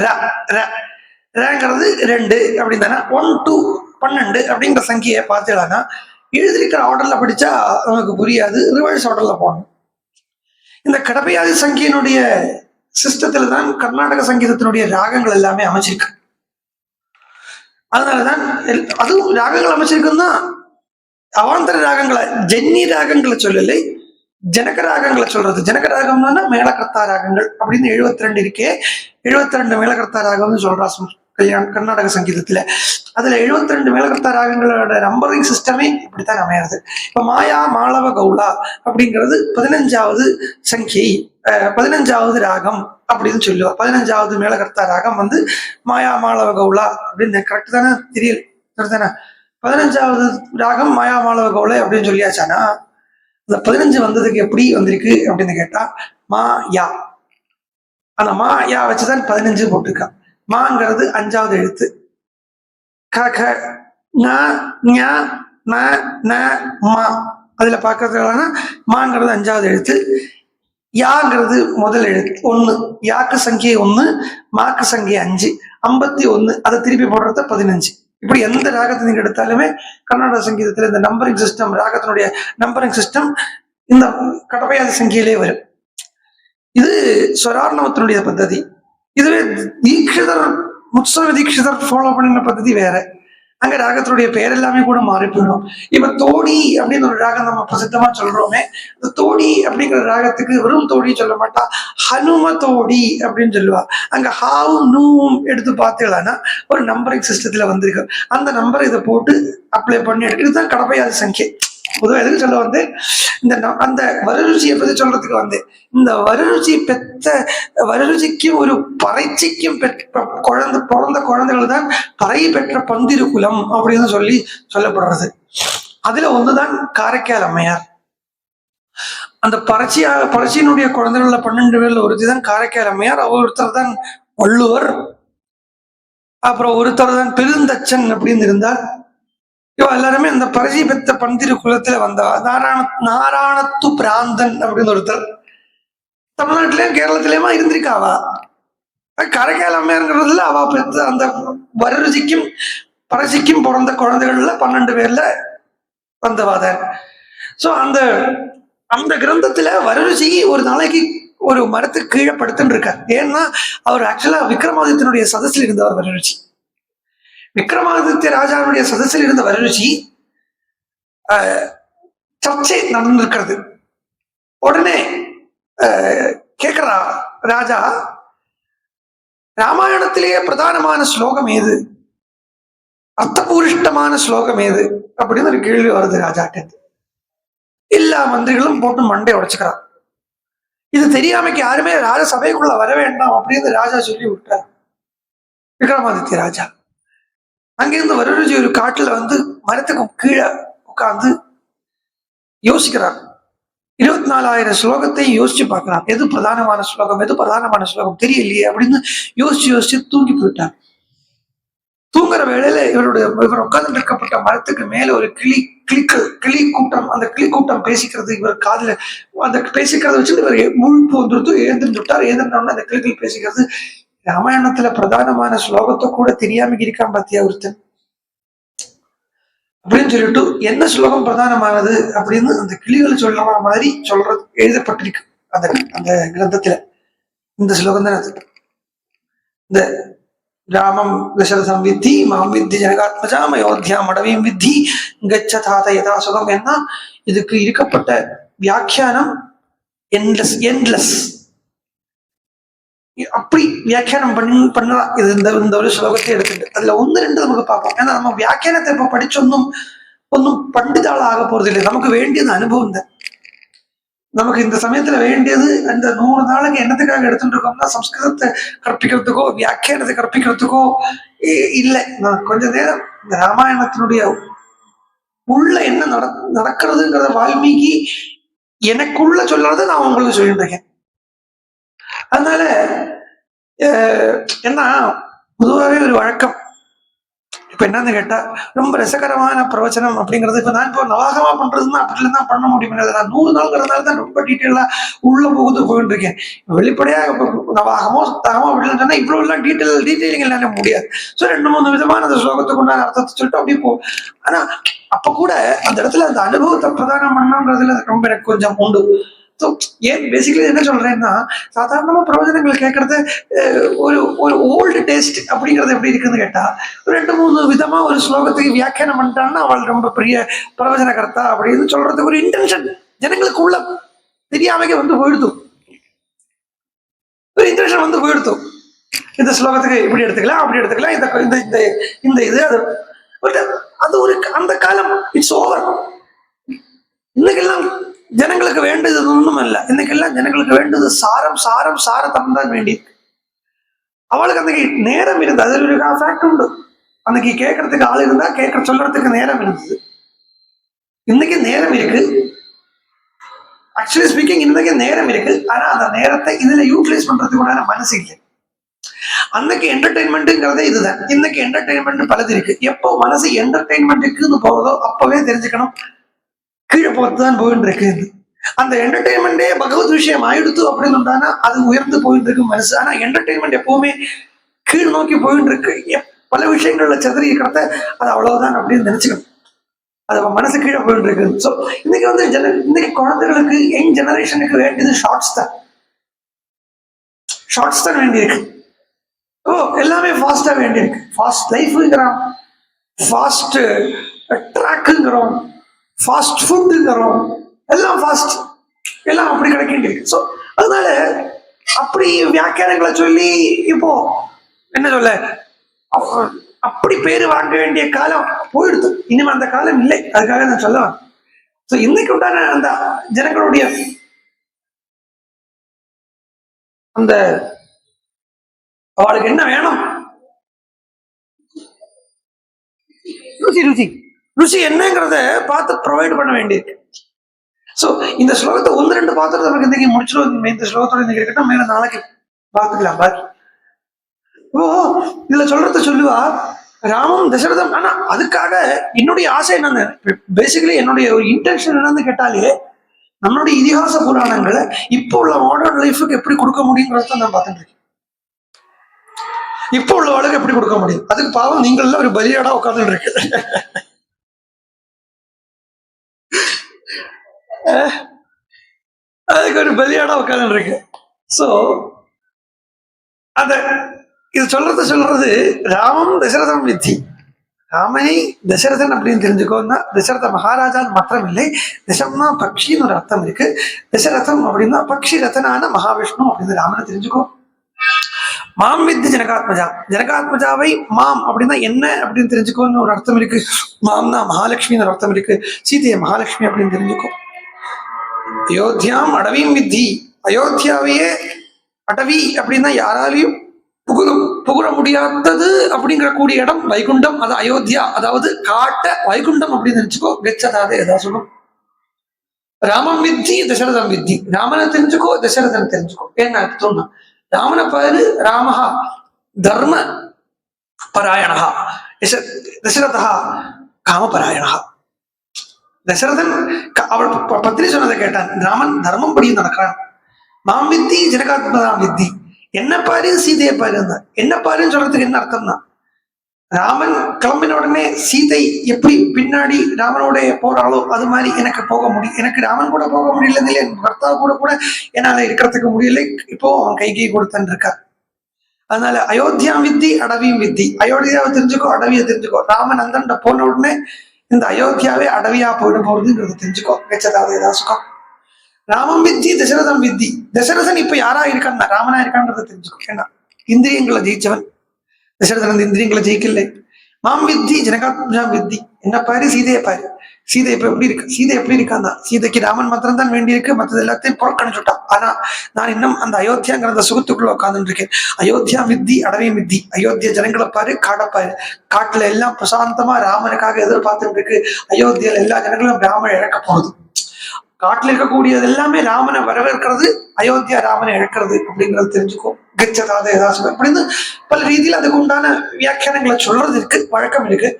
ரேங்கிறது 2 அப்படின்னு தானே, 1 to 12 அப்படிங்கிற சங்கியை பார்த்தீங்கன்னா எழுதியிருக்கிற ஆர்டர்ல படிச்சா நமக்கு புரியாது, ரிவர்ஸ் ஆர்டர்ல போகணும். இந்த கடப்பையாதி சங்கியினுடைய சிஸ்டத்துல தான் கர்நாடக சங்கீதத்தினுடைய ராகங்கள் எல்லாமே அமைச்சிருக்கு. அதனாலதான் அதுவும் ராகங்கள் அமைச்சிருக்குன்னா அவாந்தர ராகங்களை, ஜென்னி ராகங்களை சொல்லலை, ஜனக ராகங்களை சொல்றது. ஜனக ராகம்னா மேலகர்த்தா ராகங்கள் அப்படின்னு 72 இருக்கே, 72 மேலகர்த்தா ராகம்னு சொல்றா கர்நாடக சங்கீதத்துல. அதுல 72 மேலகர்த்தா ராகங்களோட நம்பரிங் சிஸ்டமே இப்படித்தான் அமையாது. இப்ப மாயா மாளவ கௌளா அப்படிங்கிறது 15வது சங்கி, 15வது ராகம் அப்படின்னு சொல்லுவா. 15வது மேலகர்த்தா ராகம் வந்து மாயா மாளவ கௌளா அப்படின்னு. கரெக்ட் தானே? தெரியல தானே? 15வது ராகம் மாயா மாளவ கௌளை அப்படின்னு சொல்லியாச்சானா, அந்த 15 வந்ததுக்கு எப்படி வந்திருக்கு அப்படின்னு கேட்டா, மா யா, அந்த மா யா வச்சுதான் 15 போட்டிருக்கா. மாங்கிறது 5வது எழுத்து, க க ஞ ஞ ந ந மா, அதுல பார்க்கறதுனா மாங்கிறது 5வது எழுத்து, யாங்கிறது முதல் எழுத்து 1, யாக்கு சங்கியை 1, மாக்கு சங்கியை 5, 51, அதை திருப்பி போடுறத 15. இப்படி எந்த ராகத்தை நீங்க எடுத்தாலுமே கர்நாடக சங்கீதத்துல இந்த நம்பரிங் சிஸ்டம், ராகத்தினுடைய நம்பரிங் சிஸ்டம் இந்த கடப்பையாதி சங்கியிலே வரும். இது ஸ்வரார்ணவத்தினுடைய பద్ధதி. இதுவே தீட்சிதர், முத்சவ தீட்சிதர் ஃபாலோ பண்ணின பద్ధதி வேற. அங்க ராகத்தினுடைய பேர் எல்லாமே கூட மாறி போயிடும். இப்ப தோடி அப்படின்னு ஒரு ராகம் நம்ம பிரசித்தமா சொல்றோமே, இந்த தோடி அப்படிங்கிற ராகத்துக்கு வெறும் தோடி சொல்ல மாட்டா, ஹனும தோடி அப்படின்னு சொல்லுவா. அங்க ஹாவும் நூவும் எடுத்து பார்த்தீங்கன்னா ஒரு நம்பரிங் சிஸ்டத்துல வந்திருக்கு. அந்த நம்பரை இதை போட்டு அப்ளை பண்ணி எடுக்கிறது கடப்பையாதி சங்கை. பொதுவாக எதுக்கு சொல்ல வந்து, இந்த அந்த வரருச்சியை பத்தி சொல்றதுக்கு வந்து, இந்த வரருச்சி பெற்ற வரருச்சிக்கும் ஒரு பறைச்சிக்கும் பிறந்த குழந்தைகள் தான் பறை பெற்ற பந்திரு குலம் அப்படின்னு சொல்லி சொல்லப்படுறது. அதுல ஒண்ணுதான் காரைக்கால் அம்மையார். அந்த பறச்சியினுடைய குழந்தைகள்ல 12 பேர்ல ஒருத்திதான் காரைக்கால் அம்மையார். அவர் ஒருத்தர் தான் வள்ளுவர், அப்புறம் ஒருத்தர் தான் பெருந்தச்சன் அப்படின்னு இருந்தார். எல்லாருமே அந்த பரிசி பெற்ற பந்திரு குலத்துல வந்தா. நாராயணத்து பிராந்தன் அப்படின்னு ஒருத்தர் தமிழ்நாட்டிலயும் கேரளத்திலயுமா இருந்திருக்காவா. கரைக்கால் அம்மையாருங்கிறதுல அவ பெற்ற அந்த வரருச்சிக்கும் பரசிக்கும் பிறந்த குழந்தைகள்ல 12 பேர்ல வந்தவாதான். சோ அந்த அந்த கிரந்தத்துல வரருச்சி ஒரு நாளைக்கு ஒரு மரத்துக்கு கீழே படுத்துன்னு இருக்கார். ஏன்னா அவர் ஆக்சுவலா விக்ரமாதித்யனுடைய சதஸில் இருந்தவர் வரருச்சி. விக்ரமாதித்ய ராஜாவுடைய சதஸில் இருந்த வரருச்சி சர்ச்சை நடந்திருக்கிறது. உடனே கேட்கிறா ராஜா, ராமாயணத்திலேயே பிரதானமான ஸ்லோகம் ஏது, அர்த்தபூரிஷ்டமான ஸ்லோகம் ஏது அப்படின்னு ஒரு கேள்வி வருது ராஜாட்ட. எல்லா மந்திரிகளும் போட்டு மண்டை உடைச்சுக்கிறான். இது தெரியாமைக்கு யாருமே ராஜ சபைக்குள்ள வர வேண்டாம் அப்படின்னு ராஜா சொல்லி விட்டார். விக்ரமாதித்ய ராஜா அங்கிருந்து வரருச்சி ஒரு காட்டுல வந்து மரத்துக்கு கீழே உட்கார்ந்து யோசிக்கிறார். 24,000 ஸ்லோகத்தை யோசிச்சு பார்க்கிறார். எது பிரதானமான ஸ்லோகம், எது பிரதானமான ஸ்லோகம் தெரியலையே அப்படின்னு யோசிச்சு தூங்கி போயிட்டார். தூங்குற வேளையில இவர் உட்கார்ந்து இருக்கப்பட்ட மரத்துக்கு மேல ஒரு கிளி கூட்டம், அந்த கிளி கூட்டம் பேசிக்கிறது இவர் காதுல, அந்த பேசிக்கிறத வச்சுட்டு இவர் முழுப்பு வந்துட்டு எழுந்துட்டார். எழுந்திருந்தோம்னா அந்த கிளிகள் பேசிக்கிறது, ராமாயணத்துல பிரதானமான ஸ்லோகத்தை கூட தெரியாம இருக்கான் பாத்தியா ஒருத்தன் அப்படின்னு சொல்லிட்டு, என்ன ஸ்லோகம் பிரதானமானது அப்படின்னு அந்த கிளிகள் சொல்ற மாதிரி சொல்றது எழுதப்பட்டிருக்கு அந்த அந்த கிரந்தத்துல. இந்த ஸ்லோகம் தான் அது. இந்த ராமம் தசரதம் வித்தி மாம் வித்தி ஜனகாத்மஜாம் அயோத்தியாம் அடவீம் வித்தி கச்சதாத யதா சுகம். என்ன இதுக்கு இருக்கப்பட்ட வியாக்கியானம் என்லெஸ். அப்படி வியாக்கியானம் பண்ணலாம். இது இந்த ஒரு ஸ்லோகத்தை எடுத்துட்டு அதுல 1-2 நமக்கு பார்ப்போம். ஏன்னா நம்ம வியாக்கியானத்தை இப்ப படிச்சொன்னும் ஒன்னும் பண்டிதாள் ஆக போறது இல்லை. நமக்கு வேண்டியது அனுபவம் தான். நமக்கு இந்த சமயத்துல வேண்டியது அந்த 100 நாளுக்கு என்னத்துக்காக எடுத்துட்டு இருக்கோம்னா சம்ஸ்கிருதத்தை கற்பிக்கிறதுக்கோ வியாக்கியானத்தை கற்பிக்கிறதுக்கோ இல்லை. நான் கொஞ்ச நேரம் இந்த ராமாயணத்தினுடைய உள்ள என்ன நடக்கிறதுங்கிறத வால்மீகி எனக்குள்ள சொல்றதை நான் உங்களுக்கு சொல்லிட்டு இருக்கேன். அதனால என்ன பொதுவாகவே ஒரு வழக்கம் இப்ப என்னன்னு கேட்டா ரொம்ப ரசகரமான பிரவச்சனம் அப்படிங்கிறது இப்ப நான் இப்போ நவாகமா பண்றதுன்னா அப்படிலாம் தான் பண்ண முடியும். நான் 100 நாள்ங்கிறதுனால தான் ரொம்ப டீட்டெயிலா உள்ள போயிட்டு இருக்கேன். வெளிப்படையா நவாகமோ சுத்தகமோ அப்படின்னு சொன்னா இவ்வளவு எல்லாம் டீட்டெயிலிங் எல்லாம் முடியாது. ஸோ 2-3 விதமான அந்த ஸ்லோகத்துக்கு உண்டான அர்த்தத்தை சொல்லிட்டு அப்படி போ. ஆனா அப்ப கூட அந்த இடத்துல அந்த அனுபவத்தை பிரதானம் பண்ணணுங்கிறதுல ரொம்ப எனக்கு கொஞ்சம் உண்டு. ஏன் பேசிக்கலி என்ன சொல்றேன்னா சாதாரணமா பிரவச்சனங்கள் கேட்கறது ஒரு ஒரு ஓல்டு டேஸ்ட் அப்படிங்கிறது எப்படி இருக்குன்னு கேட்டா 2-3 விதமா ஒரு ஸ்லோகத்துக்கு வியாக்கியானம் பண்ணிட்டான்னா அவள் ரொம்ப பெரிய பிரவச்சன கர்த்தா அப்படின்னு சொல்றதுக்கு ஒரு இன்டென்ஷன் ஜனங்களுக்கு உள்ள தெரியாமைக்கு போயிடுது. ஒரு இன்டென்ஷன் போயிடுது. இந்த ஸ்லோகத்துக்கு இப்படி எடுத்துக்கலாம் அப்படி எடுத்துக்கலாம் இந்த இது அது ஒரு அந்த காலம் இட்ஸ் ஓவர். இன்னைக்கெல்லாம் ஜனங்களுக்கு வேண்டியது ஒன்றும் இல்லை. இன்னைக்கெல்லாம் ஜனங்களுக்கு வேண்டியது சாரத்தம் தான் வேண்டியிருக்கு. அவளுக்கு அன்னைக்கு நேரம் இருந்தது. அது ஒரு ஃபேக்ட் உண்டு. அன்னைக்கு கேட்கறதுக்கு ஆள் இருந்தா சொல்றதுக்கு நேரம் இருந்தது. இன்னைக்கு நேரம் இருக்கு. ஆக்சுவலி ஸ்பீக்கிங் இன்னைக்கு நேரம் இருக்கு. ஆனா அந்த நேரத்தை இதுல யூட்டிலைஸ் பண்றதுக்கு மனசு இல்லை. அன்னைக்கு என்டர்டைன்மெண்ட்டுங்கிறதே இதுதான். இன்னைக்கு என்டர்டைன்மெண்ட் பலது இருக்கு. எப்போ மனசு என்டர்டைன்மெண்ட்டுக்குன்னு போறதோ அப்பவே தெரிஞ்சுக்கணும் கீழே போத்துதான் போயிட்டு இருக்கு. அந்த என்டர்டைன்மெண்டே பகவத் விஷயம் ஆயிடுத்து அப்படின்னு உண்டானா அது உயர்ந்து போயிட்டு இருக்கு மனசு. ஆனா என்டர்டைன்மெண்ட் எப்பவுமே கீழ் நோக்கி போயிட்டு இருக்கு. பல விஷயங்கள்ல செதறி இருக்கிறத அது அவ்வளவுதான் அப்படின்னு நினைச்சுக்கணும். அது மனசு கீழே போயிட்டு இருக்கு. ஸோ இன்னைக்கு இன்னைக்கு குழந்தைகளுக்கு யங் ஜெனரேஷனுக்கு வேண்டியது ஷார்ட்ஸ் தான் வேண்டியிருக்கு. எல்லாமே ஃபாஸ்டா வேண்டியிருக்கு. ஃபாஸ்ட் லைஃப்ங்கிறோம், ஃபாஸ்ட் ட்ராக்குங்கிறோம், ஃபாஸ்ட் ஃபுட்டுங்கிறோம், எல்லாம் ஃபாஸ்ட், எல்லாம் அப்படி கிடைக்கின்றிருக்கு. ஸோ அதனால அப்படி வியாக்கியானங்களை சொல்லி இப்போ என்ன சொல்ல அப்படி பேரு வாங்க வேண்டிய காலம் போயிடுது. இனிமே அந்த காலம் இல்லை. அதுக்காக நான் சொல்லுவேன். ஸோ இன்னைக்கு உண்டான அந்த ஜனங்களுடைய அந்த அவளுக்கு என்ன வேணும், ருசி என்னங்கிறத பார்த்து ப்ரொவைட் பண்ண வேண்டியிருக்கு. ஸோ இந்த ஸ்லோகத்தை 1-2 பார்த்துட்டு நமக்கு இன்னைக்கு முடிச்சிடும். இந்த ஸ்லோகத்தோட இன்னைக்கு இருக்கட்டும், மேல நாளைக்கு பார்த்துக்கலாம் பாக்கி. இதுல சொல்லுவா ராமம் தசரதம். ஆனா அதுக்காக என்னுடைய ஆசை என்னன்னு, பேசிக்கலி என்னுடைய ஒரு இன்டென்ஷன் என்னன்னு கேட்டாலே நம்மளுடைய இதிகாச புராணங்களை இப்போ உள்ள மாடர்ன் லைஃபுக்கு எப்படி கொடுக்க முடியுங்கிறத நான் பார்த்துட்டு இருக்கேன். இப்போ உள்ள வாழ்க்கை எப்படி கொடுக்க முடியும்? அதுக்கு பாவம் நீங்கள் எல்லாம் ஒரு பலியாடா உட்கார்ந்துட்டு இருக்கு. அதுக்கு ஒரு பலியாடா உட்கார்ந்துட்டு இருக்கு. சோ அத இது சொல்றது ராமம் தசரதம் வித்தி. ராமனை தசரதன் அப்படின்னு தெரிஞ்சுக்கோன்னா தசரத மகாராஜான்னு மாத்திரம் இல்லை, தசம்னா பக்ஷின்னு ஒரு அர்த்தம் இருக்கு. தசரதம் அப்படின்னா பக்ஷி ரத்தனான மகாவிஷ்ணு அப்படின்னு ராமனை தெரிஞ்சுக்கோ. மாம் வித்து ஜனகாத்மஜா, ஜனகாத்மஜாவை மாம் அப்படின்னா என்ன அப்படின்னு தெரிஞ்சுக்கோன்னு ஒரு அர்த்தம் இருக்கு. மாம்னா மகாலட்சுமின்னு ஒரு அர்த்தம் இருக்கு. சீதையை மகாலட்சுமி அப்படின்னு தெரிஞ்சுக்கோ. அயோத்தியாம் அடவியும் வித்தி, அயோத்தியாவையே அடவி அப்படின்னா யாராலையும் புகுற முடியாதது அப்படிங்கிற கூடிய இடம் வைகுண்டம். அது அயோத்தியா, அதாவது காட்ட வைகுண்டம் அப்படின்னு நினைச்சுக்கோ. கச்சதாத ஏதாவது சொல்லும். ராமம் வித்தி தசரதம் வித்தி, ராமனை தெரிஞ்சுக்கோ தசரதன் தெரிஞ்சுக்கோ. என்ன அர்த்தம்னா ராமனை பாரு, ராமஹா தர்ம பராயணா, தசரதா காமபராயணா. தசரதன் அவள் பத்னி சொன்னதை கேட்டான். ராமன் தர்மம் படி நடக்கிறான். மாம் வித்தி ஜனகாத்மதாம் வித்தி, என்ன பாரு சீதையை பாரு. என்ன பாருன்னு சொல்றதுக்கு என்ன அர்த்தம்னா ராமன் கிளம்பின உடனே சீதை எப்படி பின்னாடி ராமனோட போறாளோ அது மாதிரி எனக்கு போக முடியும். எனக்கு ராமன் கூட போக முடியல, என் பர்த்தா கூட என்னால இருக்கிறதுக்கு முடியல. இப்போ அவன் கைகை கொடுத்தன் இருக்கா. அதனால அயோத்தியா வித்தி அடவியும் வித்தி, அயோத்தியாவை தெரிஞ்சுக்கோ அடவியை தெரிஞ்சுக்கோ. ராமன் அந்தண்ட போன உடனே இந்த அயோத்தியாவே அடவியா போயிட போறதுங்கிறத தெரிஞ்சுக்கோ. கச்சதாவது ஏதாச்சுக்கும். ராமம் வித்தி தசரதம் வித்தி, தசரதன் இப்ப யாரா இருக்கான்னா ராமனா இருக்கான்றத தெரிஞ்சுக்கோ. ஏன்னா இந்திரியங்களை ஜெயிச்சவன் தசரதன். இந்திரியங்களை ஜெயிக்கல. மாம் வித்தி ஜனகாத்மஜாம் வித்தி, என்ன பாரு சீதையை பாரு. சீதை இப்ப எப்படி இருக்கு, சீதை எப்படி இருக்கான்னா சீதைக்கு ராமன் மாத்திரம் தான் வேண்டி இருக்கு, மற்றது எல்லாத்தையும் புறக்கணிச்சுட்டான். ஆனா நான் இன்னும் அந்த அயோத்தியாங்கிற அந்த சுகத்துக்குள்ள உட்கார்ந்துட்டு இருக்கேன். அயோத்தியா மித்தி அடவே மித்தி, அயோத்தியா ஜனங்களை பாரு, காடப்பாரு, காட்டுல எல்லாம் பிரசாந்தமா ராமனுக்காக எதிர்பார்த்துட்டு இருக்கு. அயோத்தியில எல்லா ஜனங்களும் ராமனை இழக்க போகுது. காட்டுல இருக்கக்கூடியது எல்லாமே ராமனை வரவேற்கிறது, அயோத்தியா ராமனை இழக்கிறது அப்படிங்கறது தெரிஞ்சுக்கும். கச்சதாத ஏதாச்சும் அப்படின்னு பல ரீதியில் அதுக்கு உண்டான வியாக்கியானங்களை சொல்றது இருக்கு, வழக்கம் இருக்கு.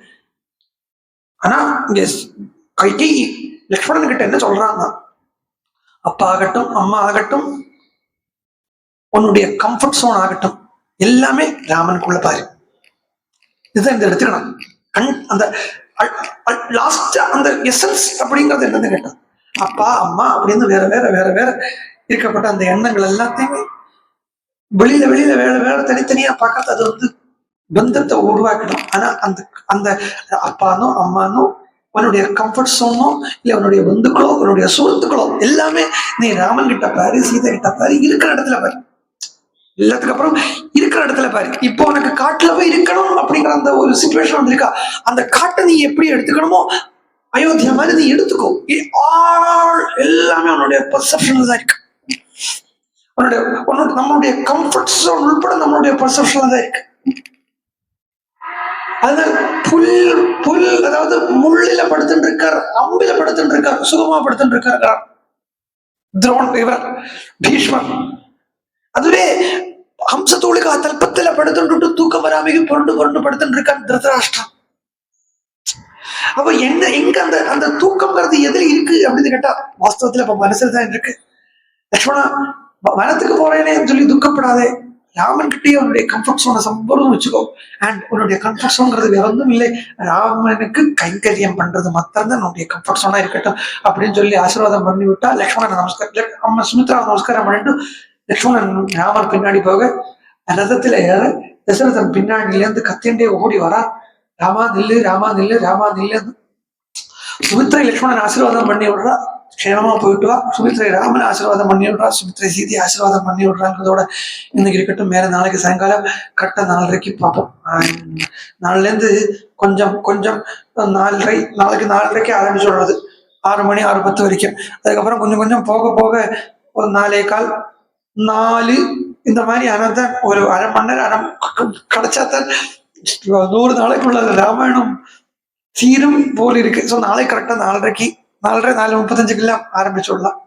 ஆனா இங்க கைகை லக்ஷ்மணன் கிட்ட என்ன சொல்றாங்க, அப்பா ஆகட்டும் அம்மா ஆகட்டும் உன்னுடைய கம்ஃபர்ட் ஜோன் ஆகட்டும் எல்லாமே ராமனுக்குள்ள பாரு. இதுதான் இந்த எடுத்துக்கணும். அந்த லாஸ்ட் அந்த எசன்ஸ் அப்படிங்கிறது என்னன்னு கேட்டான். அப்பா அம்மா அப்படின்னு வேற வேற வேற வேற இருக்கப்பட்ட அந்த எண்ணங்கள் எல்லாத்தையுமே வெளியில வெளியில வேற வேற தனித்தனியா பார்க்கறது, அது வந்து பந்தத்தை உருவாக்கணும். ஆனா அந்த அந்த அப்பானோ அம்மானோ உன்னுடைய கம்ஃபர்ட் ஜோனோ இல்ல உன்னுடைய பந்துக்களோ உன்னுடைய சுகத்துக்களோ எல்லாமே நீ ராமன் கிட்ட பாரு, சீதை கிட்ட பாரு, இருக்கிற இடத்துல பாரு. எல்லாத்துக்கு அப்புறம் இருக்கிற இடத்துல பாரு. இப்போ உனக்கு காட்டுல போய் இருக்கணும் அப்படிங்கிற அந்த ஒரு சிச்சுவேஷன் வந்திருக்கா, அந்த காட்டை நீ எப்படி எடுத்துக்கணுமோ அயோத்தியா மாதிரி நீ எடுத்துக்கோ. எல்லாமே உன்னுடைய பர்செப்ஷன்ல தான் இருக்கு. நம்மளுடைய கம்ஃபர்ட் ஜோன் உள்பட நம்மளுடைய பர்செப்ஷன்ல தான் இருக்கு. அதனால புல் அதாவது முள்ளில படுத்துட்டு இருக்கார், அம்பில படுத்துட்டு இருக்கார், சுகமா படுத்துட்டு இருக்கார் துரோண், இவர் பீஷ்மர். அதுவே ஹம்சத்தூளுக்கு தல்பத்துல படுத்துட்டு தூக்கம் வராமைக்கு புரண்டு புரண்டு படுத்துட்டு இருக்கார் திருதராஷ்டிரம். அப்ப என்ன எங்க அந்த அந்த தூக்கம்ங்கிறது எதில் இருக்கு அப்படின்னு கேட்டா வாஸ்தவத்துல இப்ப மனசுல தான் இருக்கு. லட்சுமணா வனத்துக்கு போறேனே சொல்லி துக்கப்படாதே, ராமன் கிட்டே உன்னுடைய கம்ஃபர்ட் ஜோனை சம்பூர்ணம் வச்சுக்கோ. அண்ட் உன்னுடைய கம்ஃபர்ட் ஜோன்ங்கிறது வேற ஒன்றும் இல்லை, ராமனுக்கு கைங்கரியம் பண்றது மாத்திரம்தான் உன்னுடைய கம்ஃபர்ட் ஜோனா இருக்கட்டும் அப்படின்னு சொல்லி ஆசீர்வாதம் பண்ணி விட்டா. லக்ஷ்மணன் நமஸ்காரம், அம்மா சுமித்ரா நமஸ்காரம் பண்ணிட்டு லக்ஷ்மணன் ராமர் பின்னாடி போக ரதத்துல ஏற தசரதன் பின்னாடில இருந்து கத்திண்டே ஓடி வரா. ராமா நில்லு, ராமா நில்லு, ராமா நில்லு. சுமித்ரை லக்ஷ்மணன் ஆசீர்வாதம் பண்ணி விடுறா, க்ஷேமமா போயிட்டு வா. சுமித்ரை ராமன் ஆசீர்வாதம் பண்ணி விடுறா, சுமித்ரை சீதை ஆசீர்வாதம் பண்ணி விடுறாங்கிறதோட இன்னைக்கு இருக்கட்டும். மேல நாளைக்கு சாயங்காலம் கரெக்டா 4:30 பார்ப்போம். 4ல இருந்து கொஞ்சம் கொஞ்சம் 4:30, நாளைக்கு 4:30 ஆரம்பிச்சு விடுறது, 6 மணி 6:10 வரைக்கும். அதுக்கப்புறம் கொஞ்சம் கொஞ்சம் போக போக ஒரு 4:15 4 இந்த மாதிரி ஆனாதான் ஒரு அரை மணி நேரம் கிடைச்சாதான் 100 நாளைக்குள்ள ராமாயணம் தீரும் போல் இருக்கு. ஸோ நாளைக்கு கரெக்டா 4:30 4:30 4:35 ஆரம்பிச்சு விடலாம்.